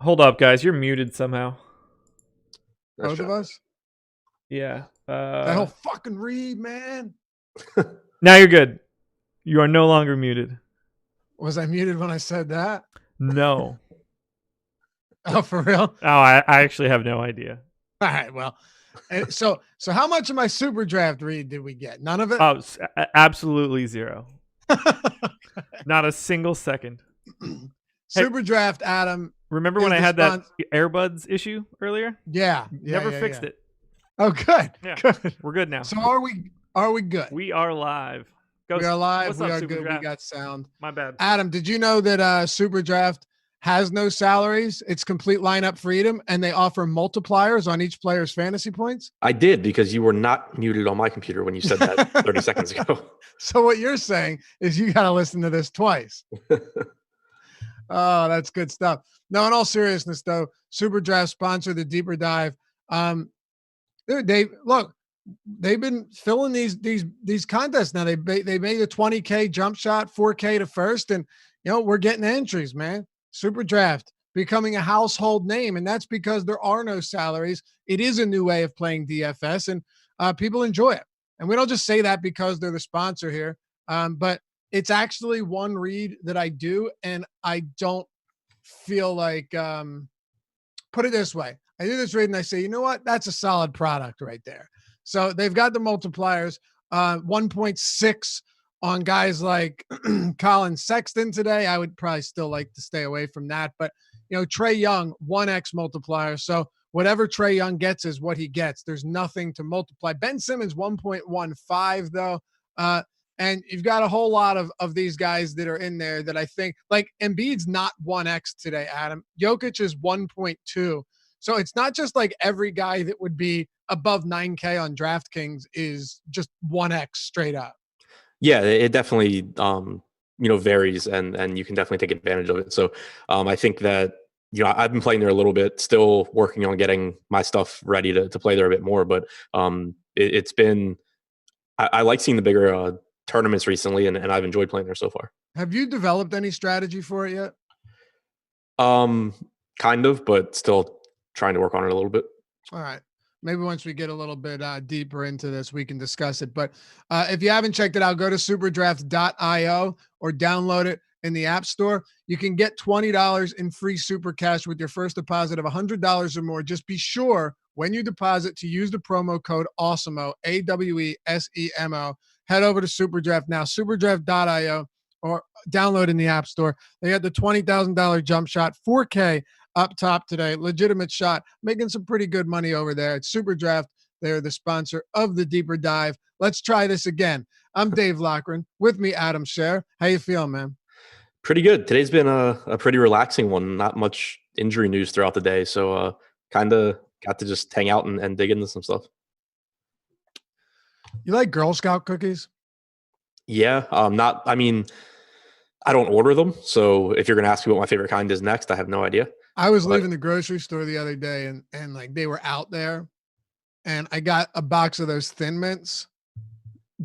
Hold up, guys. You're muted somehow. Both of us? Yeah. That whole fucking read, man. Now you're good. You are no longer muted. Was I muted when I said that? No. Oh, for real? Oh, I actually have no idea. All right, well. So how much of my super draft read did we get? None of it? Oh, absolutely zero. Not a single second. Super draft, Adam. Remember when I had that earbuds issue earlier? Yeah. Never fixed it. Oh, good. Yeah. Good. We're good now. So are we good? We are live. We are live. We up, are Super good. Draft? We got sound. My bad. Adam, did you know that Super Draft has no salaries? It's complete lineup freedom, and they offer multipliers on each player's fantasy points? I did, because you were not muted on my computer when you said that 30 seconds ago. So what you're saying is you got to listen to this twice. Oh, that's good stuff. No, in all seriousness, though, Super Draft sponsor the deeper dive. They've been filling these contests now. They made a 20K jump shot, 4K to first, and we're getting entries, man. Super Draft becoming a household name, and that's because there are no salaries. It is a new way of playing DFS, and people enjoy it. And we don't just say that because they're the sponsor here, but it's actually one read that I do, and I don't feel like put it this way. I do this read and I say, you know what? That's a solid product right there. So they've got the multipliers, 1.6 on guys like Colin Sexton today. I would probably still like to stay away from that. But, Trae Young, 1x multiplier. So whatever Trae Young gets is what he gets. There's nothing to multiply. Ben Simmons, 1.15, though. And you've got a whole lot of these guys that are in there that I think, like Embiid's not 1x today, Adam. Jokic is 1.2. So it's not just like every guy that would be above 9K on DraftKings is just 1x straight up. Yeah, it definitely varies, and you can definitely take advantage of it. So I think that I've been playing there a little bit, still working on getting my stuff ready to play there a bit more. But it's been I like seeing the bigger tournaments recently, and I've enjoyed playing there so far. Have you developed any strategy for it yet? Kind of, but still trying to work on it a little bit. All right. Maybe once we get a little bit deeper into this, we can discuss it. But if you haven't checked it out, go to superdraft.io or download it in the App Store. You can get $20 in free super cash with your first deposit of $100 or more. Just be sure when you deposit to use the promo code AWESEMO, AWESEMO. Head over to Superdraft now, superdraft.io, or download in the App Store. They got the $20,000 jump shot, 4K up top today. Legitimate shot, making some pretty good money over there at Super Draft. They're the sponsor of the Deeper Dive. Let's try this again. I'm Dave Loughran. With me, Adam Scher. How you feeling, man? Pretty good. Today's been a pretty relaxing one. Not much injury news throughout the day, so kind of got to just hang out and dig into some stuff. You like Girl Scout cookies? Yeah. I don't order them, so if you're going to ask me what my favorite kind is next, I have no idea. I was leaving the grocery store the other day and like they were out there, and I got a box of those Thin Mints.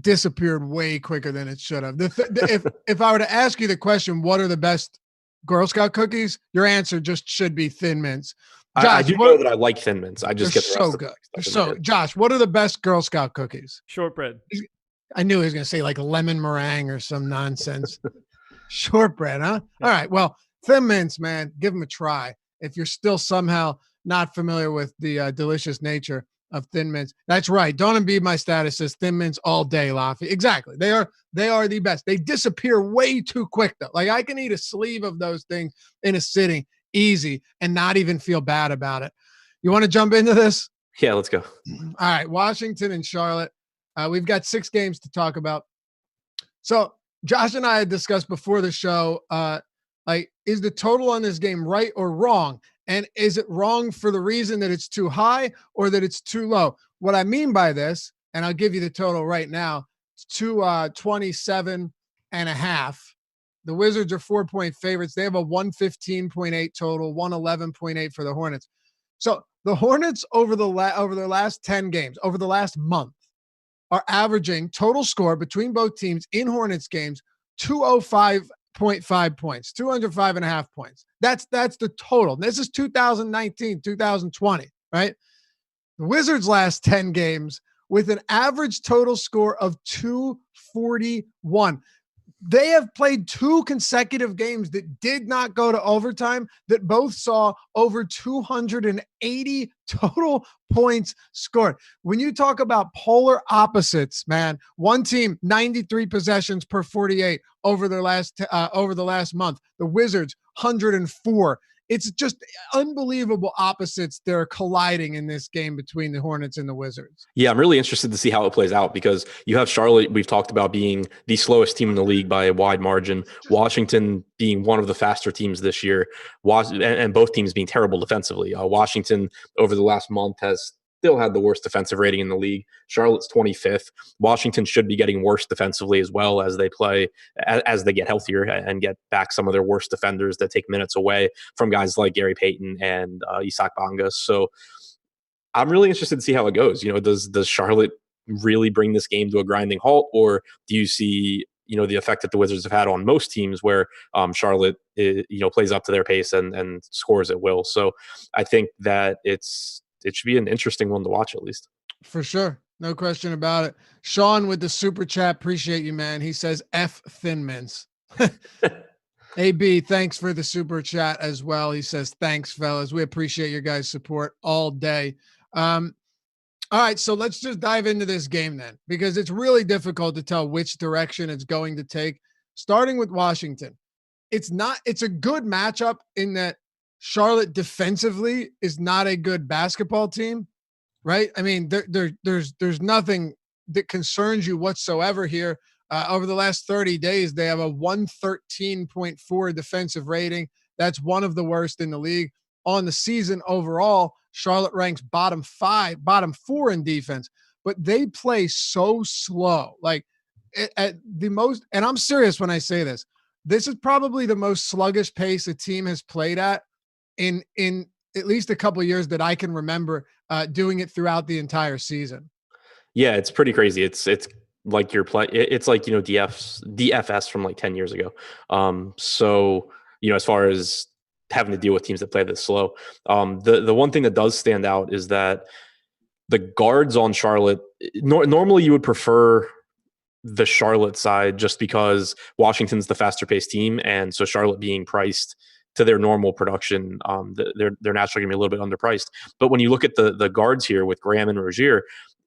Disappeared way quicker than it should have. If I were to ask you the question, what are the best Girl Scout cookies? Your answer just should be Thin Mints. Josh, I do know that I like Thin Mints. I just get the rest so good. So, Josh, what are the best Girl Scout cookies? Shortbread. I knew he was going to say like lemon meringue or some nonsense. Shortbread, huh? Yeah. All right. Well, Thin Mints, man, give them a try. If you're still somehow not familiar with the delicious nature of Thin Mints, that's right. Don't Embiid my status says Thin Mints all day, Laffy. Exactly. They are the best. They disappear way too quick, though. Like I can eat a sleeve of those things in a sitting, easy, and not even feel bad about it. You want to jump into this? Yeah, let's go. All right. Washington and Charlotte. We've got 6 games to talk about. So Josh and I had discussed before the show, is the total on this game right or wrong? And is it wrong for the reason that it's too high or that it's too low? What I mean by this, and I'll give you the total right now, it's 227.5. The Wizards are 4-point favorites. They have a 115.8 total, 111.8 for the Hornets. So the Hornets over their last 10 games, over the last month, are averaging total score between both teams in Hornets games 205 200.5 points, 205.5 points. That's the total. This is 2019, 2020, right? The Wizards' last 10 games with an average total score of 241. They have played 2 consecutive games that did not go to overtime that both saw over 280 total points scored. When you talk about polar opposites, man, one team 93 possessions per 48 over the last month. The Wizards 104. It's just unbelievable opposites that are colliding in this game between the Hornets and the Wizards. Yeah, I'm really interested to see how it plays out because you have Charlotte, we've talked about being the slowest team in the league by a wide margin, Washington being one of the faster teams this year, and both teams being terrible defensively. Washington over the last month has still had the worst defensive rating in the league. Charlotte's 25th. Washington should be getting worse defensively as well as they play, as they get healthier and get back some of their worst defenders that take minutes away from guys like Gary Payton and Isaac Bonga. So I'm really interested to see how it goes. Does Charlotte really bring this game to a grinding halt, or do you see the effect that the Wizards have had on most teams where Charlotte plays up to their pace and scores at will? So I think that it should be an interesting one to watch, at least. For sure. No question about it. Sean with the super chat. Appreciate you, man. He says F Thin Mints. AB, thanks for the super chat as well. He says, thanks, fellas. We appreciate your guys' support all day. All right, so let's just dive into this game then, because it's really difficult to tell which direction it's going to take. Starting with Washington. It's a good matchup in that Charlotte defensively is not a good basketball team, right? I mean, there's nothing that concerns you whatsoever here. Over the last 30 days, they have a 113.4 defensive rating. That's one of the worst in the league. On the season overall, Charlotte ranks bottom 4 in defense, but they play so slow. Like at the most, and I'm serious when I say this, this is probably the most sluggish pace a team has played at in at least a couple of years that I can remember doing it throughout the entire season. Yeah, it's pretty crazy. It's like your play. It's like, DFS from like 10 years ago. So, as far as having to deal with teams that play this slow, the one thing that does stand out is that the guards on Charlotte, normally you would prefer the Charlotte side just because Washington's the faster paced team. And so Charlotte being priced to their normal production, they're naturally going to be a little bit underpriced. But when you look at the guards here with Graham and Rozier,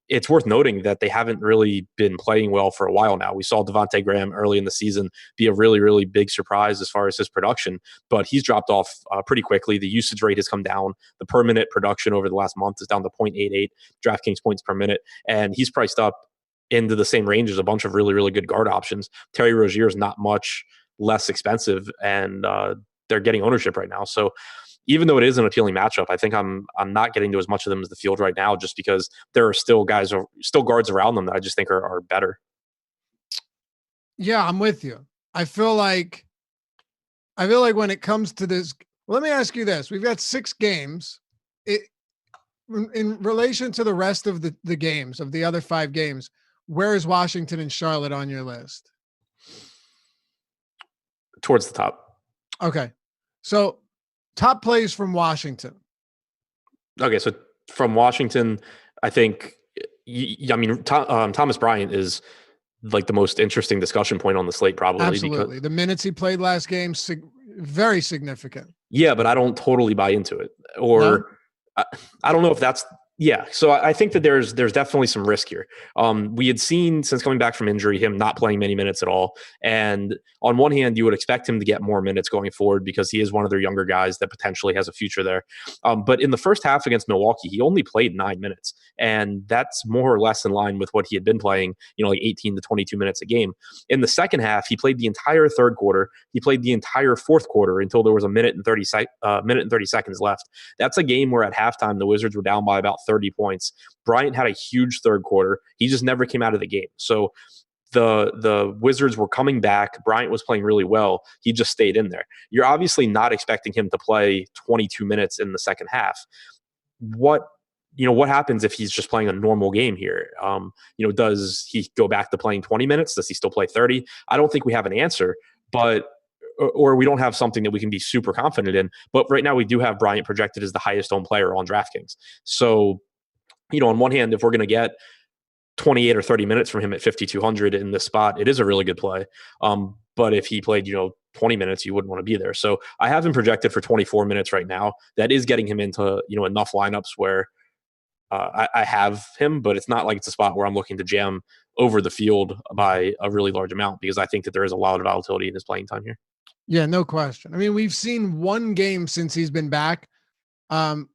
it's worth noting that they haven't really been playing well for a while now. We saw Devonte Graham early in the season be a really, really big surprise as far as his production, but he's dropped off pretty quickly. The usage rate has come down. The per minute production over the last month is down to 0.88 DraftKings points per minute, and he's priced up into the same range as a bunch of really, really good guard options. Terry Rozier is not much less expensive, and they're getting ownership right now. So even though it is an appealing matchup, I think I'm not getting to as much of them as the field right now, just because there are still guards around them that I just think are better. Yeah, I'm with you. I feel like when it comes to this, let me ask you this: we've got 6 games. In relation to the rest of the games of the other 5 games, where is Washington and Charlotte on your list? Towards the top. Okay, so. Top plays from Washington. Okay, so from Washington, I think, Thomas Bryant is like the most interesting discussion point on the slate, probably. Absolutely. Because, the minutes he played last game, very significant. Yeah, but I don't totally buy into it. Or no? I don't know if that's – yeah, so I think that there's definitely some risk here. We had seen, since coming back from injury, him not playing many minutes at all. And on one hand, you would expect him to get more minutes going forward because he is one of their younger guys that potentially has a future there. But in the first half against Milwaukee, he only played 9 minutes. And that's more or less in line with what he had been playing, like 18 to 22 minutes a game. In the second half, he played the entire third quarter. He played the entire fourth quarter until there was a minute and 30 seconds left. That's a game where at halftime, the Wizards were down by about 30 points. Bryant had a huge third quarter. He just never came out of the game. So the Wizards were coming back. Bryant was playing really well. He just stayed in there. You're obviously not expecting him to play 22 minutes in the second half. What happens if he's just playing a normal game here? Does he go back to playing 20 minutes? Does he still play 30? I don't think we have an answer, but or we don't have something that we can be super confident in. But right now we do have Bryant projected as the highest owned player on DraftKings. So, on one hand, if we're going to get 28 or 30 minutes from him at 5,200 in this spot, it is a really good play. But if he played, 20 minutes, you wouldn't want to be there. So I have him projected for 24 minutes right now. That is getting him into, enough lineups where I have him, but it's not like it's a spot where I'm looking to jam over the field by a really large amount, because I think that there is a lot of volatility in his playing time here. Yeah, no question. I mean, we've seen one game since he's been back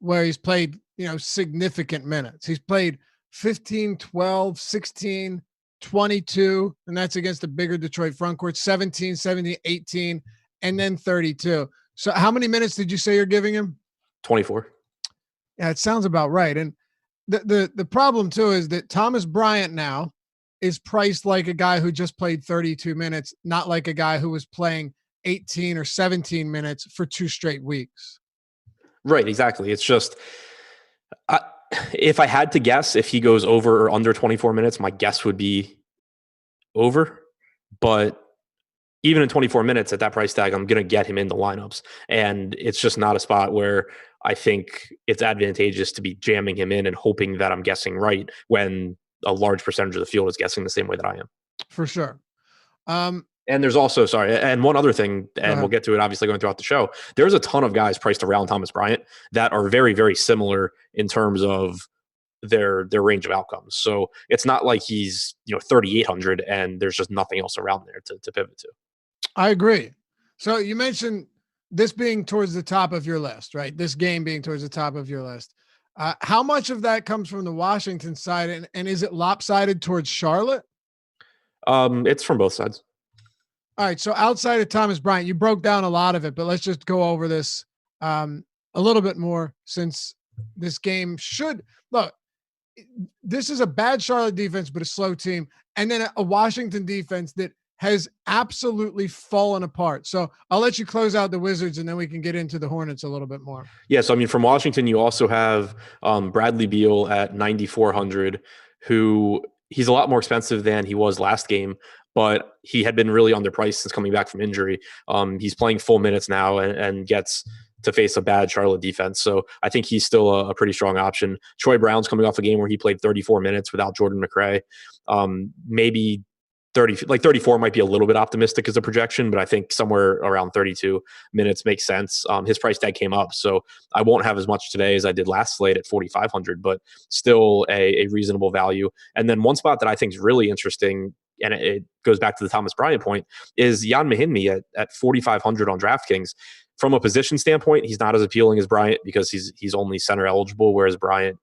where he's played, significant minutes. He's played 15, 12, 16, 22, and that's against the bigger Detroit front court, 17, 17, 18, and then 32. So how many minutes did you say you're giving him? 24. Yeah, it sounds about right. And the problem too is that Thomas Bryant now is priced like a guy who just played 32 minutes, not like a guy who was playing 18 or 17 minutes for 2 straight weeks. Right, exactly. It's just, if I had to guess if he goes over or under 24 minutes, my guess would be over. But even in 24 minutes at that price tag, I'm going to get him in the lineups. And it's just not a spot where I think it's advantageous to be jamming him in and hoping that I'm guessing right when a large percentage of the field is guessing the same way that I am. For sure. And there's also, and one other thing, and we'll get to it obviously going throughout the show, there's a ton of guys priced around Thomas Bryant that are very, very similar in terms of their range of outcomes. So it's not like he's 3,800 and there's just nothing else around there to pivot to. I agree. So you mentioned this being towards the top of your list, right? This game being towards the top of your list. How much of that comes from the Washington side, and is it lopsided towards Charlotte? It's from both sides. All right. So outside of Thomas Bryant, you broke down a lot of it, but let's just go over this a little bit more, since this game should look. This is a bad Charlotte defense, but a slow team, and then a Washington defense that has absolutely fallen apart. So I'll let you close out the Wizards, and then we can get into the Hornets a little bit more. Yeah. So, from Washington, you also have Bradley Beal at 9,400, who he's a lot more expensive than he was last game, but he had been really underpriced since coming back from injury. He's playing full minutes now and gets to face a bad Charlotte defense. So I think he's still a pretty strong option. Troy Brown's coming off a game where he played 34 minutes without Jordan McRae. Maybe 34 might be a little bit optimistic as a projection, but I think somewhere around 32 minutes makes sense. His price tag came up, so I won't have as much today as I did last slate at 4,500, but still a reasonable value. And then one spot that I think is really interesting, and it goes back to the Thomas Bryant point, is Jan Mahinmi at 4,500 on DraftKings. From a position standpoint, he's not as appealing as Bryant because he's only center eligible, whereas Bryant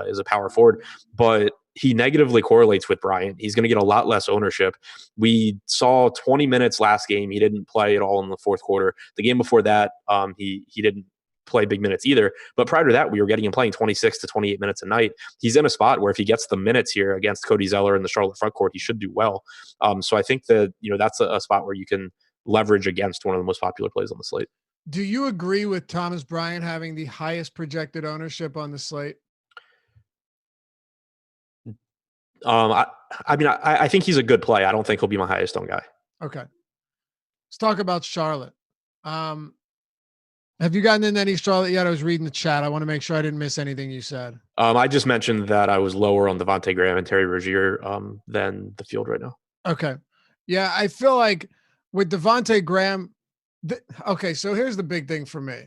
is a power forward. But he negatively correlates with Bryant. He's going to get a lot less ownership. We saw 20 minutes last game. He didn't play at all in the fourth quarter. The game before that, he didn't play big minutes either. But prior to that, we were getting him playing 26 to 28 minutes a night. He's in a spot where if he gets the minutes here against Cody Zeller in the Charlotte front court, he should do well. So I think that that's a spot where you can leverage against one of the most popular plays on the slate. Do you agree with Thomas Bryant having the highest projected ownership on the slate? I think he's a good play. I don't think he'll be my highest owned guy. Okay. Let's talk about Charlotte. Have you gotten into any Charlotte yet? I was reading the chat. I want to make sure I didn't miss anything you said. I just mentioned that I was lower on Devonte Graham and Terry Rozier than the field right now. Okay. Yeah, I feel like with Devonte Graham, okay, so here's the big thing for me.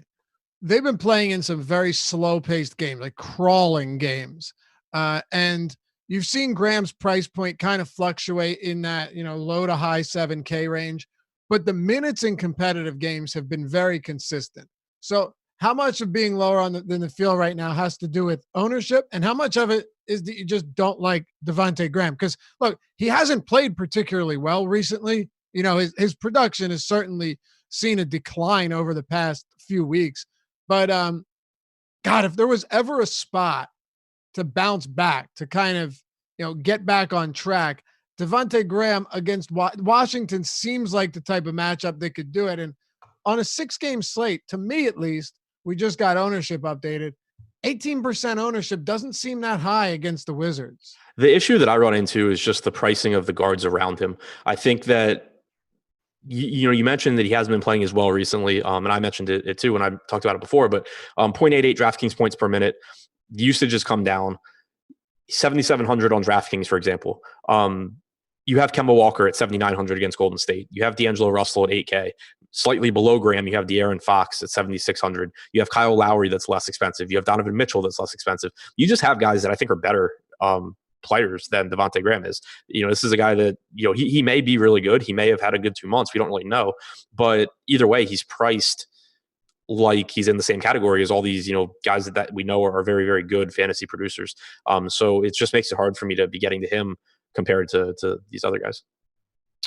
They've been playing in some very slow-paced games, like crawling games. And you've seen Graham's price point kind of fluctuate in that, low to high 7K range, but the minutes in competitive games have been very consistent. So how much of being lower than the field right now has to do with ownership, and how much of it is that you just don't like Devonte Graham? Because look, he hasn't played particularly well recently. His production has certainly seen a decline over the past few weeks, but God, if there was ever a spot to bounce back, to kind of, get back on track, Devonte Graham against Washington seems like the type of matchup that could do it. And on a 6-game slate, to me at least, we just got ownership updated. 18% ownership doesn't seem that high against the Wizards. The issue that I run into is just the pricing of the guards around him. I think that you mentioned that he hasn't been playing as well recently, and I mentioned it too when I talked about it before. But 0.88 DraftKings points per minute. The usage has come down. 7,700 on DraftKings, for example. You have Kemba Walker at 7,900 against Golden State. You have D'Angelo Russell at 8K. Slightly below Graham, you have De'Aaron Fox at 7,600. You have Kyle Lowry that's less expensive. You have Donovan Mitchell that's less expensive. You just have guys that I think are better players than Devonte Graham is. This is a guy that, he may be really good. He may have had a good 2 months. We don't really know. But either way, he's priced like he's in the same category as all these, guys that we know are very, very good fantasy producers. So it just makes it hard for me to be getting to him compared to these other guys.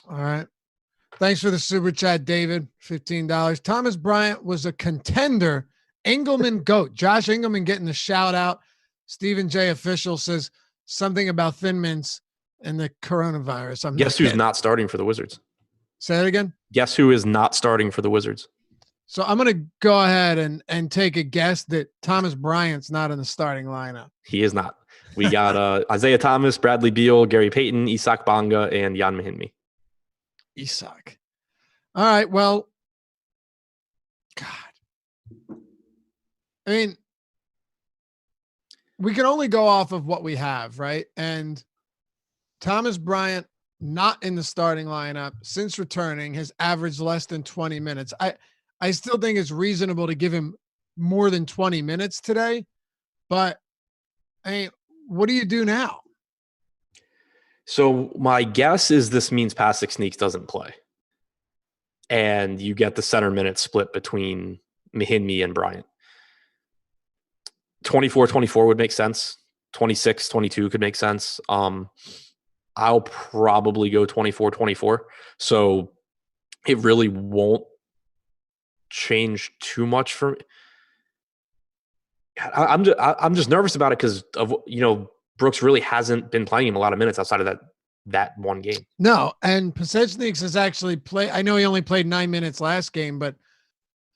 All right. Thanks for the super chat, David. $15. Thomas Bryant was a contender. Engelman GOAT. Josh Engelman getting the shout out. Stephen J. Official says something about Thin Mints and the coronavirus. Guess who's not starting for the Wizards? Say that again. Guess who is not starting for the Wizards? So I'm going to go ahead and take a guess that Thomas Bryant's not in the starting lineup. He is not. We got Isaiah Thomas, Bradley Beal, Gary Payton, Isak Bonga, and Jan Mahinmi. Isak. All right. Well, God. I mean, we can only go off of what we have, right? And Thomas Bryant, not in the starting lineup since returning, has averaged less than 20 minutes. I still think it's reasonable to give him more than 20 minutes today, but I mean, what do you do now? So my guess is this means Pasek Sneaks doesn't play. And you get the center minutes split between Mahinmi and Bryant. 24-24 would make sense. 26-22 could make sense. I'll probably go 24-24. So it really won't change too much for me. I'm just nervous about it because of Brooks really hasn't been playing him a lot of minutes outside of that one game. No, and Pasechniks has actually played. I know he only played 9 minutes last game, but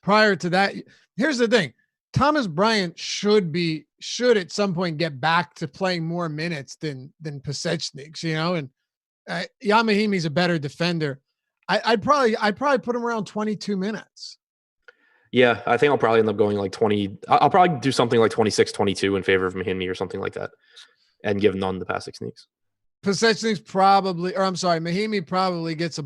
prior to that, here's the thing: Thomas Bryant should at some point get back to playing more minutes than Pasechniks, and Jan Mahinmi's a better defender. I'd probably put him around 22 minutes. Yeah, I think I'll probably end up going like 20. I'll probably do something like 26-22 in favor of Mahinmi or something like that, and give none to Pasek Sneaks. Pasechniks Mahinmi probably gets a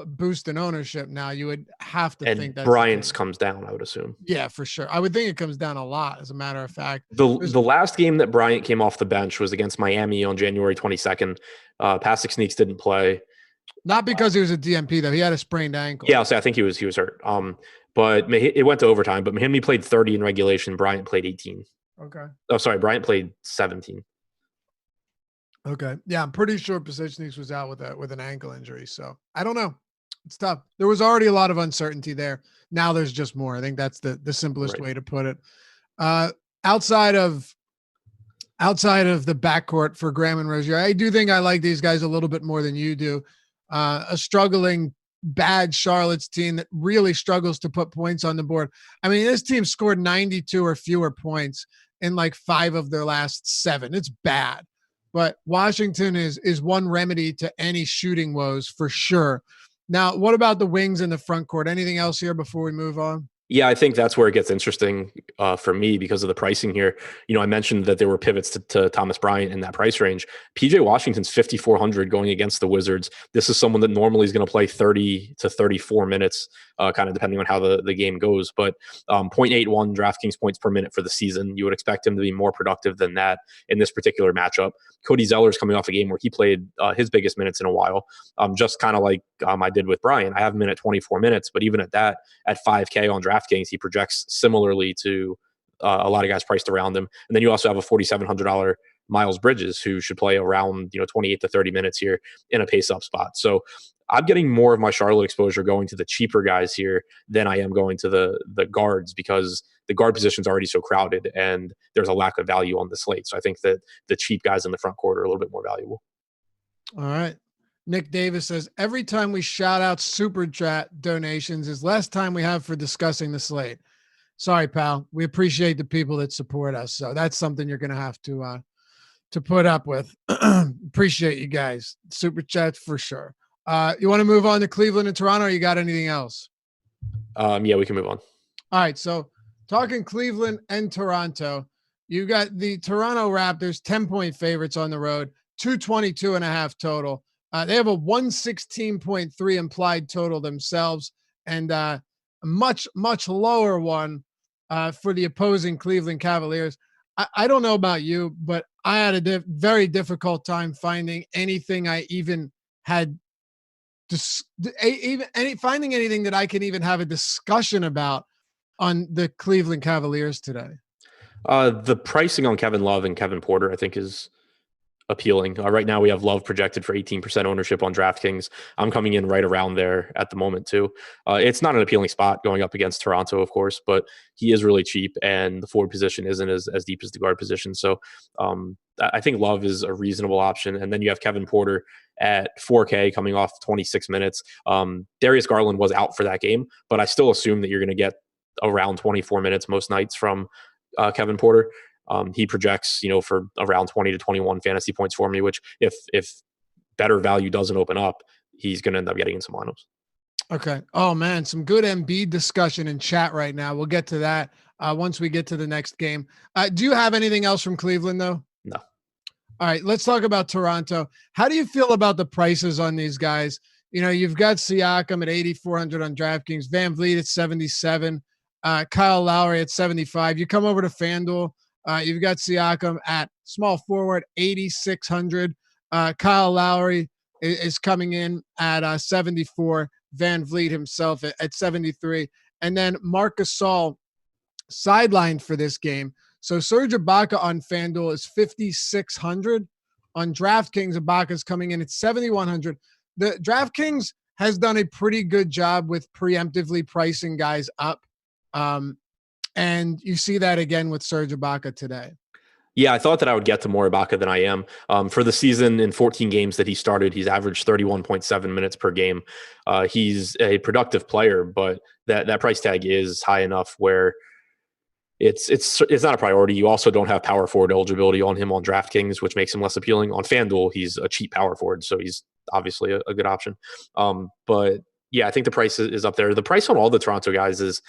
boost in ownership now. You would have to think that Bryant's comes down, I would assume. Yeah, for sure. I would think it comes down a lot, as a matter of fact. The last game that Bryant came off the bench was against Miami on January 22nd. Pasek Sneaks didn't play. Not because he was a DMP, though. He had a sprained ankle. Yeah, I'll say I think he was hurt. But it went to overtime. But Mahinmi played 30 in regulation. Bryant played 18. Okay. Oh, sorry. Bryant played 17. Okay. Yeah, I'm pretty sure Pasechniks was out with an ankle injury. So I don't know. It's tough. There was already a lot of uncertainty there. Now there's just more. I think that's the simplest way to put it. Outside of the backcourt for Graham and Rozier, I do think I like these guys a little bit more than you do. A struggling, bad Charlotte's team that really struggles to put points on the board. I mean, this team scored 92 or fewer points in like 5 of their last 7. It's bad. But Washington is one remedy to any shooting woes for sure. Now, what about the wings in the front court? Anything else here before we move on? Yeah, I think that's where it gets interesting for me because of the pricing here. I mentioned that there were pivots to Thomas Bryant in that price range. PJ Washington's 5,400 going against the Wizards. This is someone that normally is going to play 30 to 34 minutes, kind of depending on how the game goes. But 0.81 DraftKings points per minute for the season. You would expect him to be more productive than that in this particular matchup. Cody Zeller is coming off a game where he played his biggest minutes in a while, just kind of like I did with Bryant. I have him in at 24 minutes, but even at that, at 5K on DraftKings, he projects similarly to a lot of guys priced around him. And then you also have a $4,700 Miles Bridges who should play around 28 to 30 minutes here in a pace up spot. So I'm getting more of my Charlotte exposure going to the cheaper guys here than I am going to the guards because the guard position is already so crowded and there's a lack of value on the slate. So I think that the cheap guys in the front court are a little bit more valuable. All right. Nick Davis says, every time we shout out super chat donations is less time we have for discussing the slate. Sorry, pal. We appreciate the people that support us. So that's something you're going to have to put up with. Appreciate you guys. Super chats for sure. You want to move on to Cleveland and Toronto, or you got anything else? Yeah, we can move on. All right. So talking Cleveland and Toronto, you got the Toronto Raptors 10-point favorites on the road, 222.5 total. They have a 116.3 implied total themselves, and a much lower one for the opposing Cleveland Cavaliers. I don't know about you, but I had a very difficult time finding anything I even had finding anything that I can even have a discussion about on the Cleveland Cavaliers today. The pricing on Kevin Love and Kevin Porter, I think, is appealing. Right now we have Love projected for 18% ownership on DraftKings. I'm coming in right around there at the moment too. It's not an appealing spot going up against Toronto, of course, but he is really cheap and the forward position isn't as deep as the guard position. So I think Love is a reasonable option. And then you have Kevin Porter at 4K coming off 26 minutes. Darius Garland was out for that game, but I still assume that you're going to get around 24 minutes most nights from Kevin Porter. He projects, for around 20 to 21 fantasy points for me, which if better value doesn't open up, he's going to end up getting in some lineups. Okay. Oh man, some good Embiid discussion in chat right now. We'll get to that once we get to the next game. Do you have anything else from Cleveland though? No. All right, let's talk about Toronto. How do you feel about the prices on these guys? You've got Siakam at 8,400 on DraftKings, Van Vliet at 77, Kyle Lowery at 75. You come over to FanDuel. You've got Siakam at small forward, 8,600. Kyle Lowery is coming in at 74. Van Vliet himself at 73. And then Marc Gasol sidelined for this game. So Serge Ibaka on FanDuel is 5,600. On DraftKings, Ibaka's coming in at 7,100. The DraftKings has done a pretty good job with preemptively pricing guys up. And you see that again with Serge Ibaka today. Yeah, I thought that I would get to more Ibaka than I am. For the season, in 14 games that he started, he's averaged 31.7 minutes per game. He's a productive player, but that price tag is high enough where it's not a priority. You also don't have power forward eligibility on him on DraftKings, which makes him less appealing. On FanDuel, he's a cheap power forward, so he's obviously a good option. But yeah, I think the price is up there. The price on all the Toronto guys is,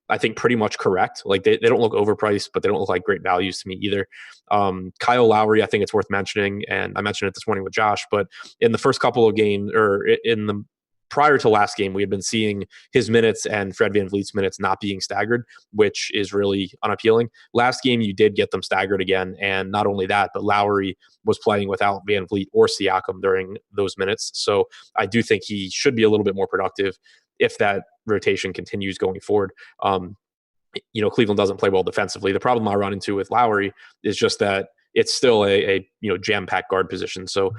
I think, pretty much correct. Like they don't look overpriced, but they don't look like great values to me either. Kyle Lowery, I think it's worth mentioning, and I mentioned it this morning with Josh, but in the first couple of games, or in the prior to last game, we had been seeing his minutes and Fred VanVleet's minutes not being staggered, which is really unappealing. Last game, you did get them staggered again, and not only that, but Lowery was playing without VanVleet or Siakam during those minutes. So I do think he should be a little bit more productive if that rotation continues going forward. Cleveland doesn't play well defensively. The problem I run into with Lowery is just that it's still a jam-packed guard position. So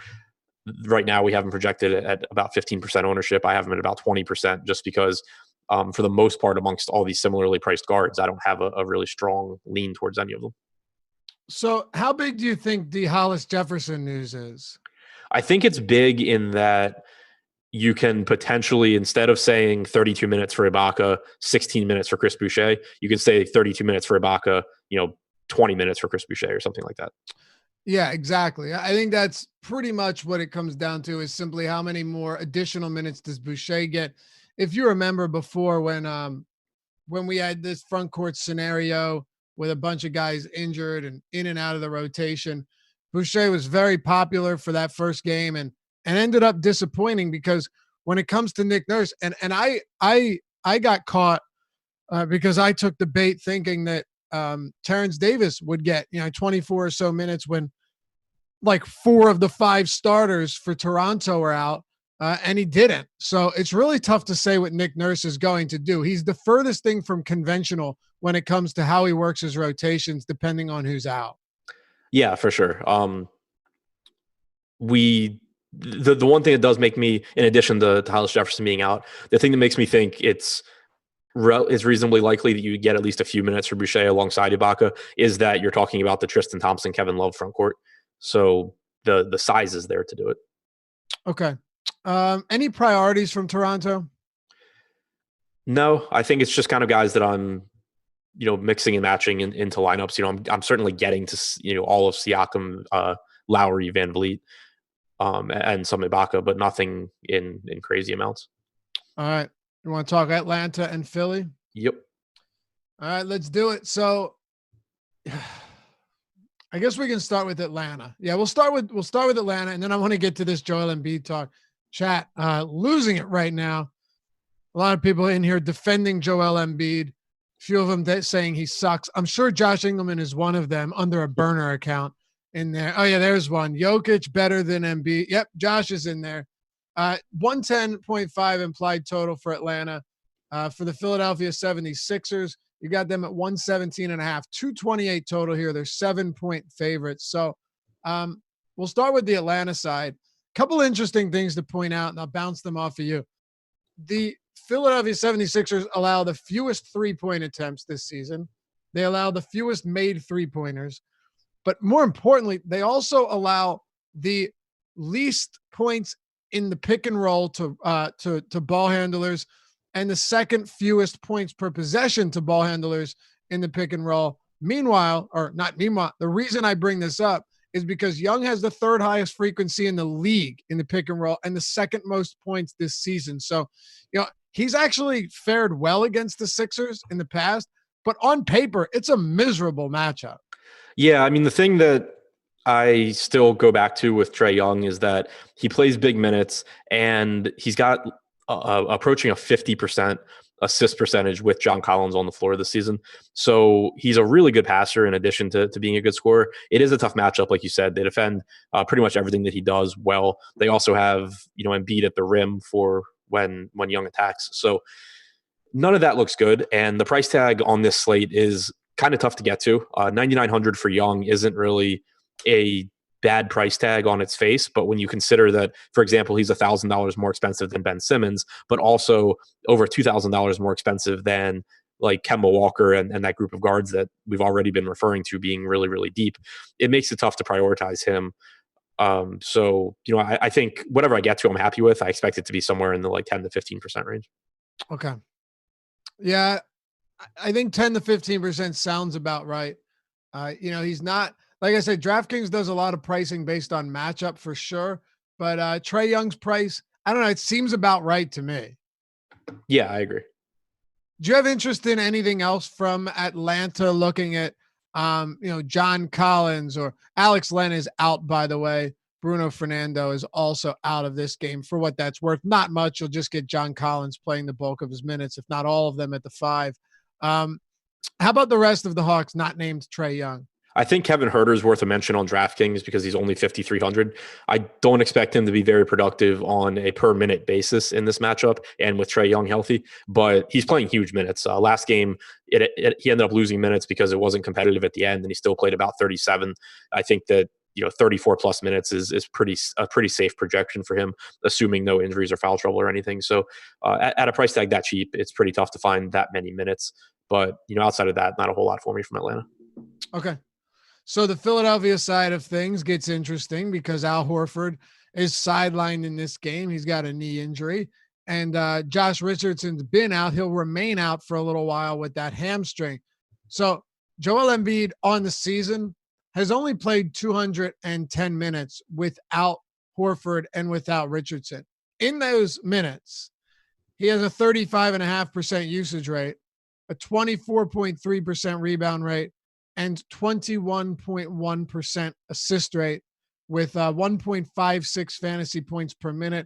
right now we have him projected at about 15% ownership. I have him at about 20% just because for the most part amongst all these similarly priced guards, I don't have a really strong lean towards any of them. So how big do you think the Hollis Jefferson news is? I think it's big in that you can potentially, instead of saying 32 minutes for Ibaka, 16 minutes for Chris Boucher, you can say 32 minutes for Ibaka, 20 minutes for Chris Boucher or something like that. Yeah, exactly. I think that's pretty much what it comes down to, is simply how many more additional minutes does Boucher get? If you remember before when we had this front court scenario with a bunch of guys injured and in and out of the rotation, Boucher was very popular for that first game and ended up disappointing, because when it comes to Nick Nurse, and I got caught because I took the bait thinking that Terrence Davis would get 24 or so minutes when like 4 of the 5 starters for Toronto are out, and he didn't. So it's really tough to say what Nick Nurse is going to do. He's the furthest thing from conventional when it comes to how he works his rotations, depending on who's out. Yeah, for sure. The one thing that does make me, in addition to Hollis Jefferson being out, the thing that makes me think it's reasonably likely that you get at least a few minutes for Boucher alongside Ibaka is that you're talking about the Tristan Thompson, Kevin Love front court. So the size is there to do it. Okay. Any priorities from Toronto? No, I think it's just kind of guys that I'm, mixing and matching into lineups. I'm certainly getting to, all of Siakam, Lowery, Van Vliet. and some Ibaka, but nothing in crazy amounts. All right. You want to talk Atlanta and Philly? Yep. All right, let's do it. So I guess we can start with Atlanta. Yeah, we'll start with Atlanta, and then I want to get to this Joel Embiid talk. Chat, losing it right now. A lot of people in here defending Joel Embiid. Few of them saying he sucks. I'm sure Josh Engelman is one of them under a burner account in there. Oh yeah, there's one. Jokic better than Embiid. Yep, Josh is in there. 110.5 implied total for Atlanta. For the Philadelphia 76ers, you got them at 117.5, 228 total here. They're 7-point favorites. So we'll start with the Atlanta side. Couple interesting things to point out, and I'll bounce them off of you. The Philadelphia 76ers allow the fewest three-point attempts this season. They allow the fewest made three-pointers. But more importantly, they also allow the least points in the pick and roll to ball handlers, and the second fewest points per possession to ball handlers in the pick and roll. The reason I bring this up is because Young has the third highest frequency in the league in the pick and roll and the second most points this season. So, he's actually fared well against the Sixers in the past, but on paper, it's a miserable matchup. Yeah, I mean, the thing that I still go back to with Trae Young is that he plays big minutes, and he's got approaching a 50% assist percentage with John Collins on the floor this season. So he's a really good passer in addition to being a good scorer. It is a tough matchup, like you said. They defend pretty much everything that he does well. They also have, Embiid at the rim for when Young attacks. So none of that looks good. And the price tag on this slate is kind of tough to get to. 9,900 for Young isn't really a bad price tag on its face, but when you consider that, for example, he's $1,000 more expensive than Ben Simmons, but also over $2,000 more expensive than like Kemba Walker and that group of guards that we've already been referring to being really, really deep, it makes it tough to prioritize him. I think whatever I get to, I'm happy with. I expect it to be somewhere in the 10 to 15% range. Okay. Yeah, I think 10 to 15% sounds about right. He's not, like I said, DraftKings does a lot of pricing based on matchup for sure. But Trae Young's price, I don't know, it seems about right to me. Yeah, I agree. Do you have interest in anything else from Atlanta looking at, John Collins or Alex Len is out, by the way. Bruno Fernando is also out of this game for what that's worth. Not much. You'll just get John Collins playing the bulk of his minutes, if not all of them at the 5. How about the rest of the Hawks not named Trae Young? I think Kevin Huerter is worth a mention on DraftKings because he's only 5,300. I don't expect him to be very productive on a per minute basis in this matchup and with Trae Young healthy, but he's playing huge minutes. Last game, he ended up losing minutes because it wasn't competitive at the end, and he still played about 37. I think that 34 plus minutes is a pretty safe projection for him, assuming no injuries or foul trouble or anything. So at a price tag that cheap, it's pretty tough to find that many minutes. But outside of that, not a whole lot for me from Atlanta. Okay. So the Philadelphia side of things gets interesting because Al Horford is sidelined in this game. He's got a knee injury, and Josh Richardson's been out. He'll remain out for a little while with that hamstring. So Joel Embiid on the season has only played 210 minutes without Horford and without Richardson. In those minutes, he has a 35.5% usage rate, a 24.3% rebound rate, and 21.1% assist rate with 1.56 fantasy points per minute.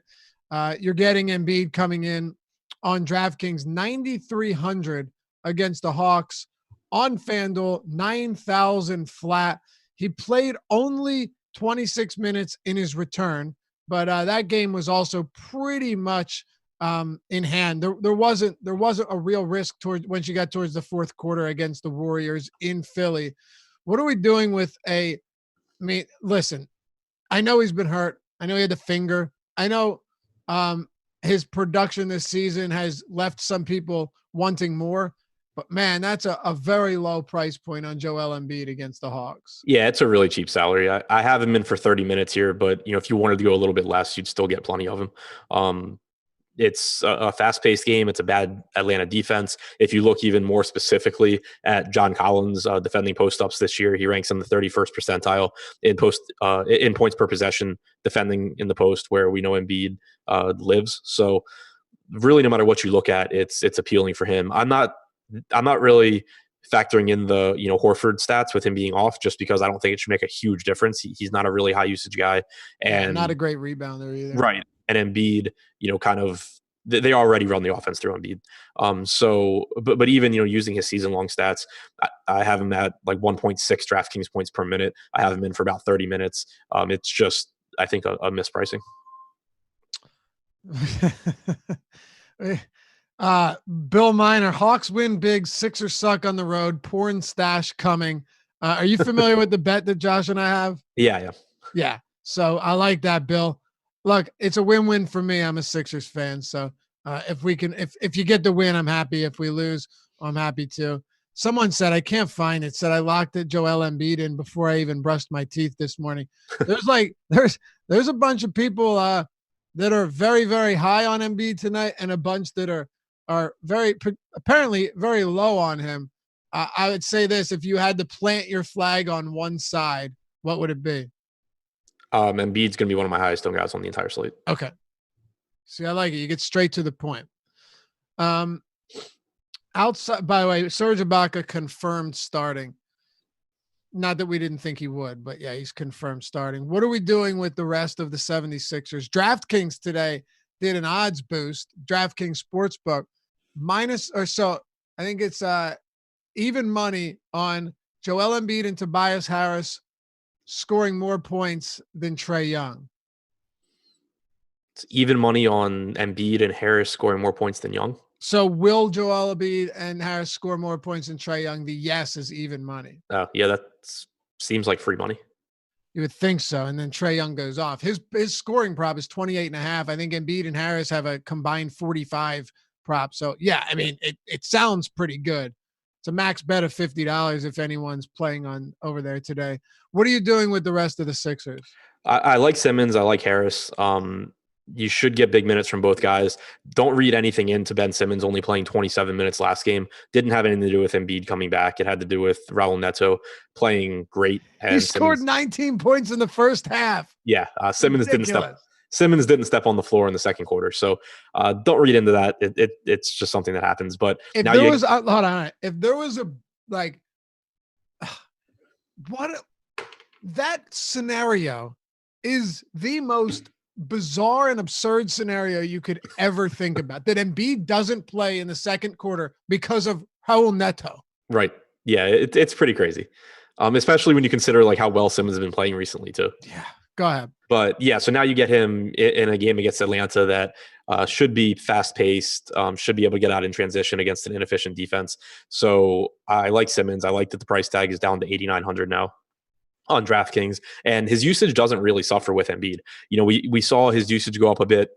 You're getting Embiid coming in on DraftKings 9,300 against the Hawks on FanDuel, 9,000 flat. He played only 26 minutes in his return, but that game was also pretty much in hand. There wasn't a real risk towards when she got towards the fourth quarter against the Warriors in Philly. What are we doing with listen, I know he's been hurt. I know he had the finger. I know his production this season has left some people wanting more, but man, that's a very low price point on Joel Embiid against the Hawks. Yeah, it's a really cheap salary. I have him in for 30 minutes here, but if you wanted to go a little bit less, you'd still get plenty of him. it's a fast-paced game. It's a bad Atlanta defense. If you look even more specifically at John Collins defending post-ups this year, he ranks in the 31st percentile in points per possession defending in the post, where we know Embiid lives. So really, no matter what you look at, it's appealing for him. I'm not really factoring in the Horford stats with him being off, just because I don't think it should make a huge difference. He's not a really high usage guy, and not a great rebounder either. Right. And Embiid, kind of they already run the offense through Embiid. But even using his season long stats, I have him at like 1.6 DraftKings points per minute. I have him in for about 30 minutes. It's just, I think, a mispricing. Bill Miner, Hawks win big, Sixers suck on the road, porn stash coming. Are you familiar with the bet that Josh and I have? Yeah. So I like that, Bill. Look, it's a win-win for me. I'm a Sixers fan. So if you get the win, I'm happy. If we lose, I'm happy too. Someone said, I can't find it, said I locked it Joel Embiid in before I even brushed my teeth this morning. There's a bunch of people that are very, very high on Embiid tonight, and a bunch that are apparently very low on him. I would say this: if you had to plant your flag on one side, what would it be? Embiid's going to be one of my highest owned guys on the entire slate. Okay. See, I like it. You get straight to the point. Outside, by the way, Serge Ibaka confirmed starting. Not that we didn't think he would, but yeah, he's confirmed starting. What are we doing with the rest of the 76ers? DraftKings today did an odds boost. DraftKings Sportsbook I think it's even money on Joel Embiid and Tobias Harris scoring more points than Trae Young. It's even money on Embiid and Harris scoring more points than Young. So will Joel Embiid and Harris score more points than Trae Young? The yes is even money. Oh, yeah, that seems like free money. You would think so. And then Trae Young goes off. His scoring prop is 28.5. I think Embiid and Harris have a combined 45 prop. So yeah, I mean, it sounds pretty good. It's a max bet of $50 if anyone's playing on over there today. What are you doing with the rest of the Sixers? I like Simmons. I like Harris. You should get big minutes from both guys. Don't read anything into Ben Simmons only playing 27 minutes last game. Didn't have anything to do with Embiid coming back. It had to do with Raul Neto playing great. And he scored 19 points in the first half. Yeah, Simmons didn't step on the floor in the second quarter. So don't read into that. It's just something that happens. But if there was hold on, if there was a like, that scenario is the most bizarre and absurd scenario you could ever think about, that Embiid doesn't play in the second quarter because of Raul Neto. Right. Yeah, it's pretty crazy. Especially when you consider like how well Simmons has been playing recently too. Yeah. Go ahead. But yeah, so now you get him in a game against Atlanta that should be fast-paced, should be able to get out in transition against an inefficient defense. So I like Simmons. I like that the price tag is down to $8,900 now on DraftKings, and his usage doesn't really suffer with Embiid. We saw his usage go up a bit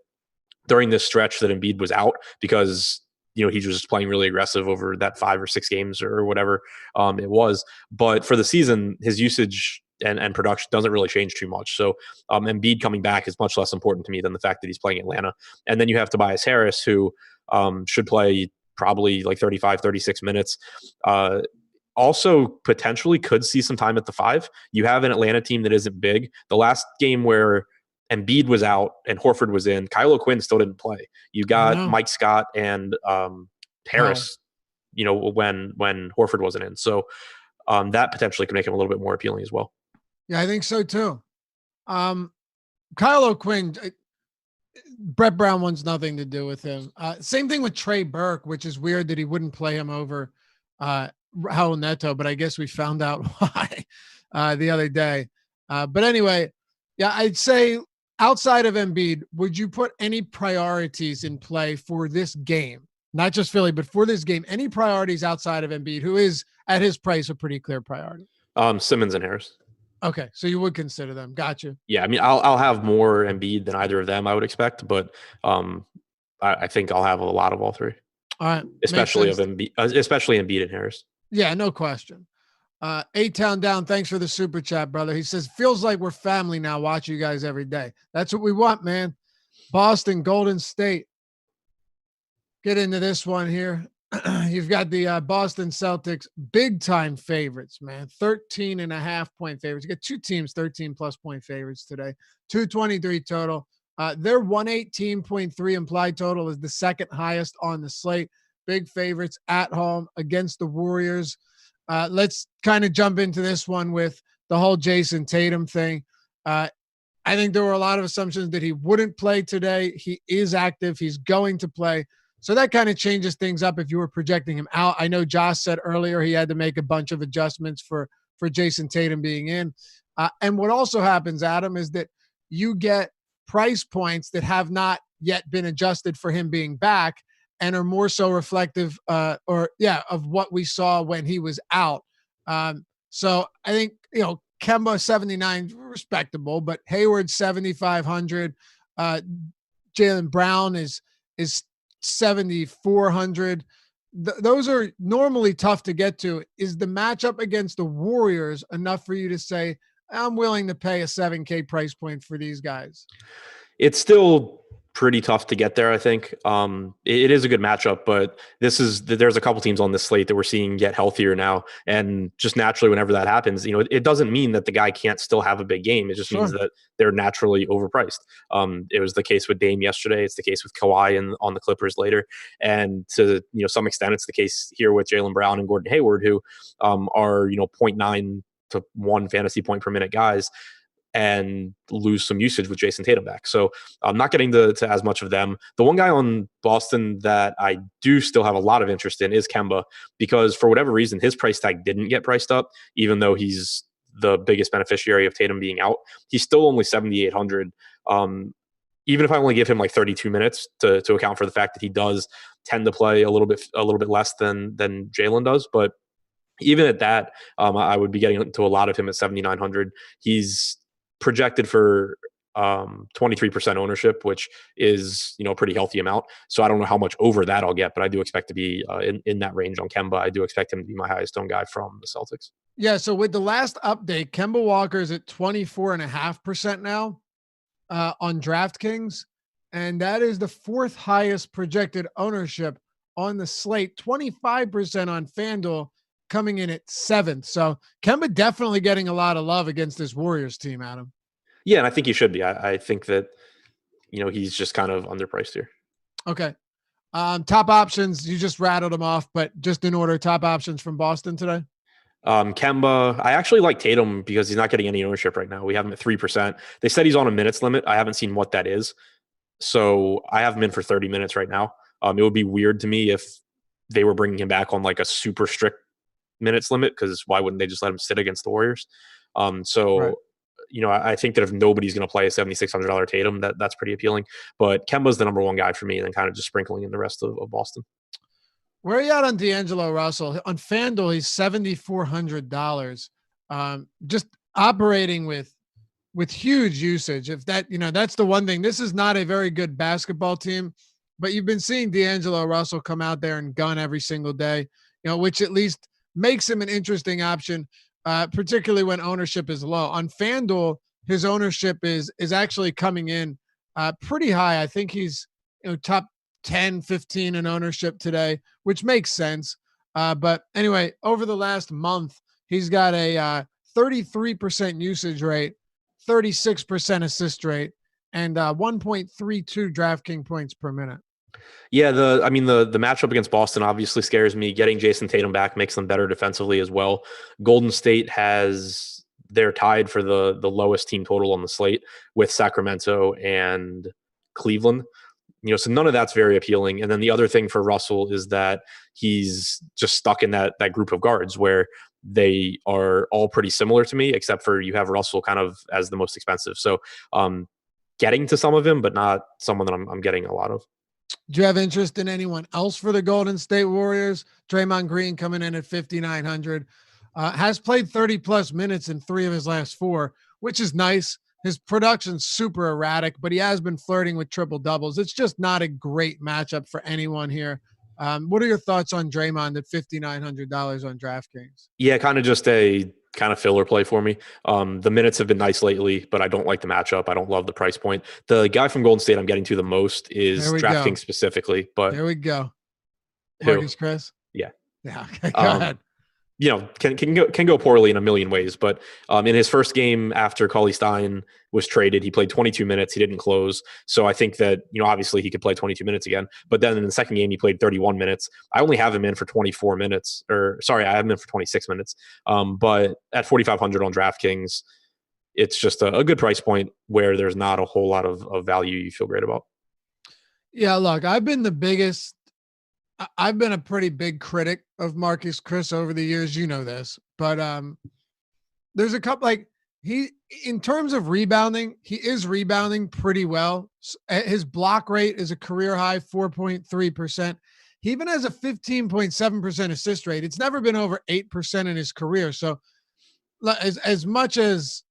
during this stretch that Embiid was out because he was just playing really aggressive over that 5 or 6 games or whatever it was. But for the season, his usage and production doesn't really change too much. So Embiid coming back is much less important to me than the fact that he's playing Atlanta. And then you have Tobias Harris, who should play probably like 35, 36 minutes. Also potentially could see some time at the 5. You have an Atlanta team that isn't big. The last game where Embiid was out and Horford was in, Kyle O'Quinn still didn't play. You got Mike Scott and Harris, when Horford wasn't in. So that potentially could make him a little bit more appealing as well. Yeah, I think so too. Kyle O'Quinn, Brett Brown wants nothing to do with him. Same thing with Trey Burke, which is weird that he wouldn't play him over Raul Neto, but I guess we found out why the other day. But anyway, yeah, I'd say outside of Embiid, would you put any priorities in play for this game? Not just Philly, but for this game, any priorities outside of Embiid, who is at his price a pretty clear priority? Simmons and Harris. Okay, so you would consider them. Gotcha. Yeah, I mean, I'll have more Embiid than either of them, I would expect, but I think I'll have a lot of all three. All right, especially Embiid and Harris. Yeah, no question. A-Town Down, thanks for the super chat, brother. He says, feels like we're family now, watch you guys every day. That's what we want, man. Boston, Golden State. get into this one here. You've got the Boston Celtics, big time favorites, man. 13.5 point favorites. You got two teams, 13+ point favorites today. 223 total. Their 118.3 implied total is the second highest on the slate. Big favorites at home against the Warriors. Let's kind of jump into this one with the whole Jason Tatum thing. I think there were a lot of assumptions that he wouldn't play today. He is active. He's going to play. So that kind of changes things up if you were projecting him out. I know Josh said earlier he had to make a bunch of adjustments for Jason Tatum being in. And what also happens, Adam, is that you get price points that have not yet been adjusted for him being back and are more so reflective of what we saw when he was out. So I think, Kemba 79, respectable, but Hayward 7,500. Jaylen Brown is 7,400. Those are normally tough to get to. Is the matchup against the Warriors enough for you to say, I'm willing to pay a 7K price point for these guys? It's still pretty tough to get there, I think. It is a good matchup, but there's a couple teams on this slate that we're seeing get healthier now. And just naturally, whenever that happens, it doesn't mean that the guy can't still have a big game. It just means that they're naturally overpriced. It was the case with Dame yesterday. It's the case with Kawhi on the Clippers later. And to some extent, it's the case here with Jaylen Brown and Gordon Hayward, who are 0.9 to 1 fantasy point per minute guys, and lose some usage with Jason Tatum back. So I'm not getting to as much of them. The one guy on Boston that I do still have a lot of interest in is Kemba, because for whatever reason, his price tag didn't get priced up, even though he's the biggest beneficiary of Tatum being out. He's still only 7,800. Even if I only give him like 32 minutes to account for the fact that he does tend to play a little bit less than Jaylen does. But even at that, I would be getting into a lot of him at 7,900. He's projected for 23% ownership, which is a pretty healthy amount. So I don't know how much over that I'll get, but I do expect to be in that range on Kemba. I do expect him to be my highest owned guy from the Celtics. Yeah. So with the last update, Kemba Walker is at 24.5% now on DraftKings, and that is the fourth highest projected ownership on the slate. 25% on FanDuel, coming in at 7th. So Kemba definitely getting a lot of love against this Warriors team, Adam. Yeah, and I think he should be. I think that, he's just kind of underpriced here. Okay. Top options, you just rattled them off, but just in order, top options from Boston today? Kemba, I actually like Tatum because he's not getting any ownership right now. We have him at 3%. They said he's on a minutes limit. I haven't seen what that is. So I have him in for 30 minutes right now. It would be weird to me if they were bringing him back on like a super strict minutes limit, because why wouldn't they just let him sit against the Warriors? Right. I think that if nobody's going to play a $7,600 Tatum, that's pretty appealing. But Kemba's the number one guy for me, and then kind of just sprinkling in the rest of Boston. Where are you at on D'Angelo Russell? On FanDuel, he's $7,400. Just operating with huge usage. If that, that's the one thing. This is not a very good basketball team, but you've been seeing D'Angelo Russell come out there and gun every single day, which at least makes him an interesting option, particularly when ownership is low. On FanDuel, his ownership is actually coming in pretty high. I think he's top 10, 15 in ownership today, which makes sense. But anyway, over the last month, he's got a 33% usage rate, 36% assist rate, and 1.32 DraftKings points per minute. Yeah, the matchup against Boston obviously scares me. Getting Jason Tatum back makes them better defensively as well. Golden State they're tied for the lowest team total on the slate with Sacramento and Cleveland. So none of that's very appealing. And then the other thing for Russell is that he's just stuck in that group of guards where they are all pretty similar to me, except for you have Russell kind of as the most expensive. So getting to some of him, but not someone that I'm getting a lot of. Do you have interest in anyone else for the Golden State Warriors? Draymond Green coming in at 5,900, has played 30 plus minutes in 3 of his last 4, which is nice. His production's super erratic, but he has been flirting with triple doubles. It's just not a great matchup for anyone here. What are your thoughts on Draymond at $5,900 on DraftKings? Yeah, kind of just a kind of filler play for me. The minutes have been nice lately, but I don't like the matchup. I don't love the price point. The guy from Golden State I'm getting to the most is DraftKings specifically. But there we go. Marcus Chris? Yeah. Yeah. Okay. Go ahead. Can go poorly in a million ways. But in his first game after Cauley Stein was traded, he played 22 minutes. He didn't close. So I think that, obviously he could play 22 minutes again. But then in the second game, he played 31 minutes. I only have him in for 24 minutes. I have him in for 26 minutes. But at 4,500 on DraftKings, it's just a good price point where there's not a whole lot of value you feel great about. Yeah, look, I've been a pretty big critic of Marcus Chris over the years. You know this, but there's a couple in terms of rebounding, he is rebounding pretty well. His block rate is a career high 4.3%. He even has a 15.7% assist rate. It's never been over 8% in his career. So as much as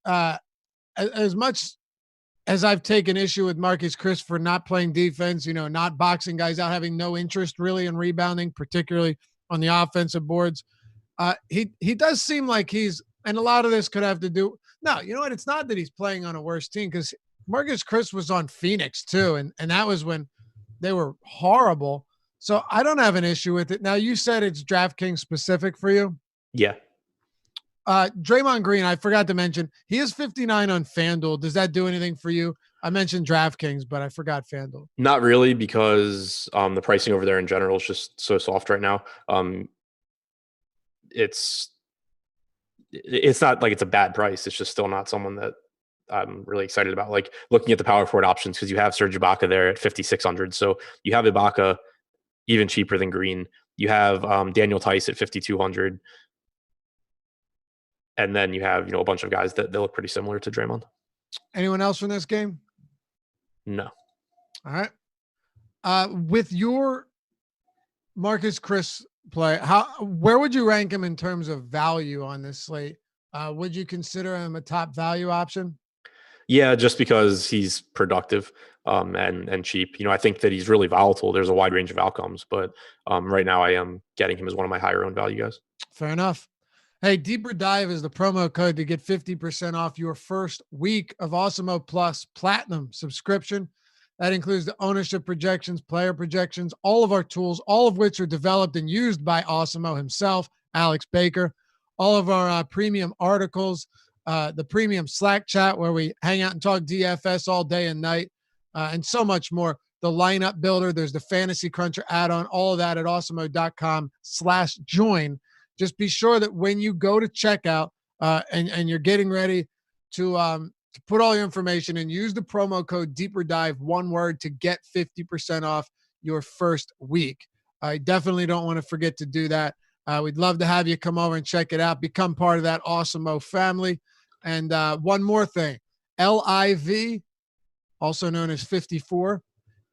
I've taken issue with Marcus Chris for not playing defense, not boxing guys out, having no interest really in rebounding, particularly on the offensive boards. He does seem like and a lot of this could have to do. No, you know what? It's not that he's playing on a worse team, because Marcus Chris was on Phoenix too. And that was when they were horrible. So I don't have an issue with it. Now, you said it's DraftKings specific for you. Yeah. Draymond Green, I forgot to mention, he is 59 on FanDuel. Does that do anything for you? I mentioned DraftKings, but I forgot FanDuel. Not really, because the pricing over there in general is just so soft right now. It's not like it's a bad price. It's just still not someone that I'm really excited about. Like looking at the power forward options, because you have Serge Ibaka there at 5,600. So you have Ibaka even cheaper than Green. You have Daniel Tice at 5,200. And then you have, a bunch of guys that they look pretty similar to Draymond. Anyone else from this game? No. All right. With your Marcus Chris play, where would you rank him in terms of value on this slate? Would you consider him a top value option? Yeah, just because he's productive and cheap. I think that he's really volatile. There's a wide range of outcomes, but right now I am getting him as one of my higher owned value guys. Fair enough. Hey, Deeper Dive is the promo code to get 50% off your first week of Awesemo Plus Platinum subscription. That includes the ownership projections, player projections, all of our tools, all of which are developed and used by Awesemo himself, Alex Baker. All of our premium articles, the premium Slack chat where we hang out and talk DFS all day and night, and so much more. The lineup builder, there's the Fantasy Cruncher add-on, all of that at awesemo.com/join. Just be sure that when you go to checkout and you're getting ready to put all your information and use the promo code Deeper Dive, one word, to get 50% off your first week. I definitely don't want to forget to do that. We'd love to have you come over and check it out. Become part of that Awesemo family. And one more thing, LIV, also known as 54,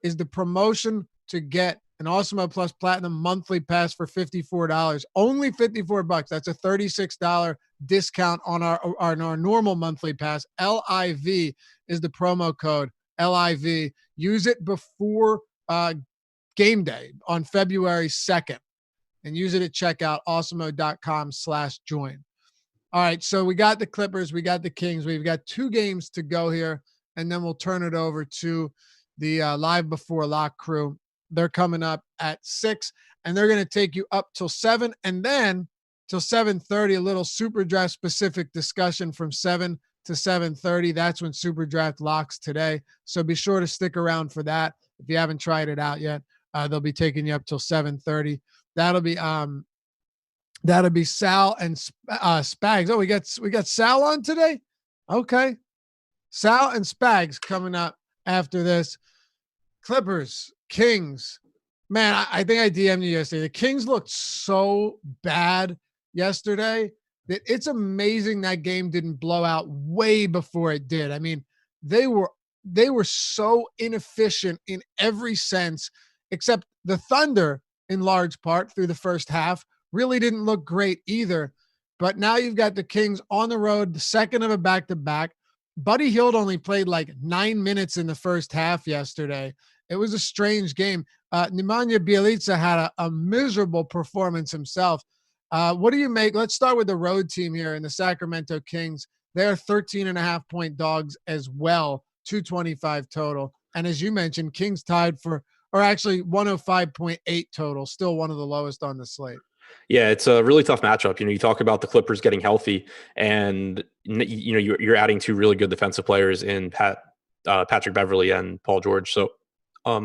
is the promotion to get an Awesemo Plus Platinum monthly pass for $54. Only $54. That's a $36 discount on our normal monthly pass. LIV is the promo code. LIV. Use it before game day on February 2nd, and use it at checkout. Awesemo.com/join. All right, so we got the Clippers, we got the Kings. We've got 2 games to go here, and then we'll turn it over to the Live Before Lock crew. They're coming up at 6, and they're going to take you up till 7, and then till 7:30, a little Super Draft specific discussion from 7 to 7:30. That's when Super Draft locks today. So be sure to stick around for that. If you haven't tried it out yet, they'll be taking you up till 7:30. That'll be Sal and Spags. Oh, we got Sal on today. Okay. Sal and Spags coming up after this. Clippers, Kings. Man, I think I DM'd you yesterday. The Kings looked so bad yesterday that it's amazing that game didn't blow out way before it did. I mean, they were so inefficient in every sense, except the Thunder, in large part, through the first half, really didn't look great either. But now you've got the Kings on the road, the second of a back-to-back. Buddy Hield only played like 9 minutes in the first half yesterday. It was a strange game. Nemanja Bjelica had a miserable performance himself. What do you make? Let's start with the road team here in the Sacramento Kings. They're 13.5-point dogs as well, 225 total. And as you mentioned, Kings tied for or actually 105.8 total, still one of the lowest on the slate. Yeah, it's a really tough matchup. You talk about the Clippers getting healthy, and you're adding two really good defensive players in Patrick Beverley and Paul George. So,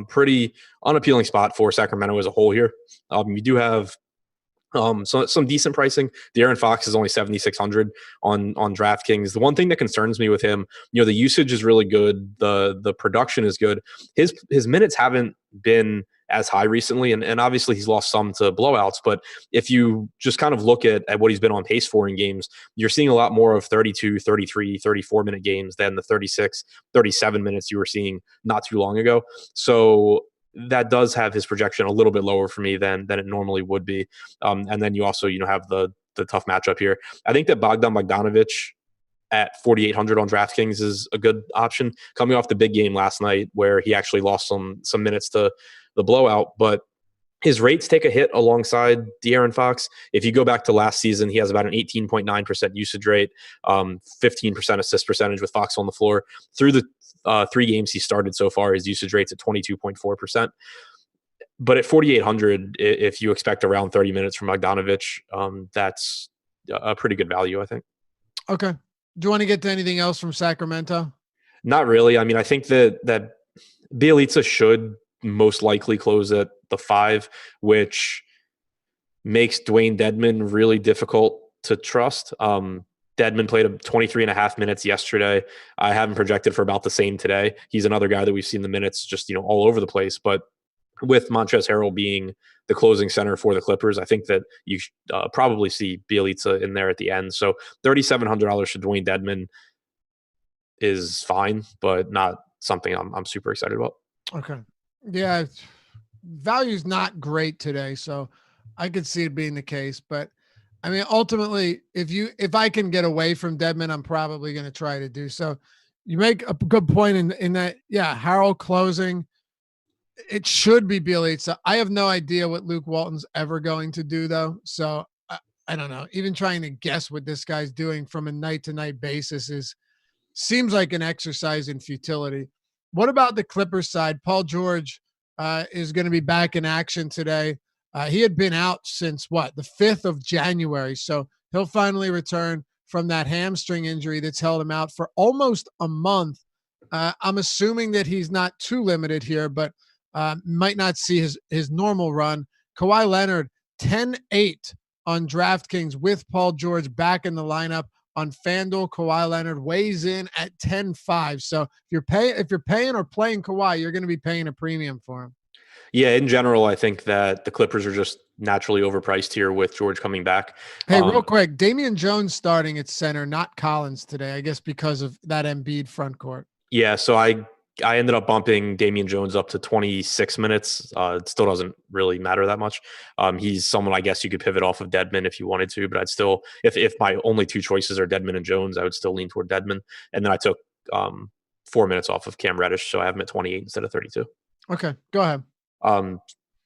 pretty unappealing spot for Sacramento as a whole here. You do have some decent pricing. De'Aaron Fox is only 7,600 on DraftKings. The one thing that concerns me with him, the usage is really good. The production is good. His minutes haven't been as high recently, and obviously he's lost some to blowouts. But if you just kind of look at what he's been on pace for in games, you're seeing a lot more of 32, 33, 34-minute games than the 36, 37 minutes you were seeing not too long ago. So that does have his projection a little bit lower for me than it normally would be. And then you also, have the tough matchup here. I think that Bogdan Bogdanovic at 4,800 on DraftKings is a good option, coming off the big game last night where he actually lost some minutes to the blowout, but his rates take a hit alongside De'Aaron Fox. If you go back to last season, he has about an 18.9% usage rate, 15% assist percentage with Fox on the floor. Through the 3 games he started so far, his usage rate's at 22.4%. But at 4,800, if you expect around 30 minutes from Bogdanovic, that's a pretty good value, I think. Okay. Do you want to get to anything else from Sacramento? Not really. I mean, I think that Bjelica should most likely close at the 5, which makes Dwayne Dedmon really difficult to trust. Dedmon played 23 and a half minutes yesterday. I have him projected for about the same today. He's another guy that we've seen the minutes just, all over the place. But with Montrezl Harrell being the closing center for the Clippers, I think that you probably see Bjelica in there at the end. So $3,700 for Dwayne Dedmon is fine, but not something I'm super excited about. Okay. Yeah. Value's not great today, so I could see it being the case. But I mean, ultimately, if I can get away from Dedmon, I'm probably going to try to do so. You make a good point in that. Yeah, Harrell closing. It should be Bjelica. I have no idea what Luke Walton's ever going to do, though. So I don't know. Even trying to guess what this guy's doing from a night-to-night basis seems like an exercise in futility. What about the Clippers side? Paul George is going to be back in action today. He had been out since the 5th of January. So he'll finally return from that hamstring injury that's held him out for almost a month. I'm assuming that he's not too limited here, but might not see his normal run. Kawhi Leonard, 10-8 on DraftKings with Paul George back in the lineup. On FanDuel, Kawhi Leonard weighs in at 10-5. So if you're paying or playing Kawhi, you're going to be paying a premium for him. Yeah, in general, I think that the Clippers are just naturally overpriced here with George coming back. Hey, real quick, Damian Jones starting at center, not Collins today, I guess because of that Embiid front court. Yeah, so I ended up bumping Damian Jones up to 26 minutes. It still doesn't really matter that much. He's someone I guess you could pivot off of Dedmon if you wanted to, but I'd still, if my only 2 choices are Dedmon and Jones, I would still lean toward Dedmon. And then I took 4 minutes off of Cam Reddish, so I have him at 28 instead of 32. Okay, go ahead.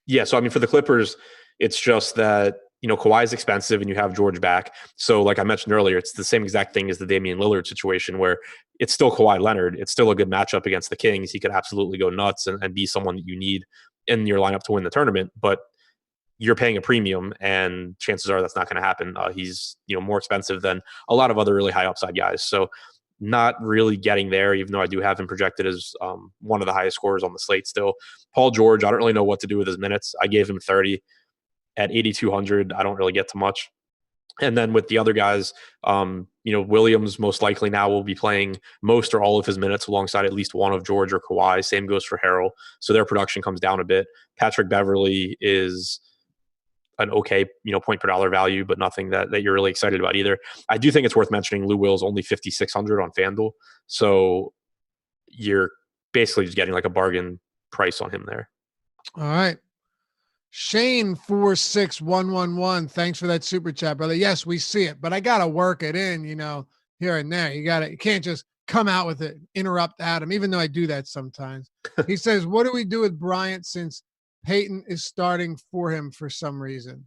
Yeah, so I mean, for the Clippers, it's just that, Kawhi is expensive and you have George back. So like I mentioned earlier, it's the same exact thing as the Damian Lillard situation where it's still Kawhi Leonard. It's still a good matchup against the Kings. He could absolutely go nuts and be someone that you need in your lineup to win the tournament, but you're paying a premium and chances are that's not going to happen. He's, more expensive than a lot of other really high upside guys. So not really getting there, even though I do have him projected as one of the highest scorers on the slate still. Paul George, I don't really know what to do with his minutes. I gave him 30 at 8,200. I don't really get to much. And then with the other guys, Williams most likely now will be playing most or all of his minutes alongside at least one of George or Kawhi. Same goes for Harrell. So their production comes down a bit. Patrick Beverley is an okay, point per dollar value, but nothing that you're really excited about either. I do think it's worth mentioning Lou Will's only 5,600 on FanDuel. So you're basically just getting like a bargain price on him there. All right. Shane 46111. Thanks for that super chat, brother. Yes, we see it, but I got to work it in, here and there. You can't just come out with it, interrupt Adam, even though I do that sometimes. He says, what do we do with Bryant since Payton is starting for him for some reason?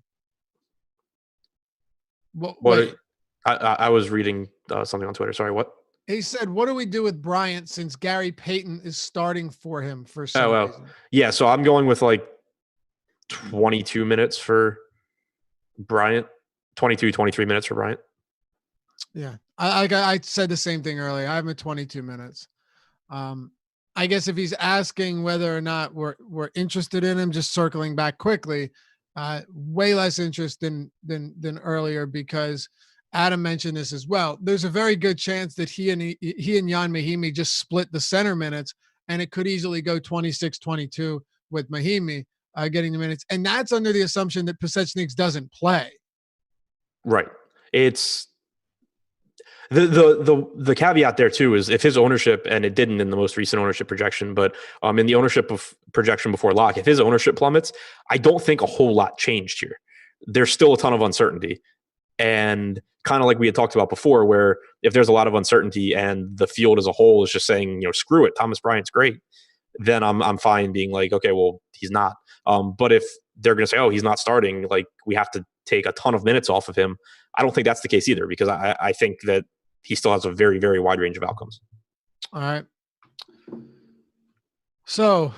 I was reading something on Twitter. Sorry, what? He said, "What do we do with Bryant since Gary Payton is starting for him for some Oh, well. reason?" Yeah, so I'm going with like 22 minutes for Bryant. 22, 23 minutes for Bryant. Yeah, I said the same thing earlier. I have him at 22 minutes. I guess if he's asking whether or not we're interested in him, just circling back quickly, way less interest than earlier, because Adam mentioned this as well. There's a very good chance that he and Jan Mahimi just split the center minutes, and it could easily go 26-22 with Mahimi getting the minutes, and that's under the assumption that Pasechniks doesn't play. Right. It's the caveat there too is if his ownership, and it didn't in the most recent ownership projection, but in the ownership of projection before lock, if his ownership plummets, I don't think a whole lot changed here. There's still a ton of uncertainty, and kind of like we had talked about before, where if there's a lot of uncertainty and the field as a whole is just saying, screw it, Thomas Bryant's great, then I'm fine being like, okay, well, he's not. But if they're going to say, oh, he's not starting, like we have to take a ton of minutes off of him, I don't think that's the case either, because I think that he still has a very, very wide range of outcomes. All right. So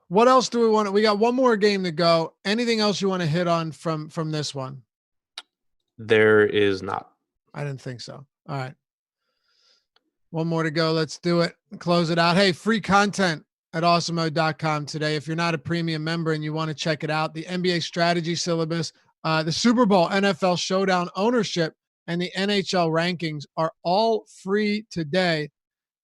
what else do we want? We got one more game to go. Anything else you want to hit on from this one? There is not. I didn't think so. All right. One more to go. Let's do it. Close it out. Hey, free content at awesemo.com today. If you're not a premium member and you want to check it out, the NBA strategy syllabus, the Super Bowl, NFL Showdown ownership, and the NHL rankings are all free today.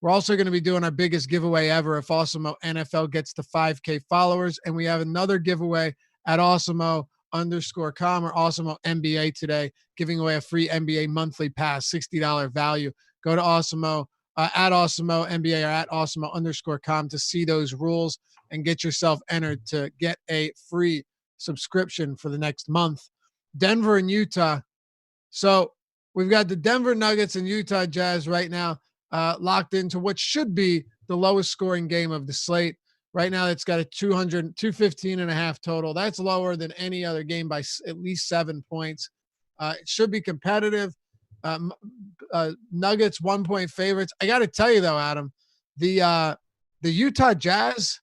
We're also going to be doing our biggest giveaway ever if Awesemo NFL gets to 5K followers. And we have another giveaway at Awesemo_com or Awesemo NBA today, giving away a free NBA monthly pass, $60 value. Go to Awesemo, at Awesemo NBA or at Awesemo_com to see those rules and get yourself entered to get a free subscription for the next month. Denver and Utah. So we've got the Denver Nuggets and Utah Jazz right now locked into what should be the lowest scoring game of the slate. Right now, it's got a 215.5 total. That's lower than any other game by at least 7 points. It should be competitive. Nuggets 1-point favorites. I got to tell you though, Adam, the Utah Jazz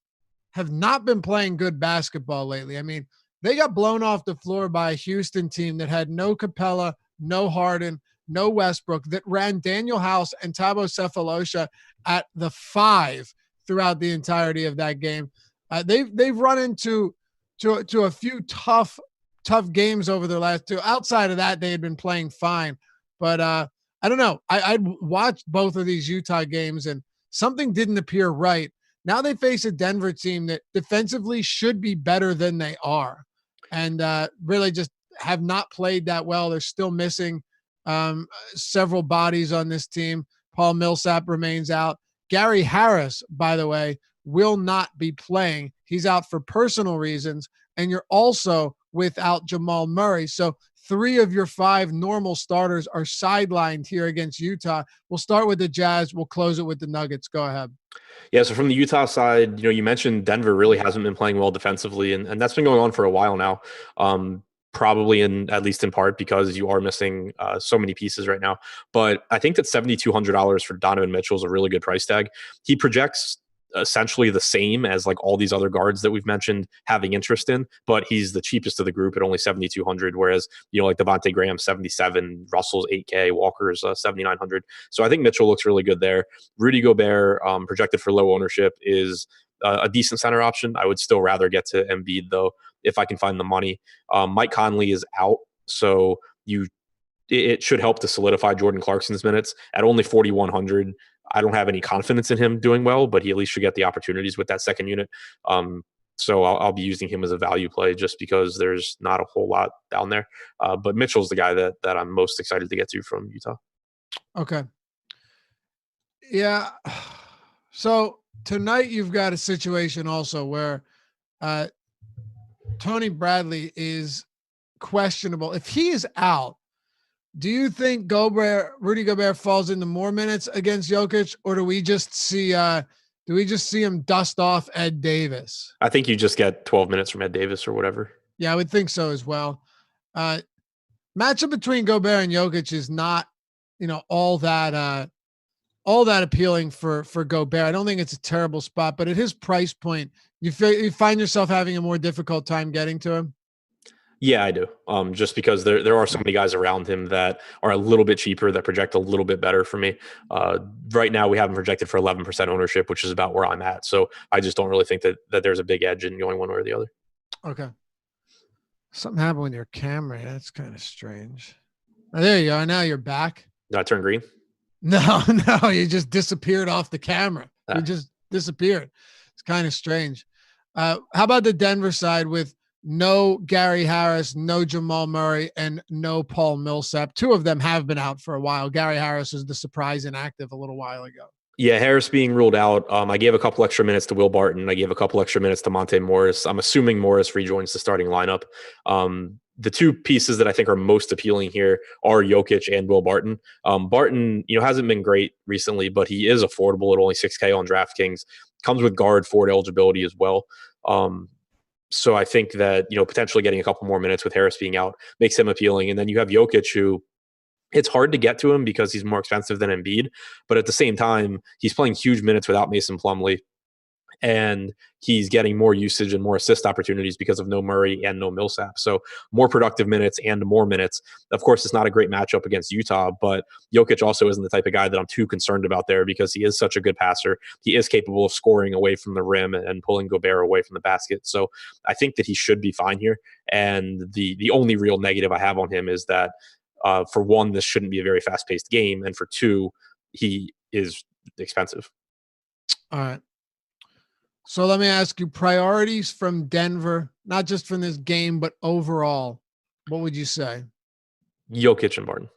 have not been playing good basketball lately. I mean, they got blown off the floor by a Houston team that had no Capella, no Harden, no Westbrook, that ran Daniel House and Thabo Sefolosha at the 5 throughout the entirety of that game. They've run into a few tough games over their last two. Outside of that, they had been playing fine. But I don't know. I'd watched both of these Utah games, and something didn't appear right. Now they face a Denver team that defensively should be better than they are, and really just have not played that well. They're still missing several bodies on this team. Paul Millsap remains out. Gary Harris, by the way, will not be playing. He's out for personal reasons, and you're also without Jamal Murray. So 3 of your 5 normal starters are sidelined here against Utah. We'll start with the Jazz. We'll close it with the Nuggets. Go ahead. Yeah, so from the Utah side, you mentioned Denver really hasn't been playing well defensively, and that's been going on for a while now. Probably at least in part because you are missing so many pieces right now. But I think that $7,200 for Donovan Mitchell is a really good price tag. He projects essentially the same as like all these other guards that we've mentioned having interest in, but he's the cheapest of the group at only $7,200. Whereas like Devonte Graham 77, Russell's 8K, Walker's 7,900. So I think Mitchell looks really good there. Rudy Gobert, projected for low ownership, is a decent center option. I would still rather get to Embiid though, if I can find the money. Mike Conley is out, so it should help to solidify Jordan Clarkson's minutes at only 4,100. I don't have any confidence in him doing well, but he at least should get the opportunities with that second unit. So I'll be using him as a value play just because there's not a whole lot down there. But Mitchell's the guy that I'm most excited to get to from Utah. Okay. Yeah. So tonight you've got a situation also where Tony Bradley is questionable. If he is out, do you think Rudy Gobert falls into more minutes against Jokic, or do we just see him dust off Ed Davis? I think you just get 12 minutes from Ed Davis or whatever. Yeah, I would think so as well. Matchup between Gobert and Jokic is not, all that all that appealing for Gobert. I don't think it's a terrible spot, but at his price point, you find yourself having a more difficult time getting to him. Yeah, I do. Just because there are so many guys around him that are a little bit cheaper that project a little bit better for me. Right now, we have him projected for 11% ownership, which is about where I'm at. So I just don't really think that there's a big edge in going one way or the other. Okay. Something happened with your camera. That's kind of strange. Oh, there you are. Now you're back. Did I turn green? No, you just disappeared off the camera. You just disappeared. It's kind of strange. How about the Denver side with no Gary Harris, no Jamal Murray, and no Paul Millsap? Two of them have been out for a while. Gary Harris was the surprise inactive a little while ago. Yeah, Harris being ruled out. I gave a couple extra minutes to Will Barton. I gave a couple extra minutes to Monte Morris. I'm assuming Morris rejoins the starting lineup. The two pieces that I think are most appealing here are Jokic and Will Barton. Barton, hasn't been great recently, but he is affordable at only $6K on DraftKings. Comes with guard forward eligibility as well. So I think that, potentially getting a couple more minutes with Harris being out makes him appealing. And then you have Jokic, who it's hard to get to him because he's more expensive than Embiid. But at the same time, he's playing huge minutes without Mason Plumlee. And he's getting more usage and more assist opportunities because of no Murray and no Millsap. So more productive minutes and more minutes. Of course, it's not a great matchup against Utah, but Jokic also isn't the type of guy that I'm too concerned about there because he is such a good passer. He is capable of scoring away from the rim and pulling Gobert away from the basket. So I think that he should be fine here. And the only real negative I have on him is that, for one, this shouldn't be a very fast-paced game. And for two, he is expensive. All right. So let me ask you, priorities from Denver, not just from this game, but overall, what would you say? Jokic and Barton.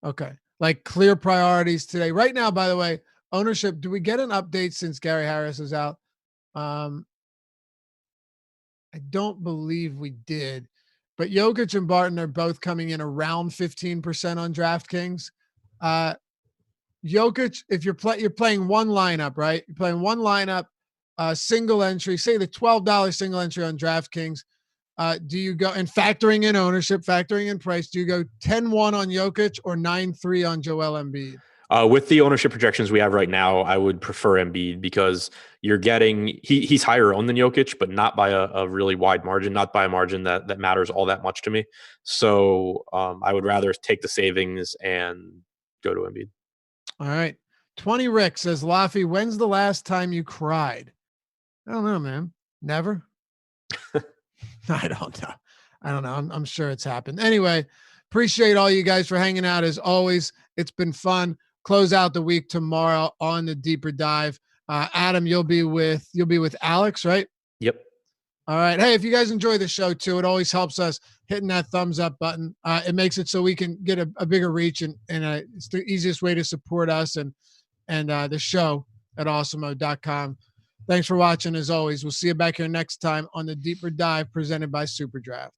Okay. Like clear priorities today. Right now, by the way, ownership, do we get an update since Gary Harris is out? I don't believe we did, but Jokic and Barton are both coming in around 15% on DraftKings. Jokic, if you're playing one lineup, right? You're playing one lineup, single entry, say the $12 single entry on DraftKings. Do you go, and factoring in ownership, factoring in price, do you go 10-1 on Jokic or 9-3 on Joel Embiid? With the ownership projections we have right now, I would prefer Embiid because you're getting he's higher owned than Jokic, but not by a really wide margin, not by a margin that matters all that much to me. So I would rather take the savings and go to Embiid. All right. 20 Rick says, Laffy, when's the last time you cried? I don't know, man. Never. I don't know. I'm sure it's happened. Anyway, appreciate all you guys for hanging out as always. It's been fun. Close out the week tomorrow on the deeper dive. Adam, you'll be with Alex, right? Yep. All right. Hey, if you guys enjoy the show too, it always helps us hitting that thumbs up button. It makes it so we can get a bigger reach, and it's the easiest way to support us and the show at awesomemode.com. Thanks for watching. As always, we'll see you back here next time on the deeper dive presented by Super Draft.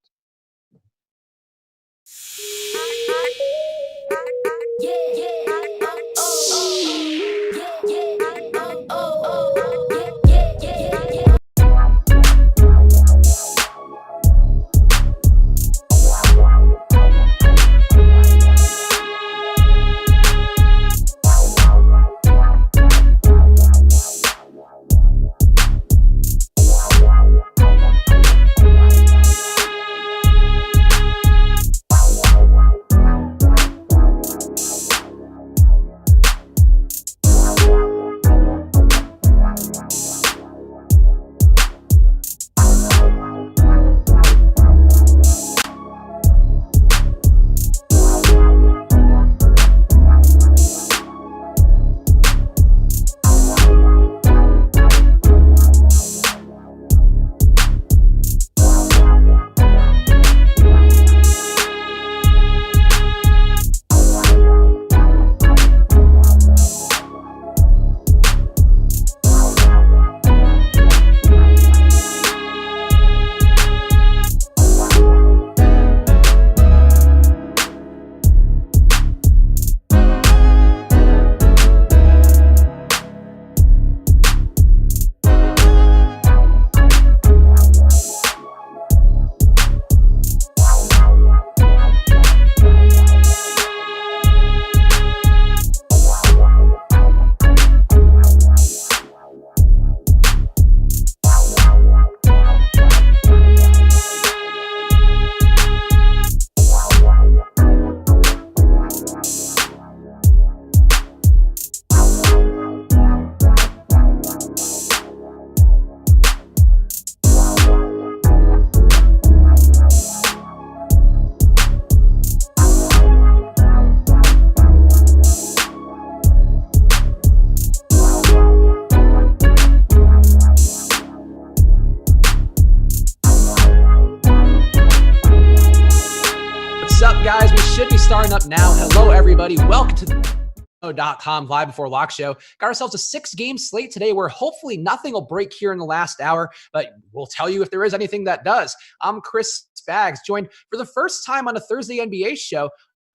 up, guys? We should be starting up now. Hello, everybody. Welcome to the .com live before lock show. Got ourselves a 6-game slate today where hopefully nothing will break here in the last hour, but we'll tell you if there is anything that does. I'm Chris Spags, joined for the first time on a Thursday NBA show.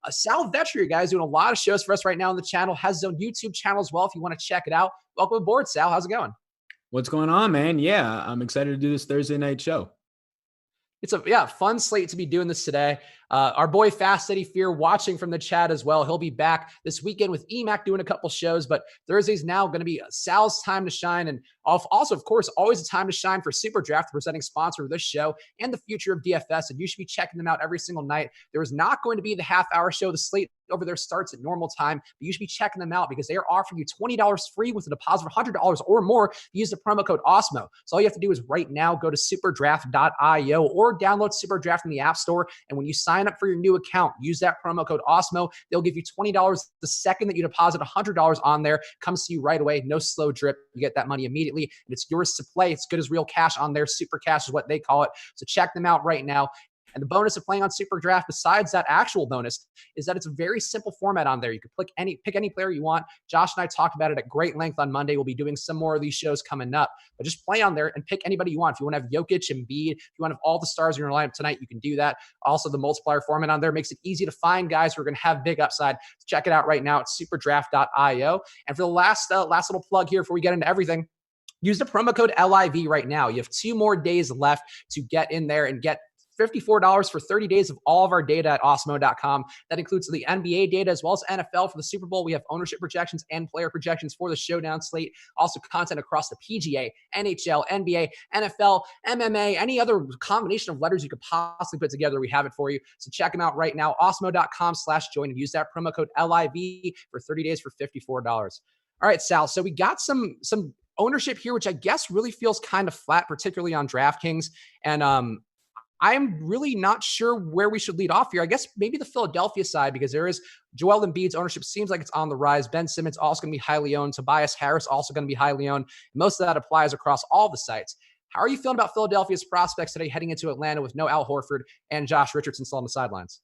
Sal Vetri, guys, doing a lot of shows for us right now on the channel, has his own YouTube channel as well if you want to check it out. Welcome aboard, Sal. How's it going? What's going on, man? Yeah, I'm excited to do this Thursday night show. It's a fun slate to be doing this today. Our boy Fast Eddie Fear watching from the chat as well. He'll be back this weekend with EMAC doing a couple shows, but Thursday's now going to be Sal's time to shine. And also, of course, always a time to shine for Super Draft, the presenting sponsor of this show and the future of DFS. And you should be checking them out every single night. There is not going to be the half-hour show. The slate over there starts at normal time, but you should be checking them out because they are offering you $20 free with a deposit of $100 or more. Use the promo code OSMO. So all you have to do is right now go to superdraft.io or download Superdraft in the App Store. And when you sign up for your new account, use that promo code OSMO. They'll give you $20 the second that you deposit $100 on there. Comes to you right away. No slow drip. You get that money immediately, and it's yours to play. It's good as real cash on there. Super cash is what they call it. So check them out right now. And the bonus of playing on Super Draft, besides that actual bonus, is that it's a very simple format on there. You can pick any player you want. Josh and I talked about it at great length on Monday. We'll be doing some more of these shows coming up. But just play on there and pick anybody you want. If you want to have Jokic and Embiid, if you want to have all the stars in your lineup tonight, you can do that. Also, the multiplier format on there makes it easy to find guys who are going to have big upside. So check it out right now at superdraft.io. And for the last little plug here before we get into everything, use the promo code LIV right now. You have 2 more days left to get in there and get $54 for 30 days of all of our data at osmo.com. That includes the NBA data as well as NFL for the Super Bowl. We have ownership projections and player projections for the showdown slate. Also content across the PGA, NHL, NBA, NFL, MMA, any other combination of letters you could possibly put together. We have it for you. So check them out right now. osmo.com/join and use that promo code LIV for 30 days for $54. All right, Sal. So we got some ownership here, which I guess really feels kind of flat, particularly on DraftKings. And I'm really not sure where we should lead off here. I guess maybe the Philadelphia side, because there is Joel Embiid's ownership seems like it's on the rise. Ben Simmons also going to be highly owned. Tobias Harris also going to be highly owned. Most of that applies across all the sites. How are you feeling about Philadelphia's prospects today heading into Atlanta with no Al Horford and Josh Richardson still on the sidelines?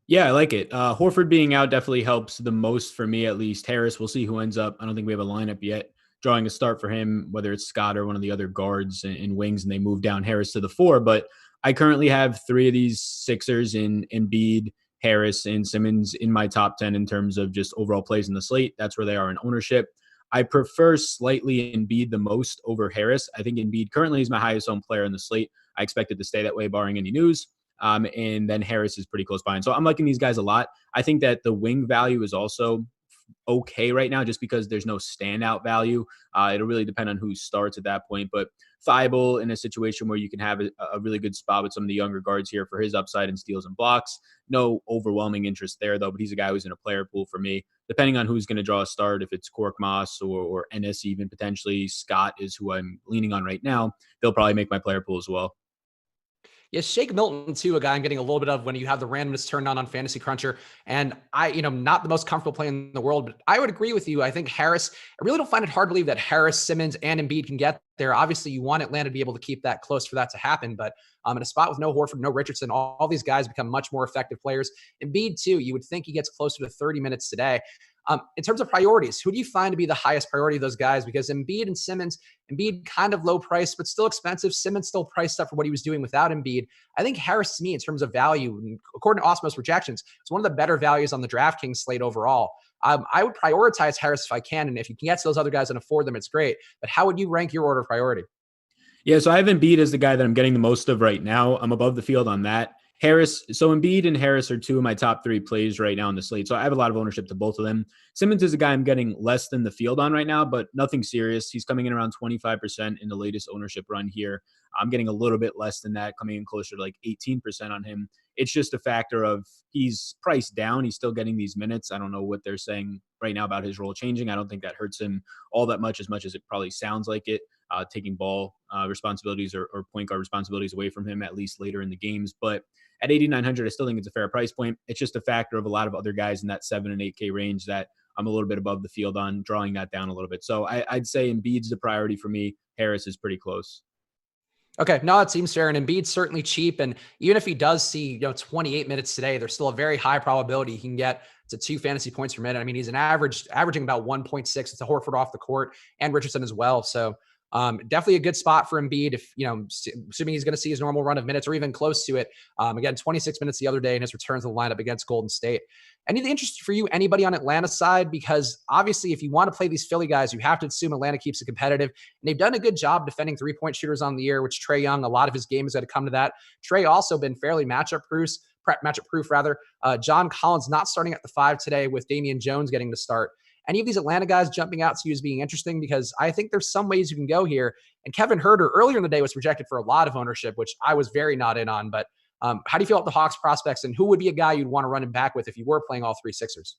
Yeah, I like it. Horford being out definitely helps the most for me, at least. Harris, we'll see who ends up. I don't think we have a lineup yet. Drawing a start for him, whether it's Scott or one of the other guards and wings, and they move down Harris to the 4. But I currently have 3 of these Sixers in Embiid, Harris, and Simmons in my top 10 in terms of just overall plays in the slate. That's where they are in ownership. I prefer slightly Embiid the most over Harris. I think Embiid currently is my highest owned player in the slate. I expect it to stay that way, barring any news. And then Harris is pretty close behind. So I'm liking these guys a lot. I think that the wing value is also okay right now just because there's no standout value. It'll really depend on who starts at that point. But Thibault in a situation where you can have a really good spot with some of the younger guards here for his upside in steals and blocks. No overwhelming interest there, though, but he's a guy who's in a player pool for me. Depending on who's going to draw a start, if it's Korkmaz or Ennis even potentially, Scott is who I'm leaning on right now. They'll probably make my player pool as well. Yeah, Shake Milton too, a guy I'm getting a little bit of when you have the randomness turned on Fantasy Cruncher. And I, not the most comfortable player in the world, but I would agree with you. I think Harris, I really don't find it hard to believe that Harris, Simmons, and Embiid can get there. Obviously, you want Atlanta to be able to keep that close for that to happen. But in a spot with no Horford, no Richardson, all these guys become much more effective players. Embiid too, you would think he gets closer to 30 minutes today. In terms of priorities, who do you find to be the highest priority of those guys? Because Embiid and Simmons, Embiid kind of low price, but still expensive. Simmons still priced up for what he was doing without Embiid. I think Harris, to me, in terms of value, according to Osmo's projections, is one of the better values on the DraftKings slate overall. I would prioritize Harris if I can, and if you can get to those other guys and afford them, it's great. But how would you rank your order of priority? Yeah, so I have Embiid as the guy that I'm getting the most of right now. I'm above the field on that. Harris, so Embiid and Harris are 2 of my top 3 plays right now on the slate. So I have a lot of ownership to both of them. Simmons is a guy I'm getting less than the field on right now, but nothing serious. He's coming in around 25% in the latest ownership run here. I'm getting a little bit less than that, coming in closer to like 18% on him. It's just a factor of he's priced down. He's still getting these minutes. I don't know what they're saying right now about his role changing. I don't think that hurts him all that much as it probably sounds like it. Taking ball responsibilities or point guard responsibilities away from him, at least later in the games. But at 8,900, I still think it's a fair price point. It's just a factor of a lot of other guys in that 7 and 8K range that I'm a little bit above the field on, drawing that down a little bit. So I'd say Embiid's the priority for me. Harris is pretty close. Okay, no, it seems fair. And Embiid's certainly cheap. And even if he does see, 28 minutes today, there's still a very high probability he can get to 2 fantasy points per minute. I mean, he's averaging about 1.6. It's a Horford off the court and Richardson as well. So definitely a good spot for Embiid if, assuming he's going to see his normal run of minutes or even close to it. Again, 26 minutes the other day in his return to the lineup against Golden State. Anything interesting for you, anybody on Atlanta's side? Because obviously, if you want to play these Philly guys, you have to assume Atlanta keeps it competitive. And they've done a good job defending three-point shooters on the year, which Trae Young, a lot of his game has got to come to that. Trae also been fairly matchup proof. John Collins not starting at the 5 today with Damian Jones getting to start. Any of these Atlanta guys jumping out to you as being interesting? Because I think there's some ways you can go here. And Kevin Huerter earlier in the day was projected for a lot of ownership, which I was very not in on. But how do you feel about the Hawks prospects, and who would be a guy you'd want to run him back with if you were playing all 3 Sixers?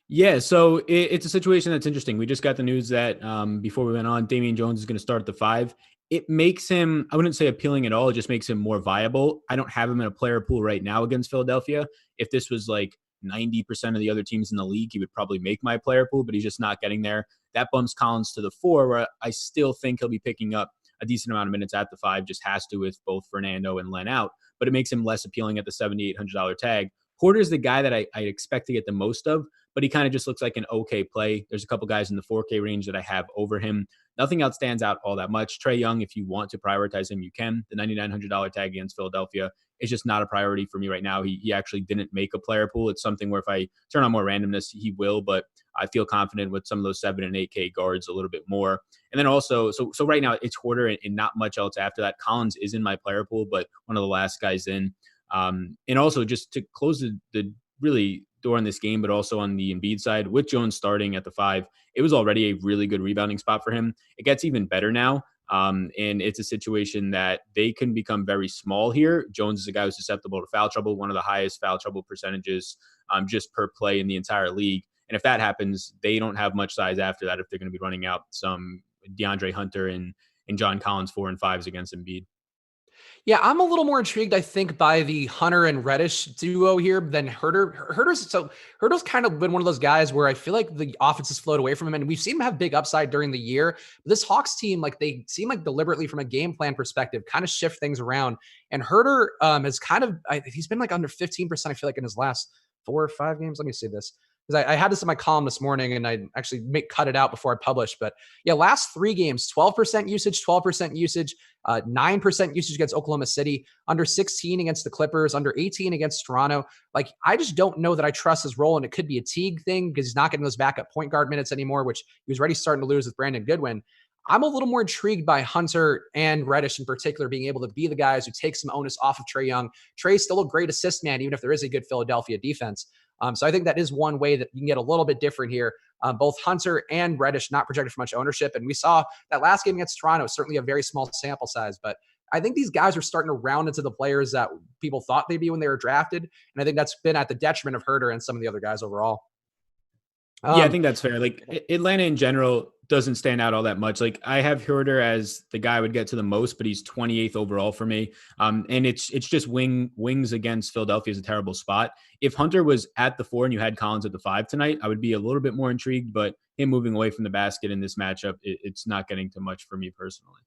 Yeah, so it's a situation that's interesting. We just got the news that before we went on, Damian Jones is going to start at the 5. It makes him, I wouldn't say appealing at all. It just makes him more viable. I don't have him in a player pool right now against Philadelphia. If this was like 90% of the other teams in the league, he would probably make my player pool, but he's just not getting there. That bumps Collins to the 4, where I still think he'll be picking up a decent amount of minutes at the 5, just has to with both Fernando and Len out, but it makes him less appealing at the $7,800 tag. Porter's the guy that I expect to get the most of, but he kind of just looks like an okay play. There's a couple guys in the 4K range that I have over him. Nothing else stands out all that much. Trae Young, if you want to prioritize him, you can. The $9,900 tag against Philadelphia is just not a priority for me right now. He actually didn't make a player pool. It's something where if I turn on more randomness, he will, but I feel confident with some of those 7 and 8K guards a little bit more. And then also, so right now it's Porter and not much else after that. Collins is in my player pool, but one of the last guys in. And also just to close the really door on this game, but also on the Embiid side, with Jones starting at the 5, it was already a really good rebounding spot for him. It gets even better now. And it's a situation that they can become very small here. Jones is a guy who's susceptible to foul trouble, one of the highest foul trouble percentages just per play in the entire league. And if that happens, they don't have much size after that if they're going to be running out some DeAndre Hunter and John Collins 4 and 5s against Embiid. Yeah, I'm a little more intrigued, I think, by the Hunter and Reddish duo here than Huerter. Huerter's kind of been one of those guys where I feel like the offense has flowed away from him, and we've seen him have big upside during the year. But this Hawks team, like they seem like deliberately from a game plan perspective, kind of shift things around. And Huerter has kind of, he's been like under 15%, I feel like, in his last 4 or 5 games. Let me see this. Because I had this in my column this morning and I actually cut it out before I published. But yeah, last 3 games, 12% usage, 9% usage against Oklahoma City, under 16 against the Clippers, under 18 against Toronto. Like, I just don't know that I trust his role. And it could be a Teague thing because he's not getting those backup point guard minutes anymore, which he was already starting to lose with Brandon Goodwin. I'm a little more intrigued by Hunter and Reddish in particular being able to be the guys who take some onus off of Trae Young. Trae's still a great assist man, even if there is a good Philadelphia defense. So I think that is one way that you can get a little bit different here. Both Hunter and Reddish not projected for much ownership. And we saw that last game against Toronto, certainly a very small sample size. But I think these guys are starting to round into the players that people thought they'd be when they were drafted. And I think that's been at the detriment of Huerter and some of the other guys overall. Yeah, I think that's fair. Like, Atlanta in general doesn't stand out all that much. Like, I have Huerter as the guy I would get to the most, but he's 28th overall for me. And it's just wings against Philadelphia is a terrible spot. If Hunter was at the 4 and you had Collins at the 5 tonight, I would be a little bit more intrigued, but him moving away from the basket in this matchup, it's not getting to much for me personally.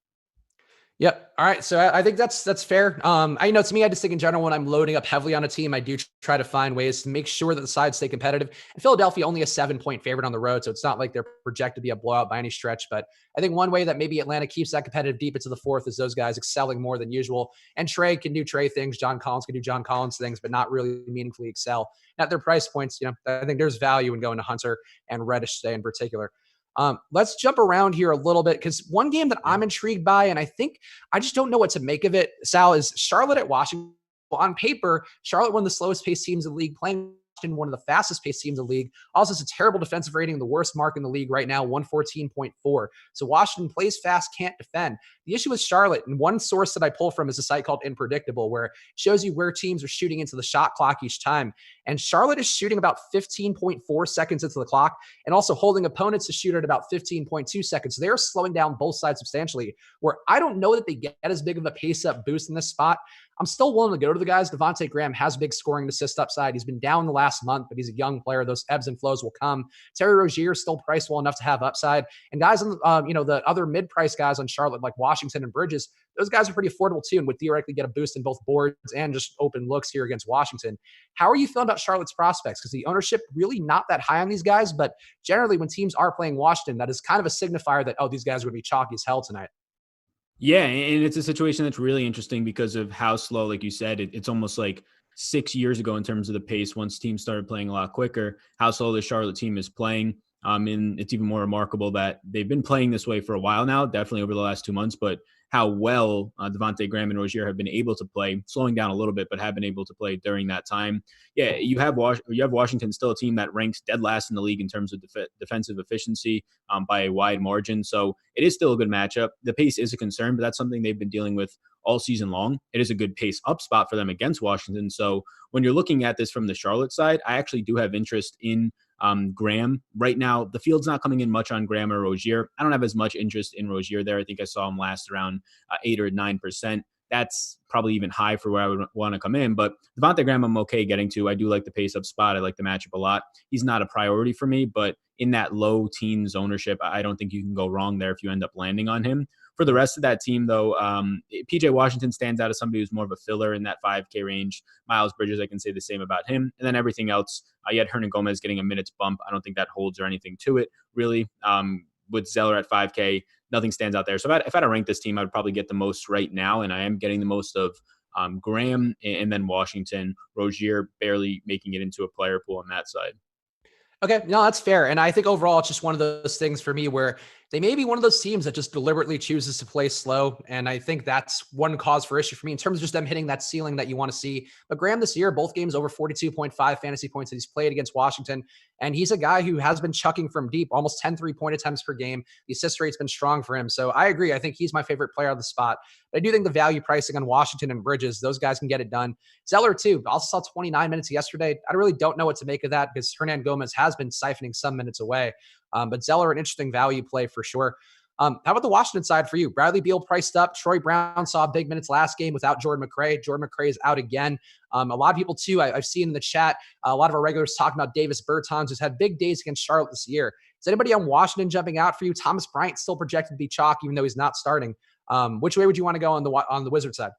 Yep. All right. So I think that's fair. I know, to me, I just think in general, when I'm loading up heavily on a team, I do try to find ways to make sure that the sides stay competitive. And Philadelphia only a 7-point favorite on the road, so it's not like they're projected to be a blowout by any stretch. But I think one way that maybe Atlanta keeps that competitive deep into the 4th is those guys excelling more than usual. And Trae can do Trae things. John Collins can do John Collins things, but not really meaningfully excel. At their price points, I think there's value in going to Hunter and Reddish today in particular. Let's jump around here a little bit because one game that I'm intrigued by, and I think I just don't know what to make of it, Sal, is Charlotte at Washington. Well, on paper, Charlotte, one of the slowest paced teams in the league, playing one of the fastest paced teams in the league. Also, it's a terrible defensive rating, the worst mark in the league right now, 114.4. So Washington plays fast, can't defend. The issue with Charlotte, and one source that I pull from is a site called Unpredictable, where it shows you where teams are shooting into the shot clock each time. And Charlotte is shooting about 15.4 seconds into the clock and also holding opponents to shoot at about 15.2 seconds. So they're slowing down both sides substantially, where I don't know that they get as big of a pace up boost in this spot. I'm still willing to go to the guys. Devonte Graham has big scoring and assist upside. He's been down the last month, but he's a young player. Those ebbs and flows will come. Terry Rozier is still priced well enough to have upside. And guys on the other mid-price guys on Charlotte, like Washington and Bridges, those guys are pretty affordable too and would theoretically get a boost in both boards and just open looks here against Washington. How are you feeling about Charlotte's prospects? Because the ownership really not that high on these guys, but generally when teams are playing Washington, that is kind of a signifier that, these guys are going to be chalky as hell tonight. Yeah, and it's a situation that's really interesting because of how slow, like you said, it's almost like 6 years ago in terms of the pace once teams started playing a lot quicker, how slow the Charlotte team is playing. And it's even more remarkable that they've been playing this way for a while now, definitely over the last 2 months, but how well Devonte Graham and Rozier have been able to play, slowing down a little bit, but have been able to play during that time. Yeah, you have Washington, still a team that ranks dead last in the league in terms of defensive efficiency by a wide margin. So it is still a good matchup. The pace is a concern, but that's something they've been dealing with all season long. It is a good pace up spot for them against Washington. So when you're looking at this from the Charlotte side, I actually do have interest in Graham. Right now, the field's not coming in much on Graham or Rozier. I don't have as much interest in Rozier there. I think I saw him last around 8 or 9%. That's probably even high for where I would want to come in. But Devonte Graham, I'm okay getting to. I do like the pace up spot. I like the matchup a lot. He's not a priority for me, but in that low teens ownership, I don't think you can go wrong there if you end up landing on him. For the rest of that team, though, PJ Washington stands out as somebody who's more of a filler in that 5K range. Miles Bridges, I can say the same about him. And then everything else, you had Hernan Gomez getting a minutes bump. I don't think that holds or anything to it, really. With Zeller at 5K, nothing stands out there. So if I had to rank this team, I would probably get the most right now, and I am getting the most of Graham and then Washington. Rozier barely making it into a player pool on that side. Okay, no, that's fair. And I think overall, it's just one of those things for me where they may be one of those teams that just deliberately chooses to play slow. And I think that's one cause for issue for me in terms of just them hitting that ceiling that you want to see. But Graham this year, both games over 42.5 fantasy points that he's played against Washington. And he's a guy who has been chucking from deep, almost 10 3-point attempts per game. The assist rate's been strong for him. So I agree. I think he's my favorite player on the spot. But I do think the value pricing on Washington and Bridges, those guys can get it done. Zeller too. I also saw 29 minutes yesterday. I really don't know what to make of that because Hernan Gomez has been siphoning some minutes away. But Zeller, an interesting value play for sure. How about the Washington side for you? Bradley Beal priced up. Troy Brown saw big minutes last game without Jordan McRae. Jordan McRae is out again. A lot of people too, I've seen in the chat, a lot of our regulars talking about Davis Bertans, who's had big days against Charlotte this year. Is anybody on Washington jumping out for you? Thomas Bryant still projected to be chalk, even though he's not starting. Which way would you want to go on the Wizards side?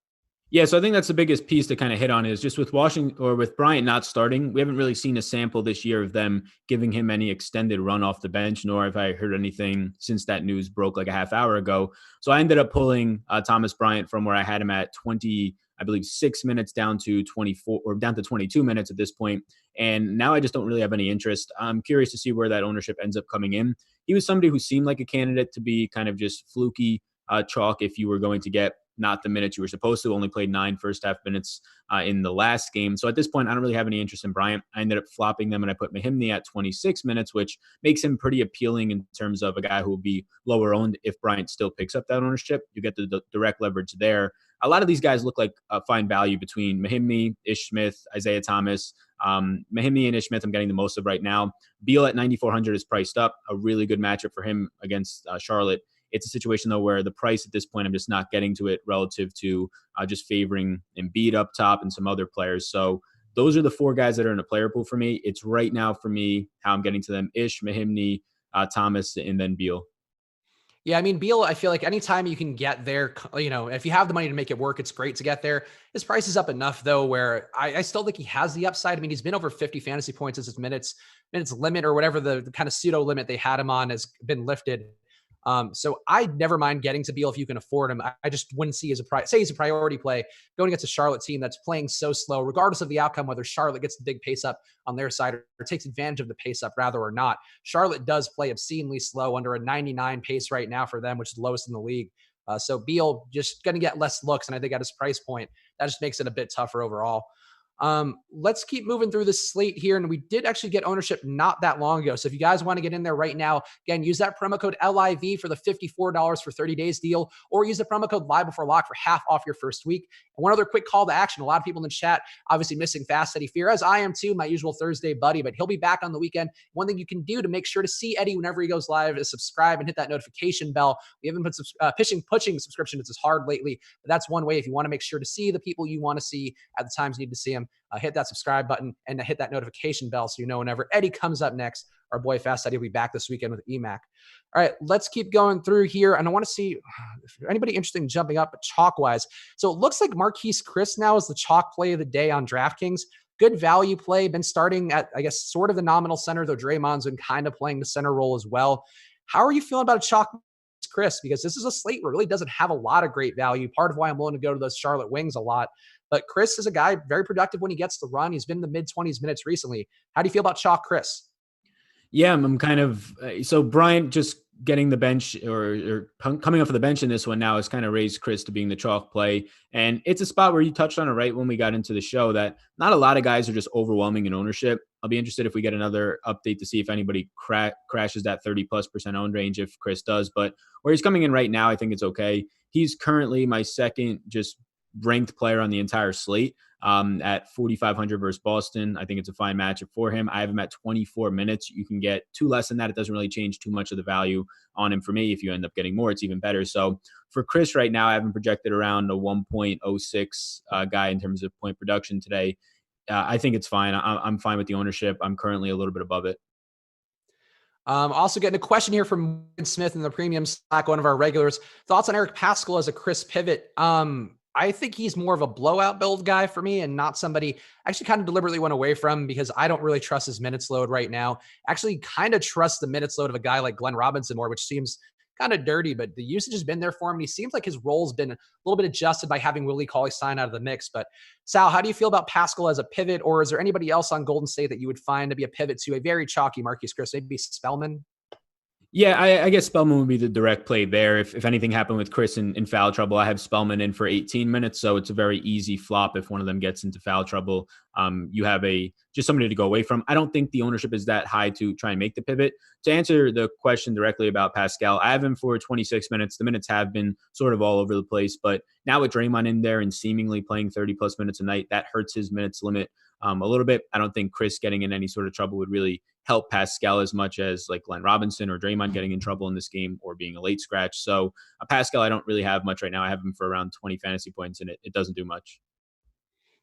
Yeah, so I think that's the biggest piece to kind of hit on is just with Washington or with Bryant not starting, we haven't really seen a sample this year of them giving him any extended run off the bench, nor have I heard anything since that news broke like a half hour ago. So I ended up pulling Thomas Bryant from where I had him at 6 minutes down to 24 or down to 22 minutes at this point. And now I just don't really have any interest. I'm curious to see where that ownership ends up coming in. He was somebody who seemed like a candidate to be kind of just fluky chalk if you were going to get not the minutes you were supposed to, only played 9 first half minutes in the last game. So at this point, I don't really have any interest in Bryant. I ended up flopping them and I put Mahimny at 26 minutes, which makes him pretty appealing in terms of a guy who will be lower owned if Bryant still picks up that ownership. You get the direct leverage there. A lot of these guys look like fine value between Mahimny, Ish Smith, Isaiah Thomas. Mahimny and Ish Smith I'm getting the most of right now. Beal at 9,400 is priced up. A really good matchup for him against Charlotte. It's a situation, though, where the price at this point, I'm just not getting to it relative to just favoring Embiid up top and some other players. So those are the 4 guys that are in a player pool for me. It's right now for me how I'm getting to them: Ish, Mahimny, Thomas, and then Beal. Yeah, I mean, Beal, I feel like anytime you can get there, if you have the money to make it work, it's great to get there. His price is up enough, though, where I still think he has the upside. I mean, he's been over 50 fantasy points as his minutes limit or whatever the kind of pseudo limit they had him on has been lifted. So I'd never mind getting to Beal if you can afford him. I just wouldn't see he's a priority play going against a Charlotte team that's playing so slow, regardless of the outcome, whether Charlotte gets the big pace up on their side or takes advantage of the pace up rather or not. Charlotte does play obscenely slow under a 99 pace right now for them, which is the lowest in the league. So Beal just going to get less looks. And I think at his price point, that just makes it a bit tougher overall. Let's keep moving through this slate here. And we did actually get ownership not that long ago. So if you guys want to get in there right now, again, use that promo code LIV for the $54 for 30 days deal, or use the promo code Live Before Lock for half off your first week. And one other quick call to action. A lot of people in the chat, obviously missing Fast Eddie Fear, as I am too, my usual Thursday buddy, but he'll be back on the weekend. One thing you can do to make sure to see Eddie whenever he goes live is subscribe and hit that notification bell. We haven't put pushing subscriptions as hard lately, but that's one way if you want to make sure to see the people you want to see at the times you need to see them. Hit that subscribe button and hit that notification bell so you know whenever Eddie comes up next. Our boy Fast Eddie will be back this weekend with EMAC. All right, let's keep going through here. And I want to see if anybody interested in jumping up chalk-wise. So it looks like Marquise Chris now is the chalk play of the day on DraftKings. Good value play. Been starting at, I guess, sort of the nominal center, though Draymond's been kind of playing the center role as well. How are you feeling about a chalk Chris? Because this is a slate where it really doesn't have a lot of great value. Part of why I'm willing to go to those Charlotte Wings a lot. But Chris is a guy very productive when he gets the run. He's been in the mid-20s minutes recently. How do you feel about chalk Chris? Yeah, I'm kind of so Bryant just getting the bench or coming off of the bench in this one now has kind of raised Chris to being the chalk play. And it's a spot where you touched on it right when we got into the show that not a lot of guys are just overwhelming in ownership. I'll be interested if we get another update to see if anybody crashes that 30+% owned range if Chris does. But where he's coming in right now, I think it's okay. He's currently my second just ranked player on the entire slate at 4,500 versus Boston. I think it's a fine matchup for him. I have him at 24 minutes. You can get two less than that. It doesn't really change too much of the value on him for me. If you end up getting more, it's even better. So for Chris right now, I have him projected around a 1.06 guy in terms of point production today. I think it's fine. I'm fine with the ownership. I'm currently a little bit above it. Also getting a question here from Morgan Smith in the premium Slack, one of our regulars. Thoughts on Eric Paschall as a Chris pivot? I think he's more of a blowout build guy for me and not somebody I actually kind of deliberately went away from because I don't really trust his minutes load right now. Actually kind of trust the minutes load of a guy like Glenn Robinson more, which seems kind of dirty, but the usage has been there for him. And he seems like his role's been a little bit adjusted by having Willie Cauley-Stein out of the mix. But Sal, how do you feel about Paschall as a pivot, or is there anybody else on Golden State that you would find to be a pivot to a very chalky Marquise Chris? Maybe Spellman? Yeah, I guess Spellman would be the direct play there. If anything happened with Chris in foul trouble, I have Spellman in for 18 minutes. So it's a very easy flop if one of them gets into foul trouble. You have just somebody to go away from. I don't think the ownership is that high to try and make the pivot. To answer the question directly about Paschall, I have him for 26 minutes. The minutes have been sort of all over the place, but now with Draymond in there and seemingly playing 30 plus minutes a night, that hurts his minutes limit a little bit. I don't think Chris getting in any sort of trouble would really help Paschall as much as like Glenn Robinson or Draymond getting in trouble in this game or being a late scratch. So Paschall, I don't really have much right now. I have him for around 20 fantasy points, and it doesn't do much.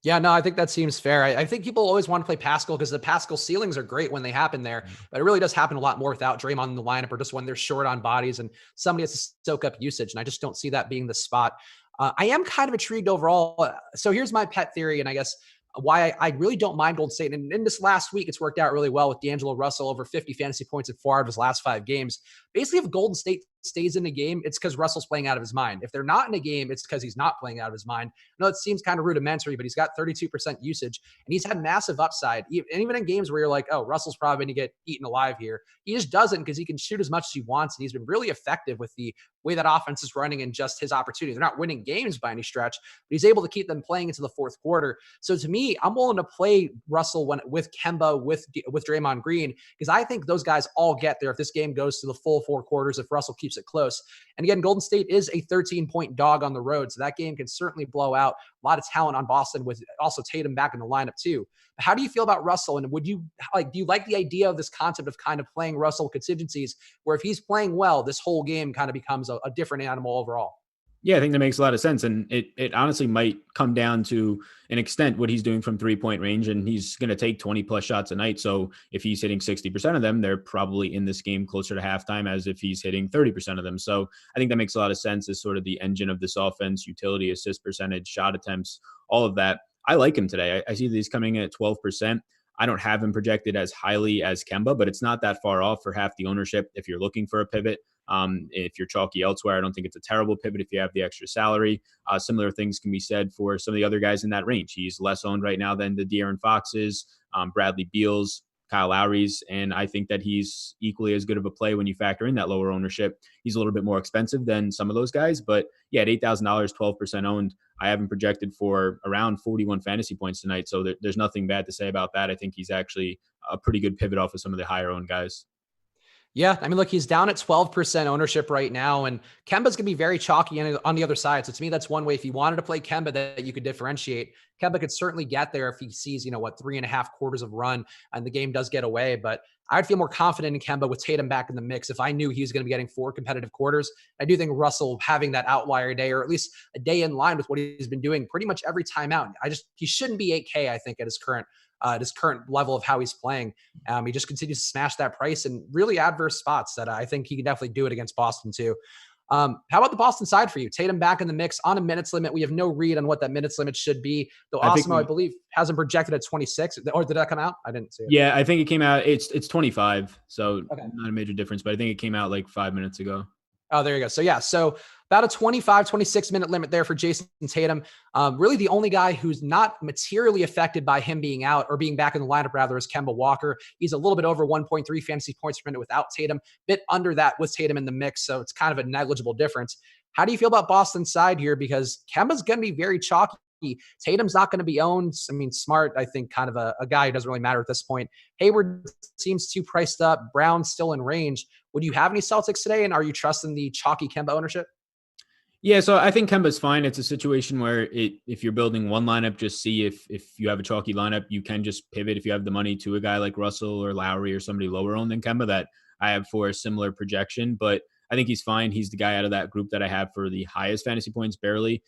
Yeah, no, I think that seems fair. I think people always want to play Paschall because the Paschall ceilings are great when they happen there, but it really does happen a lot more without Draymond in the lineup or just when they're short on bodies and somebody has to soak up usage. And I just don't see that being the spot. I am kind of intrigued overall. So here's my pet theory, and I guess why I really don't mind Golden State. And in this last week, it's worked out really well with D'Angelo Russell over 50 fantasy points in 4 out of his last 5 games. Basically, if Golden State stays in the game, it's because Russell's playing out of his mind. If they're not in a game, it's because he's not playing out of his mind. I know it seems kind of rudimentary, but he's got 32% usage, and he's had massive upside. And even in games where you're like, oh, Russell's probably going to get eaten alive here, he just doesn't because he can shoot as much as he wants, and he's been really effective with the way that offense is running and just his opportunities. They're not winning games by any stretch, but he's able to keep them playing into the fourth quarter. So to me, I'm willing to play Russell with Kemba, with Draymond Green, because I think those guys all get there if this game goes to the full 4 quarters, if Russell keeps it close. And again, Golden State is a 13-point dog on the road, so that game can certainly blow out. A lot of talent on Boston with also Tatum back in the lineup too. But how do you feel about Russell? And do you like the idea of this concept of kind of playing Russell contingencies where if he's playing well, this whole game kind of becomes a different animal overall? Yeah, I think that makes a lot of sense. And it honestly might come down to an extent what he's doing from 3-point range, and he's going to take 20 plus shots a night. So if he's hitting 60% of them, they're probably in this game closer to halftime as if he's hitting 30% of them. So I think that makes a lot of sense as sort of the engine of this offense, utility, assist percentage, shot attempts, all of that. I like him today. I see that he's coming in at 12%. I don't have him projected as highly as Kemba, but it's not that far off for half the ownership if you're looking for a pivot. If you're chalky elsewhere, I don't think it's a terrible pivot if you have the extra salary. Similar things can be said for some of the other guys in that range. He's less owned right now than the De'Aaron Foxes, Bradley Beals. Kyle Lowry's. And I think that he's equally as good of a play when you factor in that lower ownership. He's a little bit more expensive than some of those guys, but yeah, at $8,000, 12% owned, I have him projected for around 41 fantasy points tonight. So there's nothing bad to say about that. I think he's actually a pretty good pivot off of some of the higher owned guys. Yeah, I mean, look, he's down at 12% ownership right now, and Kemba's going to be very chalky on the other side. So to me, that's one way if you wanted to play Kemba that you could differentiate. Kemba could certainly get there if he sees, 3.5 quarters of run and the game does get away. But I'd feel more confident in Kemba with Tatum back in the mix if I knew he was going to be getting 4 competitive quarters. I do think Russell having that outlier day, or at least a day in line with what he's been doing pretty much every time out. He shouldn't be 8K, I think, at his current level of how he's playing. He just continues to smash that price in really adverse spots that I think he can definitely do it against Boston too. How about the Boston side for you? Tatum back in the mix on a minutes limit. We have no read on what that minutes limit should be, though Osmo, I believe, has him projected at 26. Or did that come out? I didn't see it. Yeah, I think it came out. It's 25, so not a major difference, but I think it came out like 5 minutes ago. Oh, there you go. So yeah, so about a 25, 26 minute limit there for Jason Tatum. Really the only guy who's not materially affected by him being out or being back in the lineup rather is Kemba Walker. He's a little bit over 1.3 fantasy points per minute without Tatum, bit under that with Tatum in the mix. So it's kind of a negligible difference. How do you feel about Boston's side here? Because Kemba's going to be very chalky. Tatum's not going to be owned. I mean, Smart, I think, kind of a guy who doesn't really matter at this point. Hayward seems too priced up. Brown's still in range. Would you have any Celtics today? And are you trusting the chalky Kemba ownership? Yeah, so I think Kemba's fine. It's a situation where if you're building one lineup, just see if you have a chalky lineup, you can just pivot if you have the money to a guy like Russell or Lowry or somebody lower owned than Kemba that I have for a similar projection. But I think he's fine. He's the guy out of that group that I have for the highest fantasy points, barely.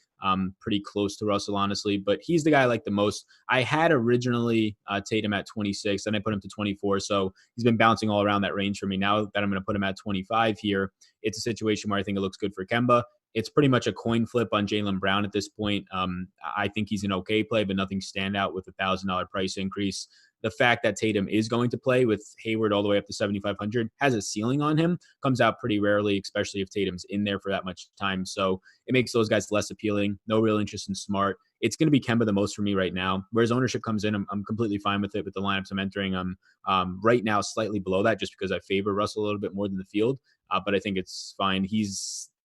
Pretty close to Russell, honestly. But he's the guy I like the most. I had originally Tatum at 26, then I put him to 24. So he's been bouncing all around that range for me. Now that I'm going to put him at 25 here, it's a situation where I think it looks good for Kemba. It's pretty much a coin flip on Jaylen Brown at this point. I think he's an okay play, but nothing standout with a $1,000 price increase. The fact that Tatum is going to play with Hayward all the way up to 7,500 has a ceiling on him, comes out pretty rarely, especially if Tatum's in there for that much time. So it makes those guys less appealing. No real interest in Smart. It's going to be Kemba the most for me right now. Whereas ownership comes in, I'm completely fine with it with the lineups I'm entering. I'm right now slightly below that just because I favor Russell a little bit more than the field. But I think it's fine.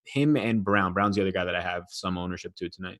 Him and Brown. Brown's the other guy that I have some ownership to tonight.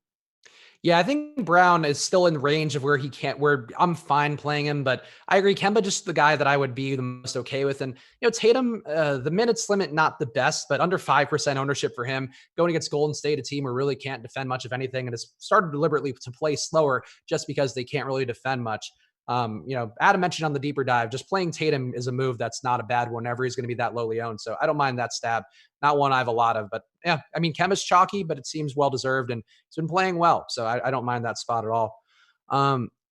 Yeah, I think Brown is still in range of where I'm fine playing him, but I agree. Kemba, just the guy that I would be the most okay with. And, Tatum, the minutes limit, not the best, but under 5% ownership for him going against Golden State, a team who really can't defend much of anything and has started deliberately to play slower just because they can't really defend much. Adam mentioned on the deeper dive, just playing Tatum is a move that's not a bad one whenever he's going to be that lowly owned. So I don't mind that stab. Not one I have a lot of, but yeah, I mean, Kemba's chalky, but it seems well-deserved and he's been playing well. So I don't mind that spot at all.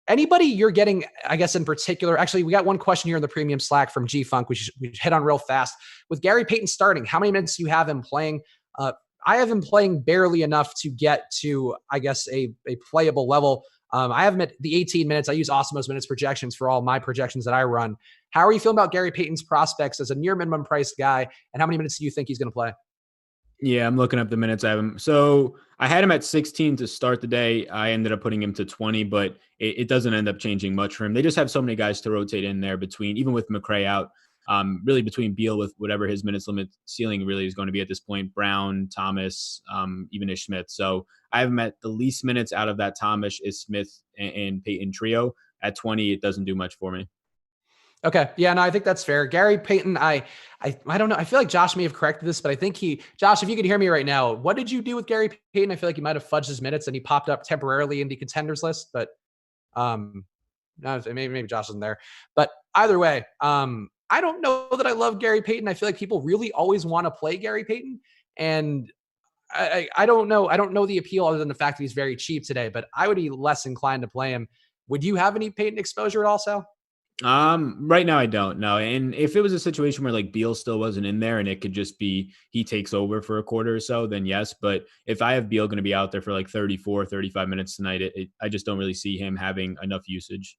Anybody you're getting, I guess, in particular, actually, we got one question here in the premium Slack from G-Funk, we hit on real fast. With Gary Payton starting, how many minutes do you have him playing? I have him playing barely enough to get to, I guess, a playable level. I have him at the 18 minutes. I use Osmo's minutes projections for all my projections that I run. How are you feeling about Gary Payton's prospects as a near minimum priced guy? And how many minutes do you think he's going to play? Yeah, I'm looking up the minutes I have him. So I had him at 16 to start the day. I ended up putting him to 20, but it doesn't end up changing much for him. They just have so many guys to rotate in there between, even with McRae out, really between Beal with whatever his minutes limit ceiling really is going to be at this point, Brown, Thomas, even Ish Smith. So I have him at the least minutes out of that Thomas, Ish Smith, and Payton trio. At 20, it doesn't do much for me. Okay. Yeah, no, I think that's fair. Gary Payton, I don't know. I feel like Josh may have corrected this, but I think Josh, if you could hear me right now, what did you do with Gary Payton? I feel like he might have fudged his minutes and he popped up temporarily in the contenders list, but no, maybe Josh isn't there. But either way, I don't know that I love Gary Payton. I feel like people really always want to play Gary Payton. And I don't know. I don't know the appeal other than the fact that he's very cheap today, but I would be less inclined to play him. Would you have any Payton exposure at all, Sal? Right now I don't know. And if it was a situation where like Beal still wasn't in there and it could just be he takes over for a quarter or so, then yes. But if I have Beal going to be out there for like 34, 35 minutes tonight, I just don't really see him having enough usage.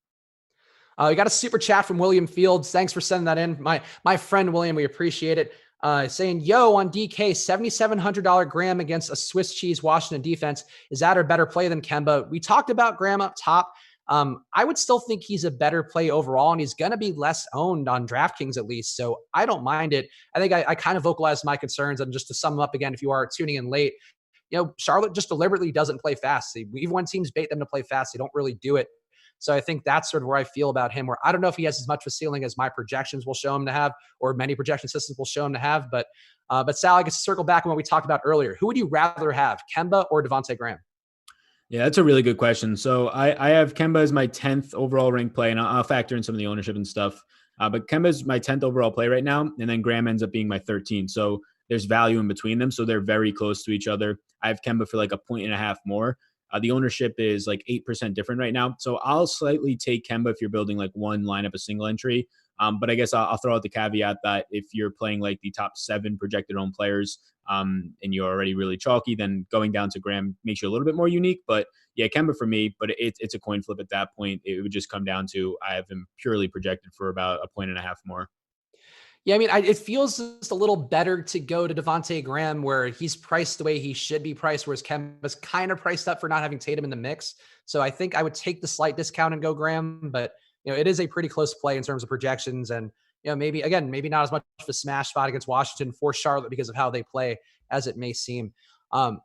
We got a super chat from William Fields. Thanks for sending that in. My friend William, we appreciate it. Saying, yo, on DK, $7,700 Graham against a Swiss cheese Washington defense. Is that a better play than Kemba? We talked about Graham up top. I would still think he's a better play overall, and he's going to be less owned on DraftKings at least. So I don't mind it. I think I kind of vocalized my concerns. And just to sum up again, if you are tuning in late, Charlotte just deliberately doesn't play fast. Even when teams bait them to play fast, they don't really do it. So I think that's sort of where I feel about him, where I don't know if he has as much of a ceiling as my projections will show him to have, or many projection systems will show him to have. But Sal, I guess to circle back on what we talked about earlier, who would you rather have, Kemba or Devonte Graham? Yeah, that's a really good question. So I have Kemba as my 10th overall ranked play, and I'll factor in some of the ownership and stuff. But Kemba is my 10th overall play right now, and then Graham ends up being my 13th. So there's value in between them. So they're very close to each other. I have Kemba for like a point and a half more. The ownership is like 8% different right now. So I'll slightly take Kemba if you're building like one lineup, a single entry. But I guess I'll throw out the caveat that if you're playing like the top 7 projected owned players and you're already really chalky, then going down to Graham makes you a little bit more unique. But yeah, Kemba for me, but it's a coin flip at that point. It would just come down to I have him purely projected for about a point and a half more. Yeah, I mean, it feels just a little better to go to Devonte Graham where he's priced the way he should be priced, whereas Kemba's kind of priced up for not having Tatum in the mix. So I think I would take the slight discount and go Graham, but it is a pretty close play in terms of projections. And, maybe not as much of a smash spot against Washington for Charlotte because of how they play as it may seem.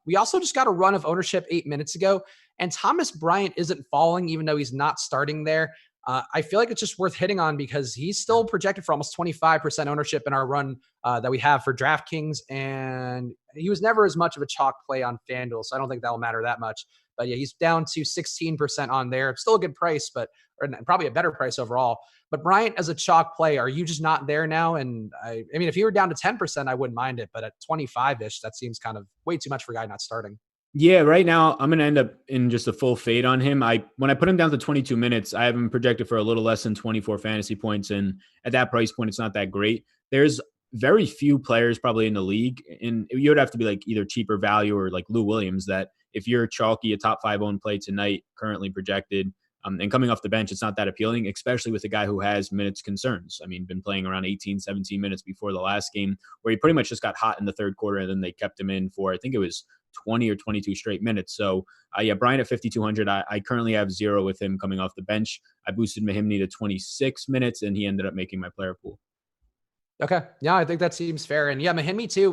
We also just got a run of ownership 8 minutes ago, and Thomas Bryant isn't falling, even though he's not starting there. I feel like it's just worth hitting on because he's still projected for almost 25% ownership in our run that we have for DraftKings. And he was never as much of a chalk play on FanDuel, so I don't think that'll matter that much. But yeah, he's down to 16% on there. Still a good price, but probably a better price overall. But Bryant as a chalk play, are you just not there now? And I mean, if you were down to 10%, I wouldn't mind it. But at 25-ish, that seems kind of way too much for a guy not starting. Yeah, right now I'm going to end up in just a full fade on him. When I put him down to 22 minutes, I have him projected for a little less than 24 fantasy points. And at that price point, it's not that great. There's very few players probably in the league. And you would have to be like either cheaper value or like Lou Williams that if you're chalky, a top 5 owned play tonight, currently projected, and coming off the bench, it's not that appealing, especially with a guy who has minutes concerns. I mean, been playing around 18, 17 minutes before the last game where he pretty much just got hot in the third quarter and then they kept him in for, I think it was 20 or 22 straight minutes. So yeah, Bryant at 5,200. I currently have 0 with him coming off the bench. I boosted Mahimni to 26 minutes and he ended up making my player pool. Okay. Yeah, I think that seems fair. And yeah, Mahimmi too.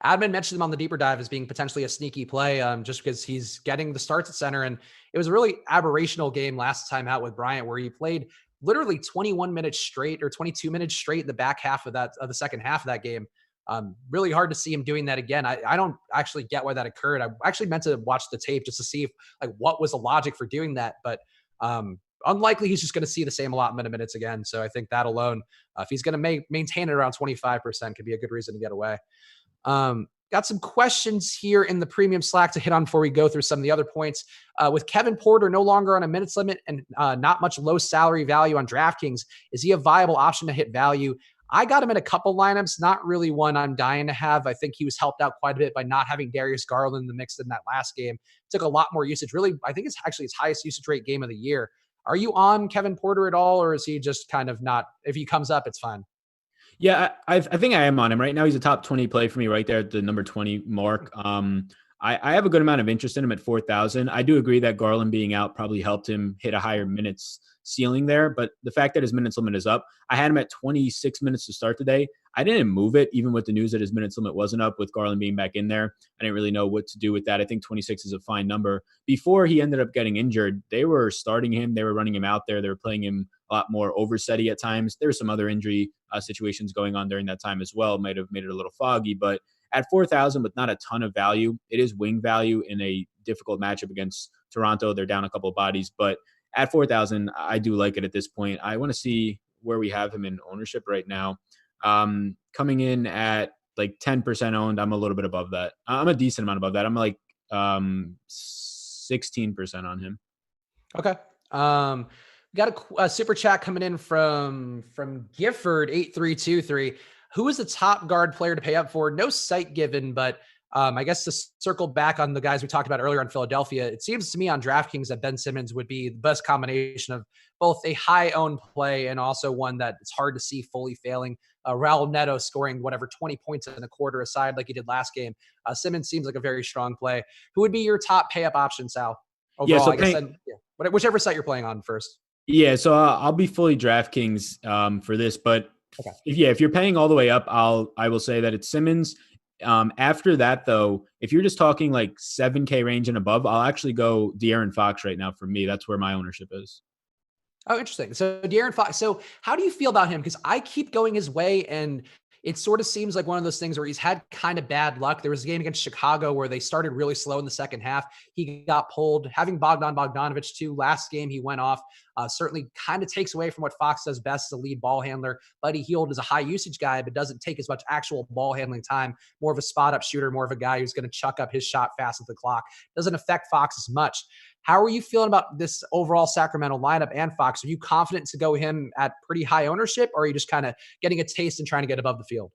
Admin mentioned him on the deeper dive as being potentially a sneaky play just because he's getting the starts at center. And it was a really aberrational game last time out with Bryant where he played literally 21 minutes straight or 22 minutes straight in the back half of the second half of that game. Really hard to see him doing that again. I don't actually get why that occurred. I actually meant to watch the tape just to see if what was the logic for doing that. But unlikely he's just going to see the same allotment of minutes again. So I think that alone, if he's going to maintain it around 25%, could be a good reason to get away. Got some questions here in the premium Slack to hit on before we go through some of the other points. With Kevin Porter no longer on a minutes limit and not much low salary value on DraftKings, is he a viable option to hit value? I got him in a couple lineups, not really one I'm dying to have. I think he was helped out quite a bit by not having Darius Garland in the mix in that last game. Took a lot more usage. Really, I think it's actually his highest usage rate game of the year. Are you on Kevin Porter at all, or is he just kind of not? If he comes up, it's fine. Yeah, I think I am on him right now. He's a top 20 play for me right there at the number 20 mark. I have a good amount of interest in him at 4,000. I do agree that Garland being out probably helped him hit a higher minutes ceiling there, but the fact that his minutes limit is up, I had him at 26 minutes to start today. I didn't move it, even with the news that his minutes limit wasn't up with Garland being back in there. I didn't really know what to do with that. I think 26 is a fine number. Before he ended up getting injured, they were starting him. They were running him out there. They were playing him a lot more oversetty at times. There were some other injury situations going on during that time as well. Might have made it a little foggy, but at 4,000 with not a ton of value, it is wing value in a difficult matchup against Toronto. They're down a couple of bodies, but at 4,000, I do like it at this point. I want to see where we have him in ownership right now. Coming in at like 10% owned, I'm a little bit above that. I'm a decent amount above that. I'm like 16% on him. Okay. We got a super chat coming in from Gifford 8323. Who is the top guard player to pay up for? No site given, but I guess to circle back on the guys we talked about earlier on Philadelphia, it seems to me on DraftKings that Ben Simmons would be the best combination of both a high-owned play and also one that it's hard to see fully failing. Raul Neto scoring 20 points in a quarter aside like he did last game. Simmons seems like a very strong play. Who would be your top pay-up option, Sal? Overall, yeah, so I guess whichever site you're playing on first. Yeah, so I'll be fully DraftKings for this, but Okay. if you're paying all the way up, I will say that it's Simmons. After that, though, if you're just talking like 7K range and above, I'll actually go De'Aaron Fox right now. For me, that's where my ownership is. Oh, interesting. So De'Aaron Fox. So how do you feel about him? Because I keep going his way, and it sort of seems like one of those things where he's had kind of bad luck. There was a game against Chicago where they started really slow in the second half. He got pulled. Having Bogdanovic too, last game he went off. Certainly kind of takes away from what Fox does best as a lead ball handler. Buddy Hield is a high usage guy, but doesn't take as much actual ball handling time. More of a spot up shooter, more of a guy who's going to chuck up his shot fast at the clock. Doesn't affect Fox as much. How are you feeling about this overall Sacramento lineup and Fox? Are you confident to go him at pretty high ownership, or are you just kind of getting a taste and trying to get above the field?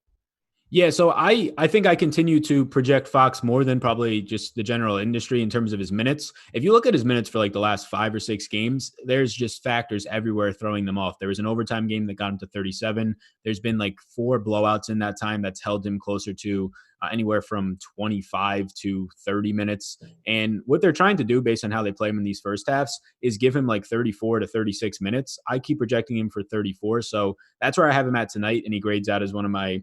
Yeah, so I think I continue to project Fox more than probably just the general industry in terms of his minutes. If you look at his minutes for like the last 5 or 6 games, there's just factors everywhere throwing them off. There was an overtime game that got him to 37. There's been like 4 blowouts in that time that's held him closer to anywhere from 25 to 30 minutes. And what they're trying to do based on how they play him in these first halves is give him like 34 to 36 minutes. I keep projecting him for 34. So that's where I have him at tonight. And he grades out as one of my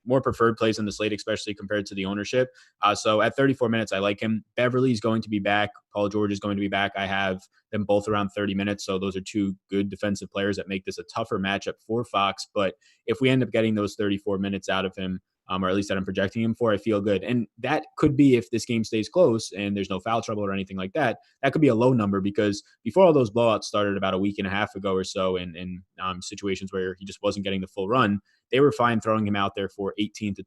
more preferred plays on the slate, especially compared to the ownership. So at 34 minutes, I like him. Beverly's going to be back. Paul George is going to be back. I have them both around 30 minutes. So those are 2 good defensive players that make this a tougher matchup for Fox. But if we end up getting those 34 minutes out of him, or at least that I'm projecting him for, I feel good. And that could be, if this game stays close and there's no foul trouble or anything like that, that could be a low number, because before all those blowouts started about a week and a half ago or so, in situations where he just wasn't getting the full run, they were fine throwing him out there for 18 to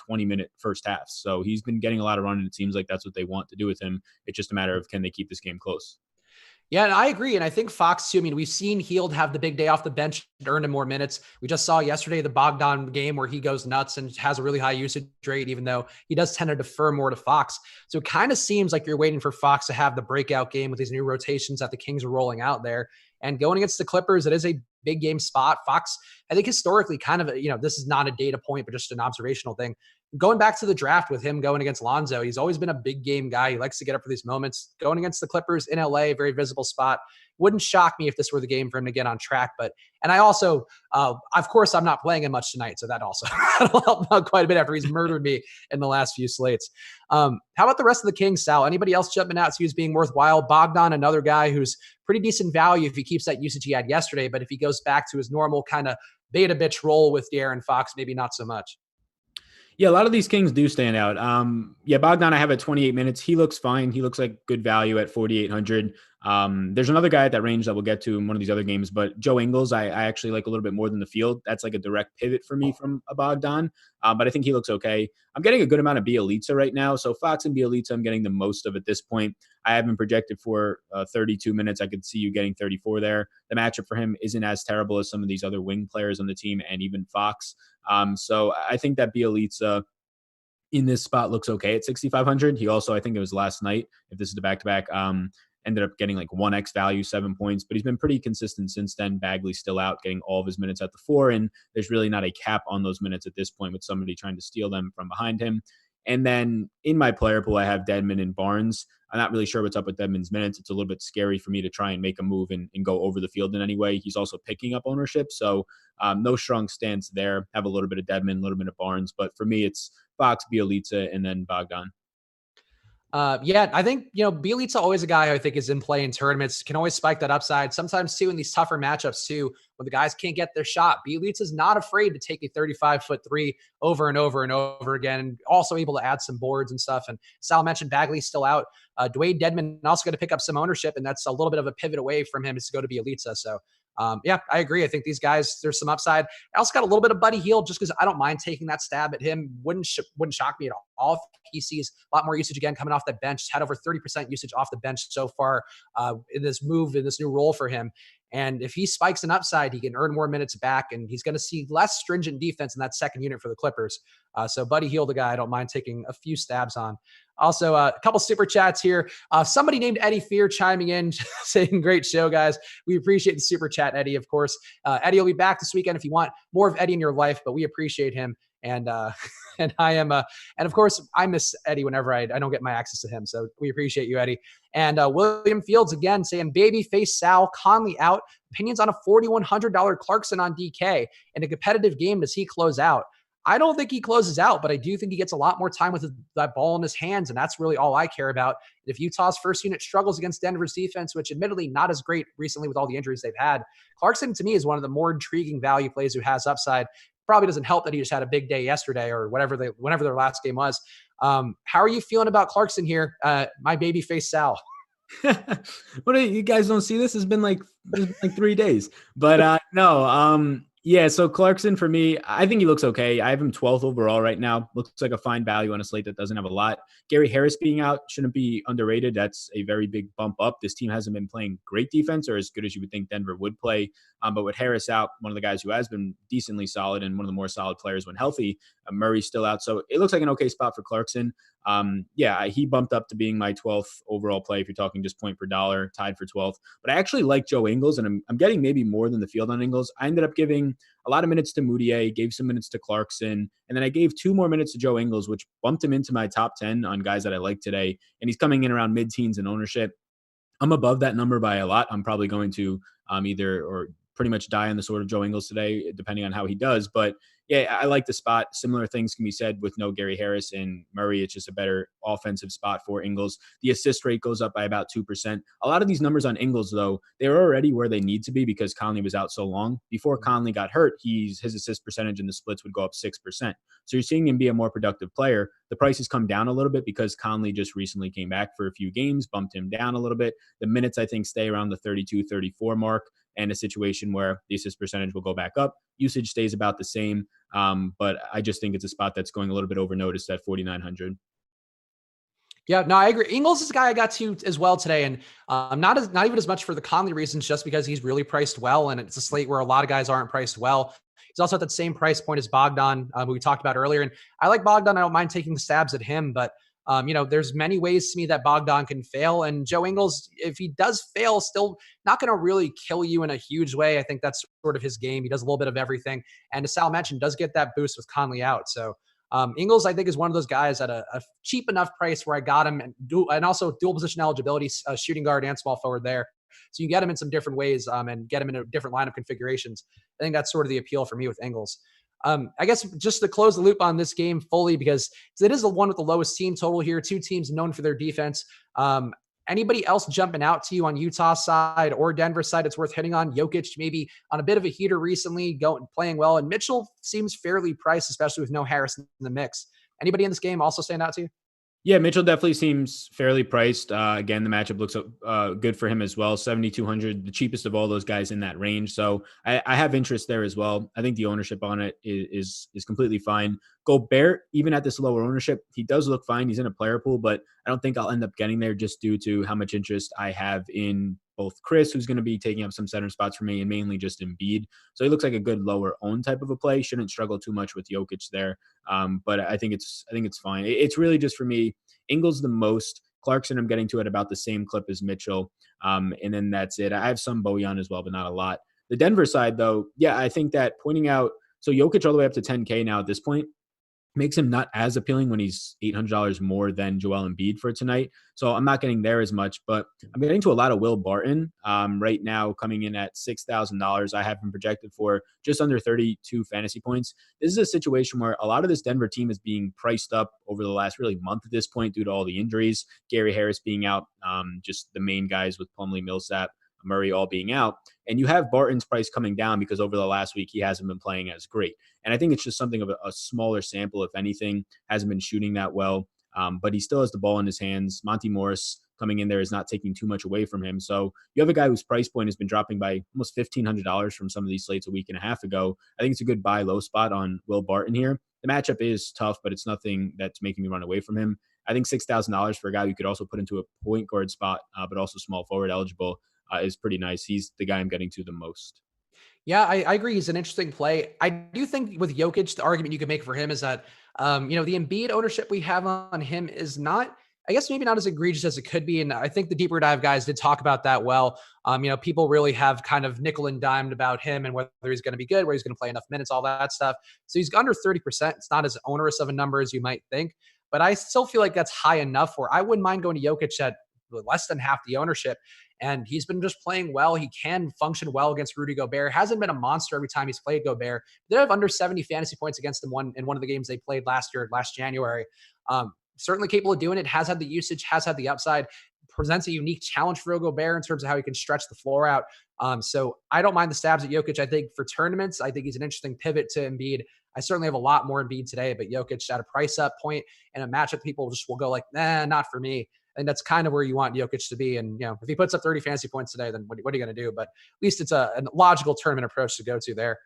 20-minute first halves. So he's been getting a lot of run, and it seems like that's what they want to do with him. It's just a matter of, can they keep this game close? Yeah, and I agree. And I think Fox too, I mean, we've seen Hield have the big day off the bench, earned him more minutes. We just saw yesterday the Bogdan game where he goes nuts and has a really high usage rate, even though he does tend to defer more to Fox. So it kind of seems like you're waiting for Fox to have the breakout game with these new rotations that the Kings are rolling out there. And going against the Clippers, it is a big game spot. Fox, I think historically kind of, this is not a data point, but just an observational thing. Going back to the draft with him going against Lonzo, he's always been a big game guy. He likes to get up for these moments. Going against the Clippers in LA, very visible spot. Wouldn't shock me if this were the game for him to get on track. And I also, of course, I'm not playing him much tonight, so that also that'll help out quite a bit after he's murdered me in the last few slates. How about the rest of the Kings, Sal? Anybody else jumping out to you as being worthwhile? Bogdan, another guy who's pretty decent value if he keeps that usage he had yesterday, but if he goes back to his normal kind of beta bitch role with De'Aaron Fox, maybe not so much. Yeah, a lot of these Kings do stand out. Bogdan I have at 28 minutes. He looks fine. He looks like good value at 4,800. There's another guy at that range that we'll get to in one of these other games, but Joe Ingles, I actually like a little bit more than the field. That's like a direct pivot for me from a Bogdan, but I think he looks okay. I'm getting a good amount of Bielitsa right now. So Fox and Bielitsa, I'm getting the most of at this point. I have been projected for 32 minutes. I could see you getting 34 there. The matchup for him isn't as terrible as some of these other wing players on the team and even Fox. So I think that Bielitsa in this spot looks okay at 6,500. He also, I think it was last night, if this is the back-to-back, ended up getting like 1x value, 7 points, but he's been pretty consistent since then. Bagley's still out, getting all of his minutes at the 4, and there's really not a cap on those minutes at this point with somebody trying to steal them from behind him. And then in my player pool, I have Dedmon and Barnes. I'm not really sure what's up with Dedmon's minutes. It's a little bit scary for me to try and make a move and go over the field in any way. He's also picking up ownership, so no strong stance there. Have a little bit of Dedmon, a little bit of Barnes, but for me, it's Fox, Bielitsa, and then Bogdan. I think, Bielitsa always a guy who I think is in play in tournaments, can always spike that upside. Sometimes too, in these tougher matchups too, when the guys can't get their shot, Bielitsa's not afraid to take a 35-foot three over and over and over again, and also able to add some boards and stuff. And Sal mentioned Bagley's still out. Dwayne Dedmon also going to pick up some ownership, and that's a little bit of a pivot away from him is to go to Bielitsa. So I agree. I think these guys, there's some upside. I also got a little bit of Buddy Hield just because I don't mind taking that stab at him. Wouldn't shock me at all if he sees a lot more usage again coming off the bench. Had over 30% usage off the bench so far in this new role for him. And if he spikes an upside, he can earn more minutes back, and he's going to see less stringent defense in that second unit for the Clippers. So Buddy Hield, a guy I don't mind taking a few stabs on. Also, a couple super chats here. Somebody named Eddie Fear chiming in, saying, great show, guys. We appreciate the super chat, Eddie, of course. Eddie will be back this weekend if you want more of Eddie in your life, but we appreciate him. And and I am and of course I miss Eddie whenever I don't get my access to him. So we appreciate you, Eddie. And William Fields again saying babyface Sal, Conley out. Opinions on a $4,100 Clarkson on DK in a competitive game. Does he close out? I don't think he closes out, but I do think he gets a lot more time with that ball in his hands, and that's really all I care about. If Utah's first unit struggles against Denver's defense, which admittedly not as great recently with all the injuries they've had, Clarkson to me is one of the more intriguing value plays who has upside. Probably doesn't help that he just had a big day yesterday or whenever their last game was. How are you feeling about Clarkson here? My baby face Sal. What you guys don't see this? It's been like 3 days, but no. Yeah, so Clarkson for me, I think he looks okay. I have him 12th overall right now. Looks like a fine value on a slate that doesn't have a lot. Gary Harris being out shouldn't be underrated. That's a very big bump up. This team hasn't been playing great defense or as good as you would think Denver would play. But with Harris out, one of the guys who has been decently solid and one of the more solid players when healthy, Murray's still out. So it looks like an okay spot for Clarkson. Yeah, he bumped up to being my 12th overall play if you're talking just point per dollar, tied for 12th. But I actually like Joe Ingles, and I'm getting maybe more than the field on Ingles. I ended up giving a lot of minutes to Moutier, gave some minutes to Clarkson, and then I gave 2 more minutes to Joe Ingles, which bumped him into my top 10 on guys that I like today. And he's coming in around mid-teens in ownership. I'm above that number by a lot. I'm probably going to either or pretty much die on the sword of Joe Ingles today, depending on how he does. But yeah, I like the spot. Similar things can be said with no Gary Harris and Murray. It's just a better offensive spot for Ingles. The assist rate goes up by about 2%. A lot of these numbers on Ingles, though, they're already where they need to be because Conley was out so long. Before Conley got hurt, his assist percentage in the splits would go up 6%. So you're seeing him be a more productive player. The prices come down a little bit because Conley just recently came back for a few games, bumped him down a little bit. The minutes, I think, stay around the 32, 34 mark, and a situation where the assist percentage will go back up. Usage stays about the same. But I just think it's a spot that's going a little bit overnoticed at 4,900. Yeah, no, I agree. Ingles is a guy I got to as well today, and not even as much for the Conley reasons, just because he's really priced well, and it's a slate where a lot of guys aren't priced well. He's also at that same price point as Bogdan, who we talked about earlier, and I like Bogdan. I don't mind taking the stabs at him, but there's many ways to me that Bogdan can fail, and Joe Ingles, if he does fail, still not going to really kill you in a huge way. I think that's sort of his game. He does a little bit of everything, and as Sal mentioned, does get that boost with Conley out. So Ingles, I think, is one of those guys at a cheap enough price where I got him, and also dual position eligibility, shooting guard and small forward there. So you get him in some different ways and get him in a different lineup configurations. I think that's sort of the appeal for me with Ingles. I guess just to close the loop on this game fully, because it is the one with the lowest team total here, 2 teams known for their defense. Anybody else jumping out to you on Utah's side or Denver's side it's worth hitting on? Jokic maybe on a bit of a heater recently, playing well, and Mitchell seems fairly priced, especially with no Harris in the mix. Anybody in this game also stand out to you? Yeah, Mitchell definitely seems fairly priced. Again, the matchup looks good for him as well. 7,200, the cheapest of all those guys in that range. So I have interest there as well. I think the ownership on it is completely fine. Gobert, even at this lower ownership, he does look fine. He's in a player pool, but I don't think I'll end up getting there just due to how much interest I have in both Chris, who's going to be taking up some center spots for me, and mainly just Embiid. So he looks like a good lower owned type of a play. Shouldn't struggle too much with Jokic there. But I think it's fine. It's really just for me, Ingles the most. Clarkson I'm getting to at about the same clip as Mitchell. And then that's it. I have some Bojan as well, but not a lot. The Denver side, though, yeah, I think that pointing out, so Jokic all the way up to 10K now at this point, makes him not as appealing when he's $800 more than Joel Embiid for tonight. So I'm not getting there as much, but I'm getting to a lot of Will Barton right now, coming in at $6,000. I have him projected for just under 32 fantasy points. This is a situation where a lot of this Denver team is being priced up over the last really month at this point due to all the injuries. Gary Harris being out, just the main guys with Plumlee, Millsap, Murray all being out. And you have Barton's price coming down because over the last week, he hasn't been playing as great. And I think it's just something of a smaller sample, if anything, hasn't been shooting that well. But he still has the ball in his hands. Monty Morris coming in there is not taking too much away from him. So you have a guy whose price point has been dropping by almost $1,500 from some of these slates a week and a half ago. I think it's a good buy low spot on Will Barton here. The matchup is tough, but it's nothing that's making me run away from him. I think $6,000 for a guy you could also put into a point guard spot, but also small forward eligible is pretty nice. He's the guy I'm getting to the most. Yeah, I agree. He's an interesting play. I do think with Jokic, the argument you could make for him is that, the Embiid ownership we have on him is not I guess maybe not as egregious as it could be. And I think the deeper dive guys did talk about that well. People really have kind of nickel and dimed about him and whether he's going to be good, where he's going to play enough minutes, all that stuff. So he's under 30%. It's not as onerous of a number as you might think, but I still feel like that's high enough where I wouldn't mind going to Jokic at less than half the ownership. And he's been just playing well. He can function well against Rudy Gobert. Hasn't been a monster every time he's played Gobert. They have under 70 fantasy points against him in one of the games they played last January. Certainly capable of doing it, has had the usage, has had the upside, presents a unique challenge for Gobert in terms of how he can stretch the floor out. So I don't mind the stabs at Jokic. I think for tournaments, I think he's an interesting pivot to Embiid. I certainly have a lot more Embiid today, but Jokic at a price up point and a matchup, people just will go like, nah, not for me. And that's kind of where you want Jokic to be. And, if he puts up 30 fantasy points today, then what are you going to do? But at least it's a logical tournament approach to go to there.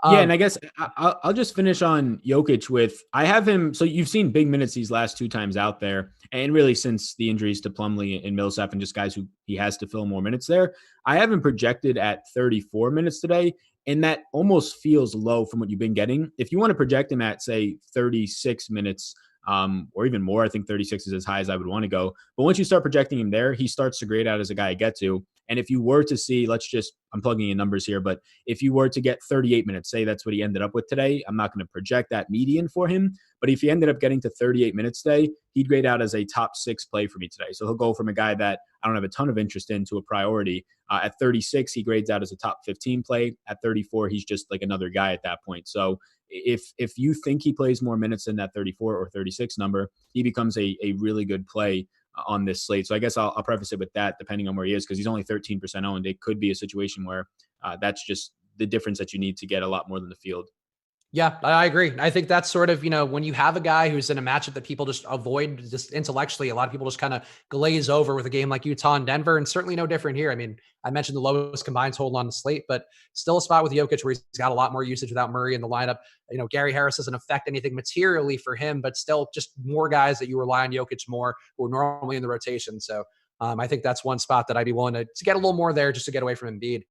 Yeah, and I guess I'll just finish on Jokic with, I have him. So you've seen big minutes these last 2 times out there, and really since the injuries to Plumlee and Millsap and just guys who he has to fill more minutes there, I have him projected at 34 minutes today, and that almost feels low from what you've been getting. If you want to project him at, say, 36 minutes, or even more, I think 36 is as high as I would want to go. But once you start projecting him there, he starts to grade out as a guy I get to. And if you were to see, I'm plugging in numbers here, but if you were to get 38 minutes, say that's what he ended up with today, I'm not going to project that median for him. But if he ended up getting to 38 minutes today, he'd grade out as a top 6 play for me today. So he'll go from a guy that I don't have a ton of interest in to a priority. At 36, he grades out as a top 15 play. At 34, he's just like another guy at that point. So if you think he plays more minutes than that 34 or 36 number, he becomes a really good play on this slate. So I guess I'll preface it with that, depending on where he is, because he's only 13% owned. It could be a situation where that's just the difference that you need to get a lot more than the field. Yeah, I agree. I think that's sort of, when you have a guy who's in a matchup that people just avoid just intellectually, a lot of people just kind of glaze over with a game like Utah and Denver, and certainly no different here. I mean, I mentioned the lowest combined total on the slate, but still a spot with Jokic where he's got a lot more usage without Murray in the lineup. Gary Harris doesn't affect anything materially for him, but still just more guys that you rely on Jokic more who are normally in the rotation. So I think that's one spot that I'd be willing to get a little more there just to get away from Embiid.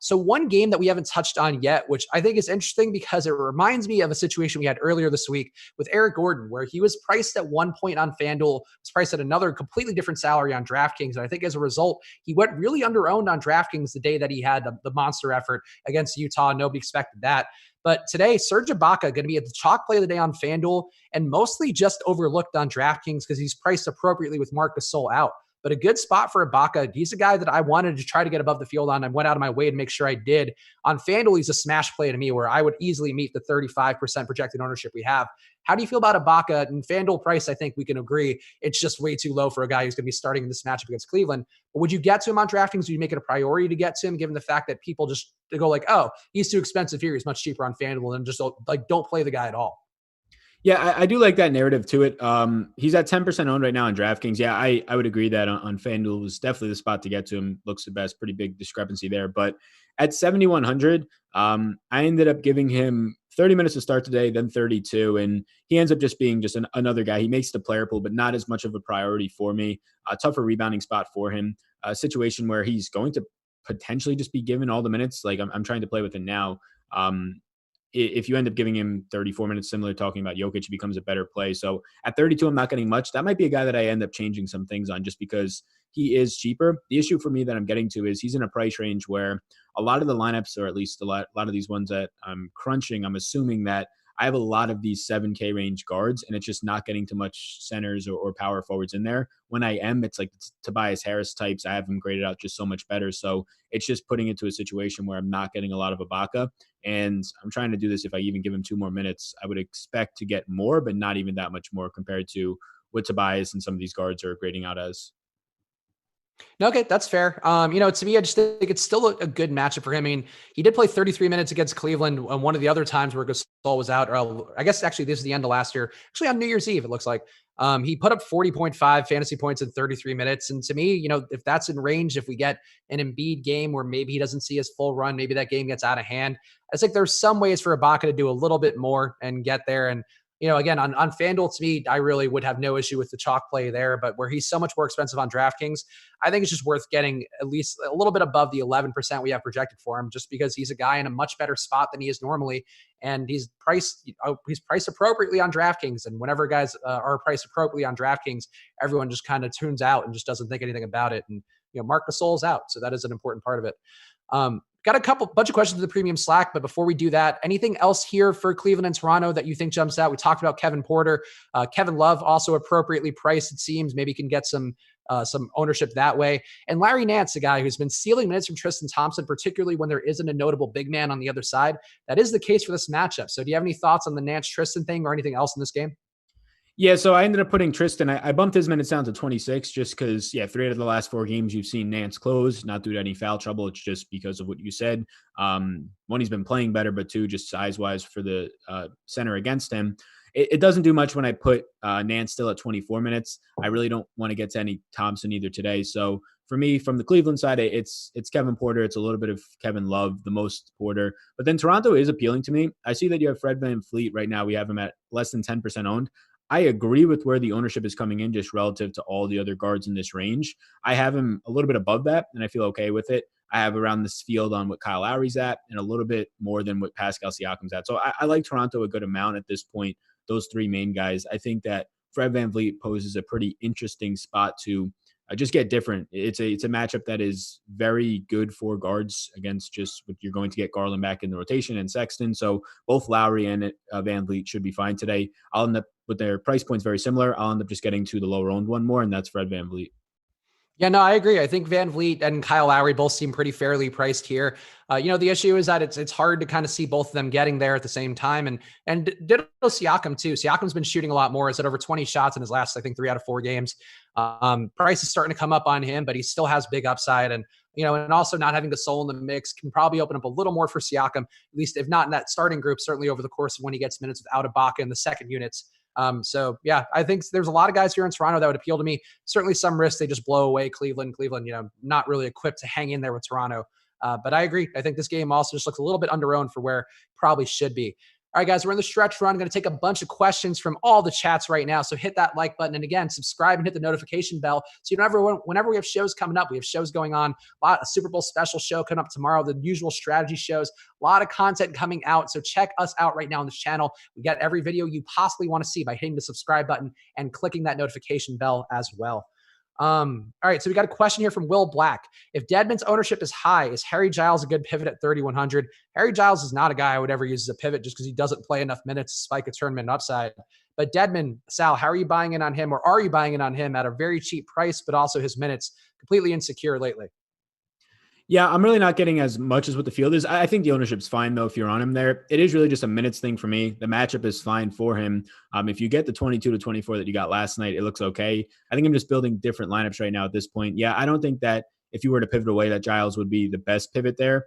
So one game that we haven't touched on yet, which I think is interesting because it reminds me of a situation we had earlier this week with Eric Gordon, where he was priced at one point on FanDuel, was priced at another completely different salary on DraftKings. And I think as a result, he went really under-owned on DraftKings the day that he had the monster effort against Utah. Nobody expected that. But today, Serge Ibaka going to be at the chalk play of the day on FanDuel and mostly just overlooked on DraftKings because he's priced appropriately with Marc Gasol out. But a good spot for Ibaka. He's a guy that I wanted to try to get above the field on. I went out of my way to make sure I did. On FanDuel, he's a smash play to me where I would easily meet the 35% projected ownership we have. How do you feel about Ibaka? And FanDuel price, I think we can agree, it's just way too low for a guy who's going to be starting in this matchup against Cleveland. But would you get to him on DraftKings? Would you make it a priority to get to him, given the fact that people just go like, oh, he's too expensive here. He's much cheaper on FanDuel, and just don't play the guy at all? Yeah, I do like that narrative to it. He's at 10% owned right now on DraftKings. Yeah, I would agree that on FanDuel was definitely the spot to get to him. Looks the best. Pretty big discrepancy there. But at 7,100, I ended up giving him 30 minutes to start today, then 32. And he ends up just being just another guy. He makes the player pool, but not as much of a priority for me. A tougher rebounding spot for him. A situation where he's going to potentially just be given all the minutes. Like I'm trying to play with him now. If you end up giving him 34 minutes, similar talking about Jokic, he becomes a better play. So at 32, I'm not getting much. That might be a guy that I end up changing some things on just because he is cheaper. The issue for me that I'm getting to is he's in a price range where a lot of the lineups, or at least a lot of these ones that I'm crunching, I'm assuming that I have a lot of these 7K range guards, and it's just not getting to much centers or power forwards in there. When I am, it's like Tobias Harris types. I have them graded out just so much better. So it's just putting it to a situation where I'm not getting a lot of Ibaka. And I'm trying to do this. If I even give him 2 more minutes, I would expect to get more, but not even that much more compared to what Tobias and some of these guards are grading out as. Okay, that's fair. To me, I just think it's still a good matchup for him. I mean, he did play 33 minutes against Cleveland on one of the other times where Gasol was out. Or I guess actually this is the end of last year. Actually on New Year's Eve, it looks like. He put up 40.5 fantasy points in 33 minutes. And to me, if that's in range, if we get an Embiid game where maybe he doesn't see his full run, maybe that game gets out of hand. I think there's some ways for Ibaka to do a little bit more and get there. And again, on FanDuel, to me, I really would have no issue with the chalk play there, but where he's so much more expensive on DraftKings, I think it's just worth getting at least a little bit above the 11% we have projected for him, just because he's a guy in a much better spot than he is normally. And he's priced appropriately on DraftKings. And whenever guys are priced appropriately on DraftKings, everyone just kind of tunes out and just doesn't think anything about it. And, Marc Gasol's out. So that is an important part of it. Got a bunch of questions in the premium Slack, but before we do that, anything else here for Cleveland and Toronto that you think jumps out? We talked about Kevin Porter, Kevin Love, also appropriately priced, it seems. Maybe can get some ownership that way. And Larry Nance, a guy who's been stealing minutes from Tristan Thompson, particularly when there isn't a notable big man on the other side. That is the case for this matchup. So do you have any thoughts on the Nance-Tristan thing or anything else in this game? Yeah, so I ended up putting Tristan. I bumped his minutes down to 26 just because, 3 out of the last 4 games you've seen Nance close, not due to any foul trouble. It's just because of what you said. One, he's been playing better, but 2, just size-wise for the center against him. It doesn't do much when I put Nance still at 24 minutes. I really don't want to get to any Thompson either today. So for me, from the Cleveland side, it's Kevin Porter. It's a little bit of Kevin Love, the most Porter. But then Toronto is appealing to me. I see that you have Fred VanVleet right now. We have him at less than 10% owned. I agree with where the ownership is coming in just relative to all the other guards in this range. I have him a little bit above that, and I feel okay with it. I have around this field on what Kyle Lowry's at and a little bit more than what Pascal Siakam's at. So I like Toronto a good amount at this point, those 3 main guys. I think that Fred VanVleet poses a pretty interesting spot to just get different. It's a matchup that is very good for guards against just what you're going to get Garland back in the rotation and Sexton. So both Lowry and VanVleet should be fine today. I'll end up with their price points very similar. I'll end up just getting to the lower owned one more, and that's Fred VanVleet. Yeah, no, I agree. I think VanVleet and Kyle Lowry both seem pretty fairly priced here. The issue is that it's hard to kind of see both of them getting there at the same time. And ditto Siakam too. Siakam's been shooting a lot more. He's at over 20 shots in his last, I think, 3 out of 4 games. Price is starting to come up on him, but he still has big upside. And also not having Gasol in the mix can probably open up a little more for Siakam, at least if not in that starting group, certainly over the course of when he gets minutes without Ibaka in the second units. I think there's a lot of guys here in Toronto that would appeal to me. Certainly some risks they just blow away. Cleveland, not really equipped to hang in there with Toronto. But I agree. I think this game also just looks a little bit underowned for where it probably should be. All right, guys, we're in the stretch run. I'm going to take a bunch of questions from all the chats right now. So hit that like button. And again, subscribe and hit the notification bell. So whenever we have shows coming up, we have shows going on. A Super Bowl special show coming up tomorrow, the usual strategy shows, a lot of content coming out. So check us out right now on this channel. We got every video you possibly want to see by hitting the subscribe button and clicking that notification bell as well. All right, so we got a question here from Will Black. If Dedmon's ownership is high, is Harry Giles a good pivot at 3,100? Harry Giles is not a guy I would ever use as a pivot just because he doesn't play enough minutes to spike a tournament upside. But Dedmon, Sal, how are you buying in on him, or are you buying in on him at a very cheap price, but also his minutes completely insecure lately? Yeah, I'm really not getting as much as what the field is. I think the ownership's fine, though, if you're on him there. It is really just a minutes thing for me. The matchup is fine for him. If you get the 22 to 24 that you got last night, it looks okay. I think I'm just building different lineups right now at this point. Yeah, I don't think that if you were to pivot away, that Giles would be the best pivot there.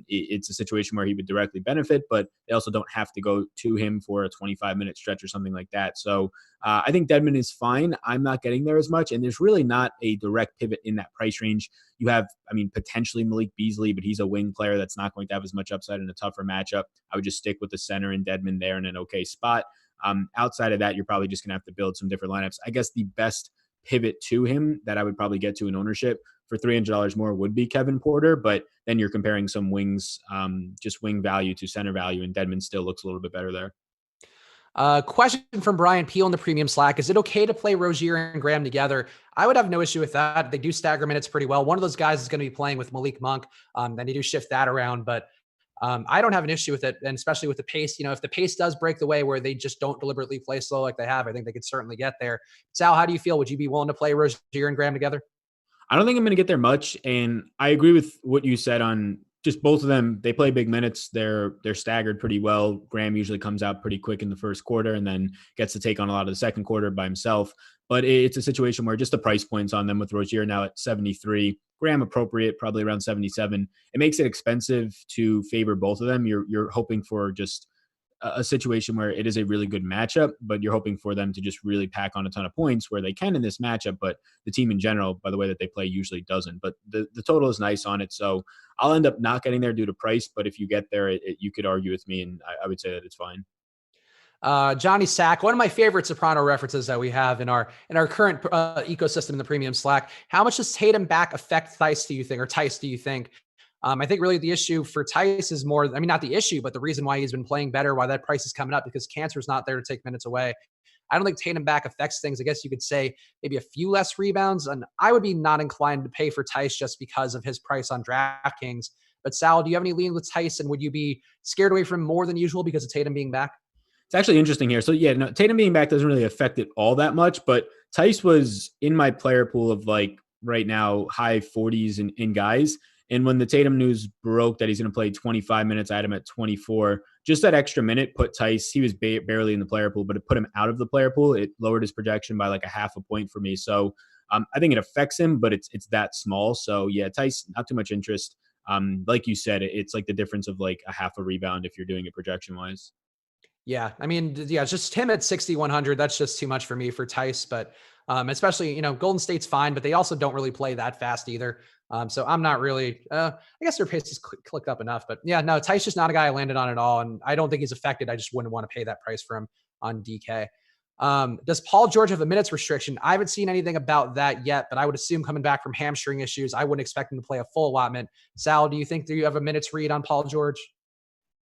It's a situation where he would directly benefit, but they also don't have to go to him for a 25-minute stretch or something like that. So I think Dedmon is fine. I'm not getting there as much, and there's really not a direct pivot in that price range. You have, potentially Malik Beasley, but he's a wing player that's not going to have as much upside in a tougher matchup. I would just stick with the center and Dedmon there in an okay spot. Outside of that, you're probably just going to have to build some different lineups. I guess the best pivot to him that I would probably get to in ownership for $300 more would be Kevin Porter, but then you're comparing some wings, just wing value to center value, and Dedmon still looks a little bit better there. Question from Brian Peel in the premium Slack. Is it okay to play Rozier and Graham together? I would have no issue with that. They do stagger minutes pretty well. One of those guys is going to be playing with Malik Monk. Then you do shift that around, but I don't have an issue with it. And especially with the pace, if the pace does break the way where they just don't deliberately play slow like they have, I think they could certainly get there. Sal, how do you feel? Would you be willing to play Rozier and Graham together? I don't think I'm going to get there much. And I agree with what you said on just both of them. They play big minutes. They're staggered pretty well. Graham usually comes out pretty quick in the first quarter and then gets to take on a lot of the second quarter by himself. But it's a situation where just the price points on them with Rozier now at 73, Graham appropriate, probably around 77. It makes it expensive to favor both of them. You're hoping for just a situation where it is a really good matchup, but you're hoping for them to just really pack on a ton of points where they can in this matchup, but the team in general, by the way that they play, usually doesn't. But the total is nice on it, so I'll end up not getting there due to price, but if you get there, you could argue with me, and I would say that it's fine. Johnny Sack, one of my favorite Soprano references that we have in our current ecosystem in the premium Slack. How much does Tatum back affect Theis, do you think, or Theis, do you think? I think really the issue for Theis is more, I mean, not the issue, but the reason why he's been playing better, why that price is coming up, because Cantor's not there to take minutes away. I don't think Tatum back affects things. I guess you could say maybe a few less rebounds, and I would be not inclined to pay for Theis just because of his price on DraftKings. But Sal, do you have any lean with Theis, and would you be scared away from him more than usual because of Tatum being back? It's actually interesting here. So yeah, no, Tatum being back doesn't really affect it all that much, but Theis was in my player pool of like right now high 40s in guys. And when the Tatum news broke that he's going to play 25 minutes, I had him at 24. Just that extra minute put Theis, he was barely in the player pool, but it put him out of the player pool. It lowered his projection by like a half a point for me. So I think it affects him, but it's that small. So yeah, Theis, not too much interest. Like you said, it's like the difference of like a half a rebound if you're doing it projection wise. Yeah, I mean, yeah, just him at 6,100. That's just too much for me for Theis. But especially, Golden State's fine, but they also don't really play that fast either. So I'm not really. I guess their pace is clicked up enough. But yeah, no, Theis just not a guy I landed on at all, and I don't think he's affected. I just wouldn't want to pay that price for him on DK. Does Paul George have a minutes restriction? I haven't seen anything about that yet, but I would assume coming back from hamstring issues, I wouldn't expect him to play a full allotment. Sal, do you have a minutes read on Paul George?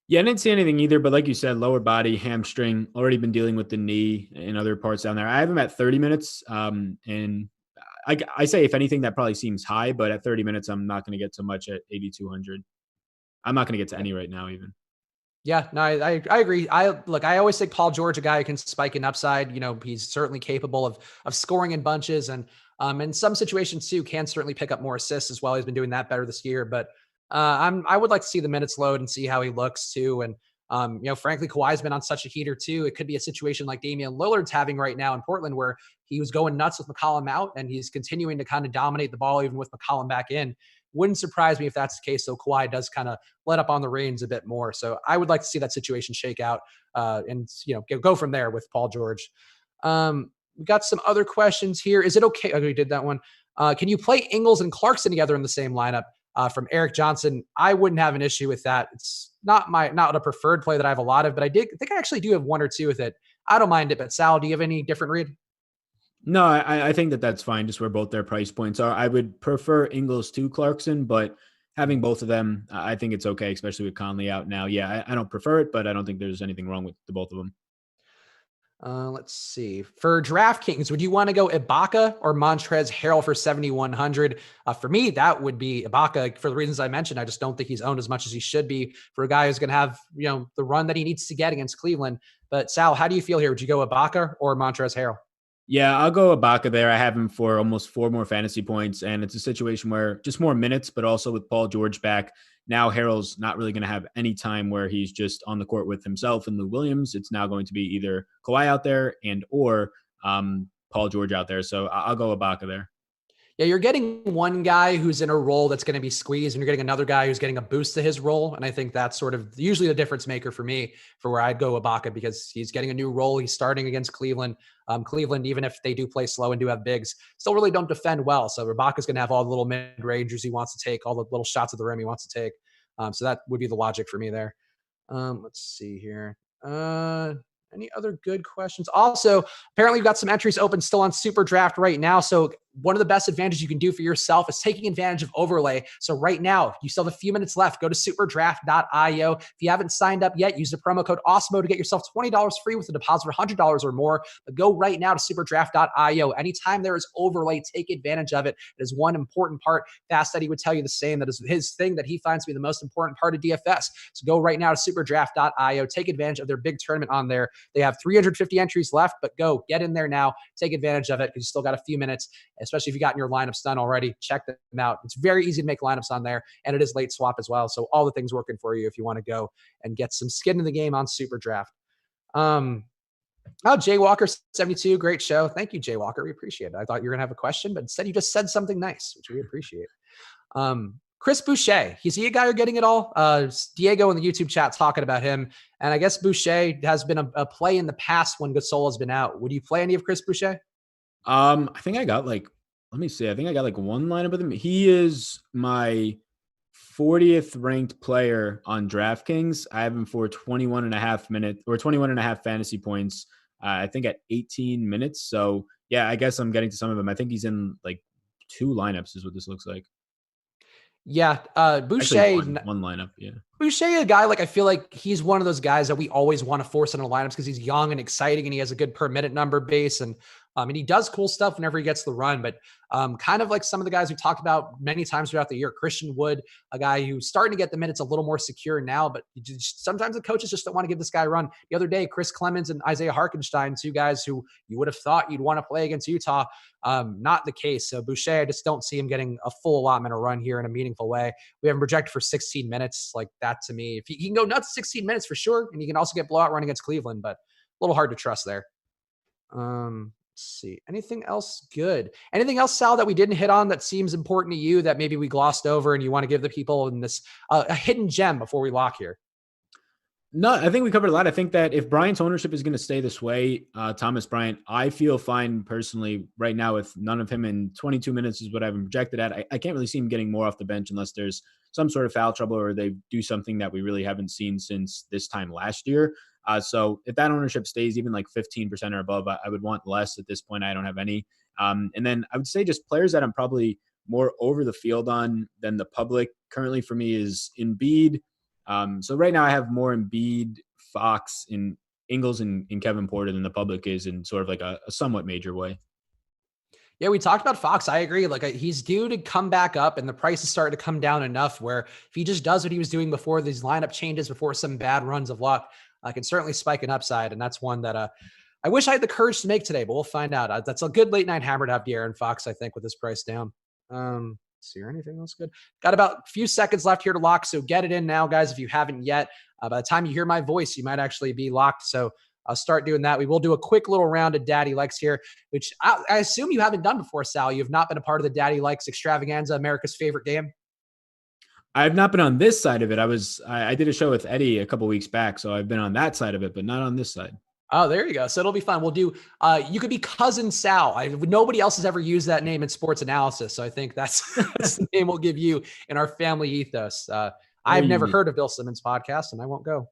Yeah, I didn't see anything either, but like you said, lower body, hamstring, already been dealing with the knee and other parts down there. I have him at 30 minutes, and I say, if anything, that probably seems high, but at 30 minutes, I'm not going to get so much at 8,200. I'm not going to get to any right now even. Yeah, no, I agree. I always think Paul George, a guy who can spike an upside. He's certainly capable of scoring in bunches, and in some situations too, can certainly pick up more assists as well. He's been doing that better this year, but I would like to see the minutes load and see how he looks too. And frankly, Kawhi's been on such a heater too. It could be a situation like Damian Lillard's having right now in Portland, where he was going nuts with McCollum out, and he's continuing to kind of dominate the ball even with McCollum back in. Wouldn't surprise me if that's the case. So Kawhi does kind of let up on the reins a bit more. So I would like to see that situation shake out and go from there with Paul George. We got some other questions here. Is it okay? Oh, we did that one. Can you play Ingles and Clarkson together in the same lineup? From Eric Johnson, I wouldn't have an issue with that. It's not a preferred play that I have a lot of, but I think I actually do have one or two with it. I don't mind it, but Sal, do you have any different read? No, I think that's fine, just where both their price points are. I would prefer Ingles to Clarkson, but having both of them, I think it's okay, especially with Conley out now. Yeah, I don't prefer it, but I don't think there's anything wrong with the both of them. Let's see. For DraftKings, would you want to go Ibaka or Montrezl Harrell for 7,100? For me, that would be Ibaka for the reasons I mentioned. I just don't think he's owned as much as he should be for a guy who's going to have, the run that he needs to get against Cleveland. But Sal, how do you feel here? Would you go Ibaka or Montrezl Harrell? Yeah, I'll go Ibaka there. I have him for almost 4 more fantasy points, and it's a situation where just more minutes, but also with Paul George back. Now Harrell's not really going to have any time where he's just on the court with himself and Lou Williams. It's now going to be either Kawhi out there or Paul George out there. So I'll go Ibaka there. Yeah, you're getting one guy who's in a role that's going to be squeezed, and you're getting another guy who's getting a boost to his role. And I think that's sort of usually the difference maker for me for where I'd go Ibaka, because he's getting a new role. He's starting against Cleveland. Cleveland, even if they do play slow and do have bigs, still really don't defend well. So Ibaka's going to have all the little mid-rangers he wants to take, all the little shots at the rim he wants to take. So that would be the logic for me there. Let's see here. Any other good questions? Also, apparently we've got some entries open still on Super Draft right now. So one of the best advantages you can do for yourself is taking advantage of overlay. So right now, you still have a few minutes left. Go to superdraft.io. If you haven't signed up yet, use the promo code AWESEMO to get yourself $20 free with a deposit of $100 or more. But go right now to superdraft.io. Anytime there is overlay, take advantage of it. It is one important part. Fast Eddie would tell you the same. That is his thing that he finds to be the most important part of DFS. So go right now to superdraft.io. Take advantage of their big tournament on there. They have 350 entries left, but go get in there now. Take advantage of it because you still got a few minutes, especially if you've gotten your lineups done already. Check them out. It's very easy to make lineups on there, and it is late swap as well. So all the things working for you if you want to go and get some skin in the game on Super Draft. Jay Walker 72, great show. Thank you, Jay Walker. We appreciate it. I thought you were gonna have a question, but instead you just said something nice, which we appreciate. Chris Boucher, is he a guy you're getting at all? Diego in the YouTube chat talking about him, and I guess Boucher has been a play in the past when Gasol has been out. Would you play any of Chris Boucher? I think I got let me see. I think I got one lineup with him. He is my 40th ranked player on DraftKings. I have him for 21 and a half fantasy points. I think at 18 minutes. So yeah, I guess I'm getting to some of them. I think he's in like 2 lineups is what this looks like. Yeah. Boucher. Actually, one lineup. Yeah. Boucher, a guy, like, I feel like he's one of those guys that we always want to force into lineups because he's young and exciting and he has a good per minute number base. And he does cool stuff whenever he gets the run, but kind of like some of the guys we talked about many times throughout the year. Christian Wood, a guy who's starting to get the minutes a little more secure now, but sometimes the coaches just don't want to give this guy a run. The other day, Chris Clemens and Isaiah Harkenstein, 2 guys who you would have thought you'd want to play against Utah, not the case. So Boucher, I just don't see him getting a full allotment of run here in a meaningful way. We have him projected for 16 minutes. Like, that to me, if he can go nuts 16 minutes for sure, and he can also get blowout run against Cleveland, but a little hard to trust there. See, anything else good? Anything else, Sal, that we didn't hit on that seems important to you that maybe we glossed over and you want to give the people in this a hidden gem before we lock here? No, I think we covered a lot. I think that if Bryant's ownership is going to stay this way, Thomas Bryant, I feel fine personally right now with none of him in 22 minutes is what I've been projected at. I can't really see him getting more off the bench unless there's some sort of foul trouble or they do something that we really haven't seen since this time last year. So if that ownership stays even like 15% or above, I would want less at this point. I don't have any. And then I would say just players that I'm probably more over the field on than the public currently for me is Embiid. So right now I have more Embiid, Fox, and Ingles and Kevin Porter than the public is in sort of like a somewhat major way. Yeah, we talked about Fox. I agree. Like, he's due to come back up and the price is starting to come down enough where if he just does what he was doing before these lineup changes, before some bad runs of luck, can certainly spike an upside. And that's one that I wish I had the courage to make today, but we'll find out. That's a good late night hammer to have De'Aaron Fox, I think, with this price down. Let's see, anything else good? Got about a few seconds left here to lock, so get it in now, guys, if you haven't yet. By the time you hear my voice, you might actually be locked. So I'll start doing that. We will do a quick little round of Daddy Likes here, which I assume you haven't done before, Sal. You have not been a part of the Daddy Likes extravaganza, America's favorite game. I've not been on this side of it. I did a show with Eddie a couple weeks back, so I've been on that side of it, but not on this side. Oh, there you go. So it'll be fun. We'll do, you could be Cousin Sal. Nobody else has ever used that name in sports analysis. So I think that's the name we'll give you in our family ethos. I've never heard of Bill Simmons' podcast and I won't go.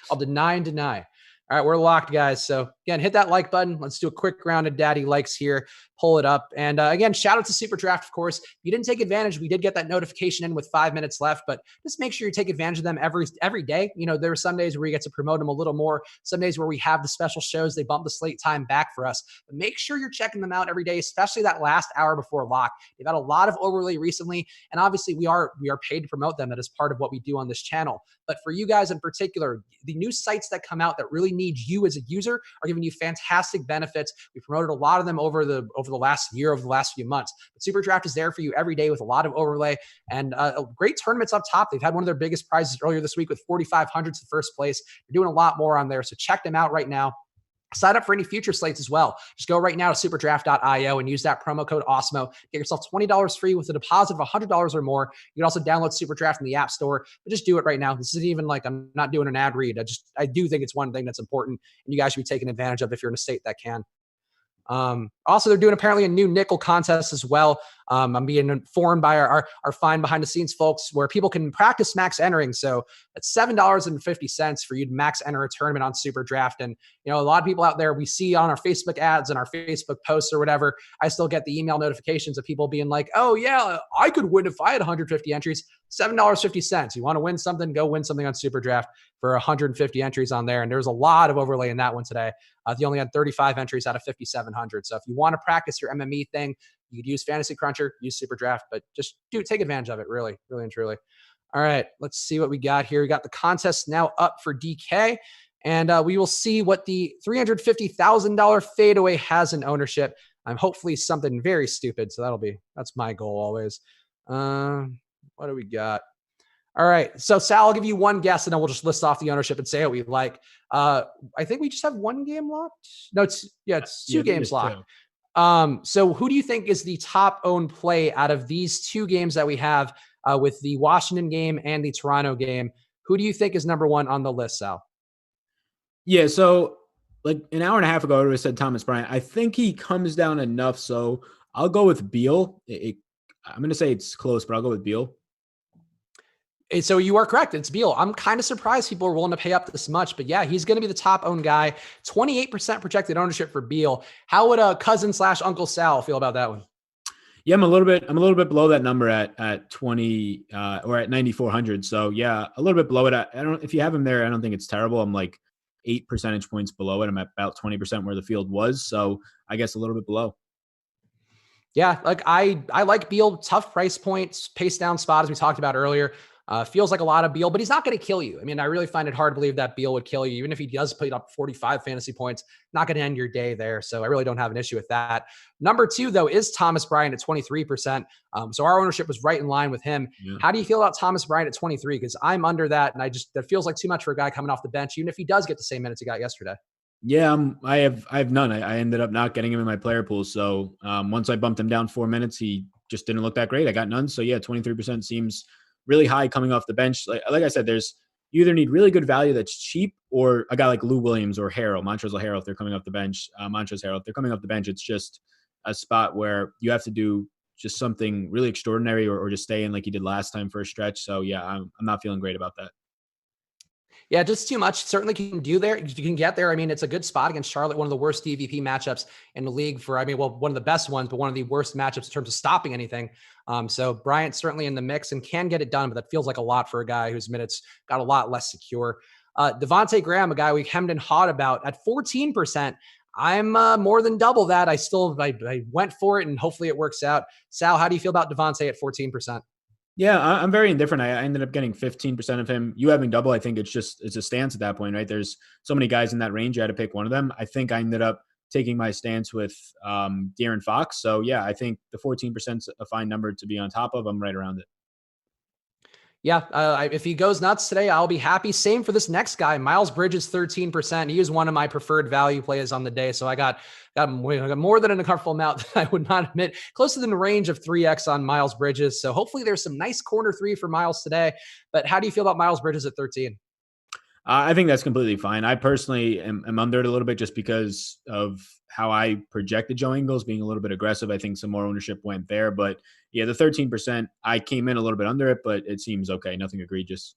I'll deny and deny. All right, we're locked, guys. So again, hit that like button. Let's do a quick round of Daddy Likes here. Pull it up. And again, shout out to Super Draft, of course. If you didn't take advantage, we did get that notification in with 5 minutes left, but just make sure you take advantage of them every day. You know, there are some days where we get to promote them a little more. Some days where we have the special shows, they bump the slate time back for us. But make sure you're checking them out every day, especially that last hour before lock. They've had a lot of overlay recently, and obviously we are paid to promote them. That is part of what we do on this channel. But for you guys in particular, the new sites that come out that really need you as a user are giving you fantastic benefits. We promoted a lot of them over the last year, over the last few months. But Super Draft is there for you every day with a lot of overlay and great tournaments up top. They've had one of their biggest prizes earlier this week with 4,500 to first place. They're doing a lot more on there, so check them out right now. Sign up for any future slates as well. Just go right now to superdraft.io and use that promo code OSMO. Get yourself $20 free with a deposit of $100 or more. You can also download Super Draft in the App Store, but just do it right now. This isn't even like I'm not doing an ad read. I do think it's one thing that's important, and you guys should be taking advantage of if you're in a state that can. Also, they're doing apparently a new nickel contest as well. I'm being informed by our fine behind the scenes folks where people can practice max entering. So it's $7.50 for you to max enter a tournament on Super Draft. And, you know, a lot of people out there we see on our Facebook ads and our Facebook posts or whatever, I still get the email notifications of people being like, oh yeah, I could win if I had 150 entries. $7.50. You want to win something, go win something on Super Draft for 150 entries on there. And there's a lot of overlay in that one today. They only had 35 entries out of 5,700. So if you want to practice your MME thing, you could use Fantasy Cruncher, use Super Draft, but just take advantage of it, really, really and truly. All right, let's see what we got here. We got the contest now up for DK, and we will see what the $350,000 fadeaway has in ownership. I'm hopefully something very stupid, so that's my goal always. What do we got? All right. So Sal, I'll give you one guess and then we'll just list off the ownership and say what we like. I think we just have one game locked. No, it's two games locked. So who do you think is the top owned play out of these two games that we have with the Washington game and the Toronto game? Who do you think is number one on the list, Sal? Yeah. So like an hour and a half ago, I would have said Thomas Bryant. I think he comes down enough. So I'll go with Beal. I'm going to say it's close, but I'll go with Beal. So you are correct. It's Beal. I'm kind of surprised people are willing to pay up this much, but yeah, he's going to be the top owned guy. 28% projected ownership for Beal. How would a cousin / Uncle Sal feel about that one? Yeah, I'm a little bit below that number at 20 or at 9,400. So yeah, a little bit below it. I don't, if you have him there, I don't think it's terrible. I'm like 8 percentage points below it. I'm at about 20% where the field was. So I guess a little bit below. Yeah, like I like Beal. Tough price points, pace down spot as we talked about earlier. Feels like a lot of Beal, but he's not going to kill you. I mean, I really find it hard to believe that Beal would kill you, even if he does put up 45 fantasy points. Not going to end your day there, so I really don't have an issue with that. Number 2, though, is Thomas Bryant at 23%. So our ownership was right in line with him. Yeah. How do you feel about Thomas Bryant at 23? Because I'm under that, and that feels like too much for a guy coming off the bench, even if he does get the same minutes he got yesterday. Yeah, I have none. I ended up not getting him in my player pool. So once I bumped him down 4 minutes, he just didn't look that great. I got none. So yeah, 23% seems really high coming off the bench. Like I said, you either need really good value that's cheap, or a guy like Lou Williams or Montrezl Harrell if they're coming off the bench. Montrezl Harrell if they're coming off the bench, it's just a spot where you have to do just something really extraordinary, or just stay in like you did last time for a stretch. So yeah, I'm not feeling great about that. Yeah, just too much. Certainly can do there. You can get there. I mean, it's a good spot against Charlotte, one of the worst DVP matchups in the league one of the best ones, but one of the worst matchups in terms of stopping anything. So Bryant certainly in the mix and can get it done, but that feels like a lot for a guy whose minutes got a lot less secure. Devonte Graham, a guy we hemmed and hawed about at 14%. I'm more than double that. I went for it and hopefully it works out. Sal, how do you feel about Devonte at 14%? Yeah, I'm very indifferent. I ended up getting 15% of him. You having double, I think it's a stance at that point, right? There's so many guys in that range. You had to pick one of them. I think I ended up taking my stance with De'Aaron Fox. So yeah, I think the 14% is a fine number to be on top of. I'm right around it. Yeah, if he goes nuts today, I'll be happy. Same for this next guy, Miles Bridges, 13%. He is one of my preferred value plays on the day. So I got more than an uncomfortable amount that I would not admit, closer than the range of 3x on Miles Bridges. So hopefully there's some nice corner 3 for Miles today. But how do you feel about Miles Bridges at 13? I think that's completely fine. I personally am under it a little bit just because of how I projected Joe Ingles being a little bit aggressive. I think some more ownership went there. But yeah, the 13%, I came in a little bit under it, but it seems okay. Nothing egregious.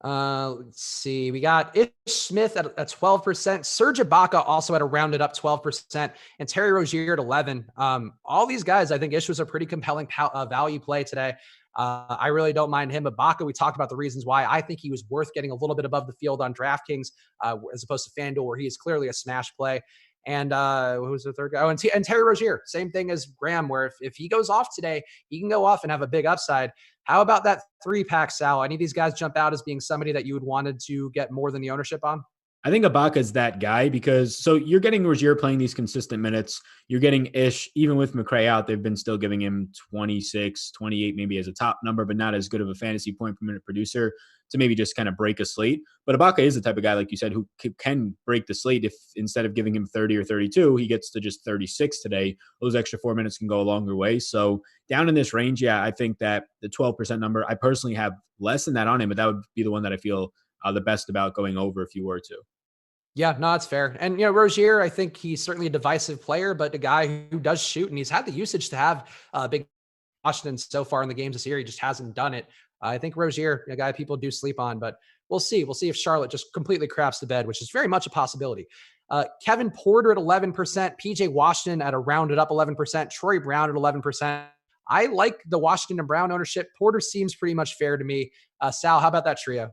Let's see. We got Ish Smith at 12%. Serge Ibaka also at a rounded up 12%. And Terry Rozier at 11%. All these guys, I think Ish was a pretty compelling value play today. I really don't mind him. Ibaka, we talked about the reasons why I think he was worth getting a little bit above the field on DraftKings as opposed to FanDuel, where he is clearly a smash play. And who was the third guy? Oh, and Terry Rozier, same thing as Graham, where if he goes off today, he can go off and have a big upside. How about that 3-pack, Sal? Any of these guys jump out as being somebody that you would wanted to get more than the ownership on? I think Ibaka's that guy because so you're getting Rozier playing these consistent minutes. You're getting Ish, even with McRae out, they've been still giving him 26, 28 maybe as a top number, but not as good of a fantasy point per minute producer to maybe just kind of break a slate. But Ibaka is the type of guy, like you said, who can break the slate if instead of giving him 30 or 32, he gets to just 36 today. Those extra 4 minutes can go a longer way. So down in this range, yeah, I think that the 12% number, I personally have less than that on him, but that would be the one that I feel the best about going over if you were to. Yeah, no, it's fair. And, Rozier, I think he's certainly a divisive player, but a guy who does shoot, and he's had the usage to have big Washington so far in the games this year. He just hasn't done it. I think Rozier, a guy people do sleep on, but we'll see. We'll see if Charlotte just completely craps the bed, which is very much a possibility. Kevin Porter at 11%, PJ Washington at a rounded up 11%, Troy Brown at 11%. I like the Washington and Brown ownership. Porter seems pretty much fair to me. Sal, how about that trio?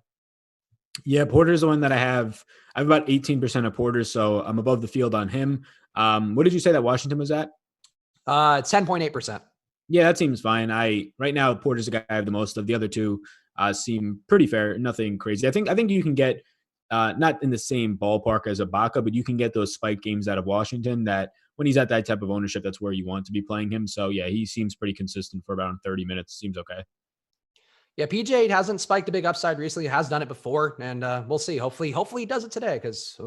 Yeah, Porter's the one that I have. I have about 18% of Porter, so I'm above the field on him. What did you say that Washington was at? 10.8%. Yeah, that seems fine. Right now Porter's the guy I have the most of. The other two seem pretty fair. Nothing crazy. I think you can get not in the same ballpark as Ibaka, but you can get those spike games out of Washington that when he's at that type of ownership, that's where you want to be playing him. So yeah, he seems pretty consistent for about 30 minutes. Seems okay. Yeah, PJ hasn't spiked a big upside recently. He has done it before, and we'll see. Hopefully he does it today because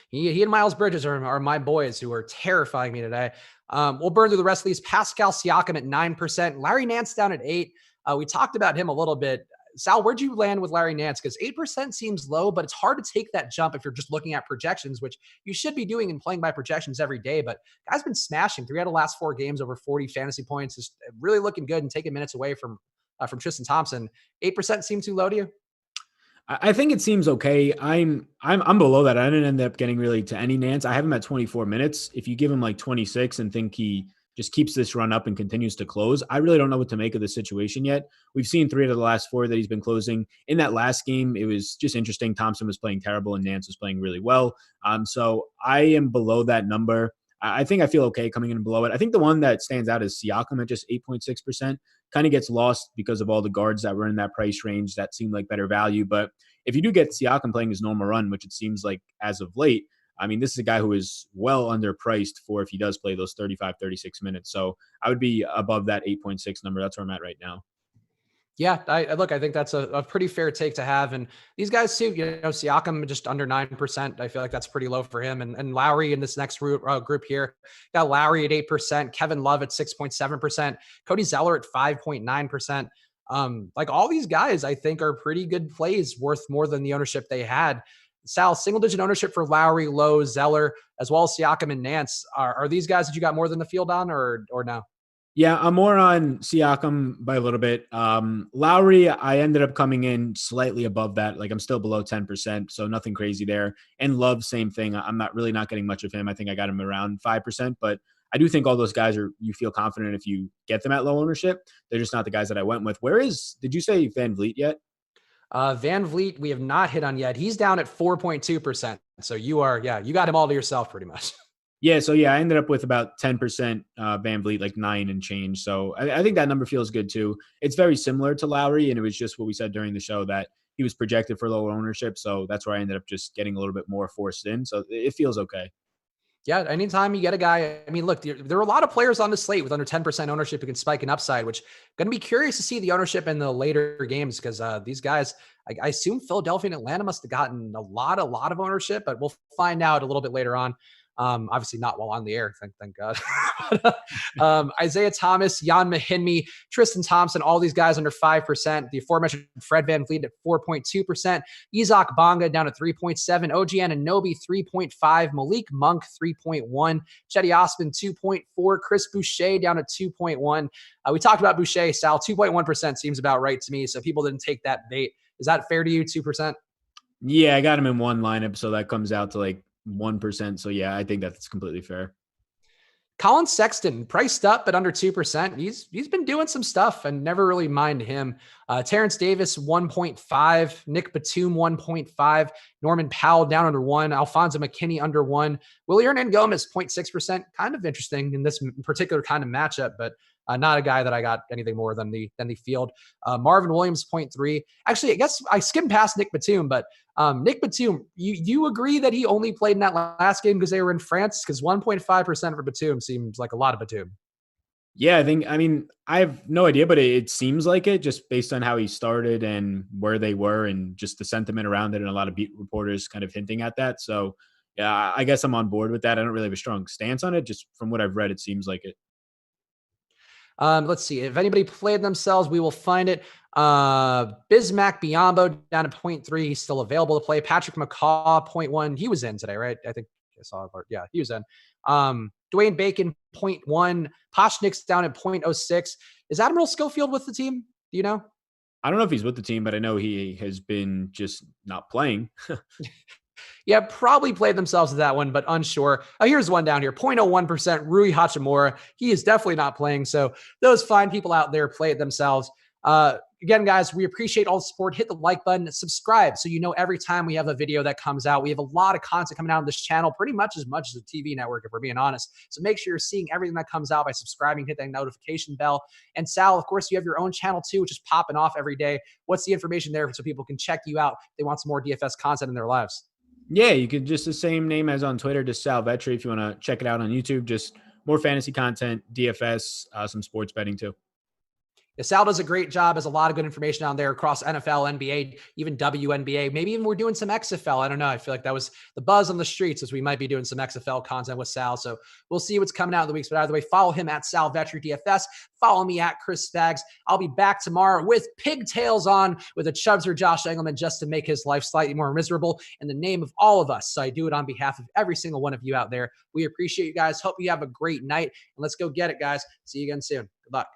he and Miles Bridges are my boys who are terrifying me today. We'll burn through the rest of these. Pascal Siakam at 9%. Larry Nance down at 8%. We talked about him a little bit. Sal, where'd you land with Larry Nance? Because 8% seems low, but it's hard to take that jump if you're just looking at projections, which you should be doing and playing by projections every day. But guy's been smashing 3 out of the last 4 games over 40 fantasy points. Is really looking good and taking minutes away from from Tristan Thompson. 8% seem too low to you? I think it seems okay. I'm below that. I didn't end up getting really to any Nance. I have him at 24 minutes. If you give him like 26 and think he just keeps this run up and continues to close, I really don't know what to make of the situation yet. We've seen 3 out of the last 4 that he's been closing. In that last game, it was just interesting. Thompson was playing terrible and Nance was playing really well. So I am below that number. I think I feel okay coming in below it. I think the one that stands out is Siakam at just 8.6%. Kind of gets lost because of all the guards that were in that price range that seemed like better value. But if you do get Siakam playing his normal run, which it seems like as of late, I mean, this is a guy who is well underpriced for if he does play those 35, 36 minutes. So I would be above that 8.6 number. That's where I'm at right now. Yeah, I think that's a pretty fair take to have. And these guys too, Siakam just under 9%. I feel like that's pretty low for him. And Lowery in this next group here, got Lowery at 8%, Kevin Love at 6.7%, Cody Zeller at 5.9%. Like all these guys, I think are pretty good plays worth more than the ownership they had. Sal, single digit ownership for Lowery, Lowe, Zeller, as well as Siakam and Nance. Are these guys that you got more than the field on or no? Yeah, I'm more on Siakam by a little bit. Lowery, I ended up coming in slightly above that. Like I'm still below 10%, so nothing crazy there. And Love, same thing. I'm not getting much of him. I think I got him around 5%, but I do think all those guys you feel confident if you get them at low ownership. They're just not the guys that I went with. Did you say Van Vliet yet? Van Vliet, we have not hit on yet. He's down at 4.2%. So you got him all to yourself pretty much. Yeah, so I ended up with about 10% Van Vliet, like 9 and change. So I think that number feels good too. It's very similar to Lowery, and it was just what we said during the show that he was projected for lower ownership. So that's where I ended up just getting a little bit more forced in. So it feels okay. Yeah, anytime you get a guy, I mean, look, there are a lot of players on the slate with under 10% ownership who can spike an upside, which going to be curious to see the ownership in the later games because these guys, I assume Philadelphia and Atlanta must have gotten a lot of ownership, but we'll find out a little bit later on. Obviously not while on the air, thank God. Isaiah Thomas, Jan Mahinmi, Tristan Thompson, all these guys under 5%. The aforementioned Fred VanVleet at 4.2%. Isaac Bonga down at 3.7%. OG Anunoby 3.5%. Malik Monk 3.1%. Chetty Osman 2.4%. Chris Boucher down at 2.1%. We talked about Boucher, Sal. 2.1% seems about right to me. So people didn't take that bait. Is that fair to you? 2%? Yeah, I got him in one lineup, so that comes out to like 1%. So yeah, I think that's completely fair. Colin Sexton priced up at under 2%. He's been doing some stuff and never really mind him. Terrence Davis 1.5, Nick Batum 1.5, Norman Powell down under 1, Alfonso McKinney under 1, Willie Hernangomez 0.6%. Kind of interesting in this particular kind of matchup, but not a guy that I got anything more than the field. Marvin Williams 0.3. Actually, I guess I skimmed past Nick Batum, but Nick Batum, you agree that he only played in that last game because they were in France? Because 1.5% for Batum seems like a lot of Batum. Yeah, I have no idea, but it seems like it just based on how he started and where they were and just the sentiment around it and a lot of beat reporters kind of hinting at that. So yeah, I guess I'm on board with that. I don't really have a strong stance on it. Just from what I've read, it seems like it. Let's see. If anybody played themselves, we will find it. Bismack Biyombo down at 0.3. He's still available to play. Patrick McCaw, 0.1. He was in today, right? I think I saw it. Yeah, he was in. Dwayne Bacon, 0.1. Poshnick's down at 0.06. Is Admiral Schofield with the team? Do you know? I don't know if he's with the team, but I know he has been just not playing. Yeah, probably played themselves with that one, but unsure. Here's one down here, 0.01%, Rui Hachimura. He is definitely not playing, so those fine people out there play it themselves. Again, guys, we appreciate all the support. Hit the like button, subscribe so you know every time we have a video that comes out. We have a lot of content coming out on this channel, pretty much as a TV network, if we're being honest. So make sure you're seeing everything that comes out by subscribing, hit that notification bell. And Sal, of course, you have your own channel too, which is popping off every day. What's the information there so people can check you out if they want some more DFS content in their lives? Yeah, you could just the same name as on Twitter, just Sal Vetri. If you want to check it out on YouTube, just more fantasy content, DFS, some sports betting too. Yeah, Sal does a great job. Has a lot of good information on there across NFL, NBA, even WNBA. Maybe even we're doing some XFL. I don't know. I feel like that was the buzz on the streets as we might be doing some XFL content with Sal. So we'll see what's coming out in the weeks. But either way, follow him at Sal Vetri DFS. Follow me at Chris Spags. I'll be back tomorrow with pigtails on with a Chubbs or Josh Engelman just to make his life slightly more miserable in the name of all of us. So I do it on behalf of every single one of you out there. We appreciate you guys. Hope you have a great night. And let's go get it, guys. See you again soon. Good luck.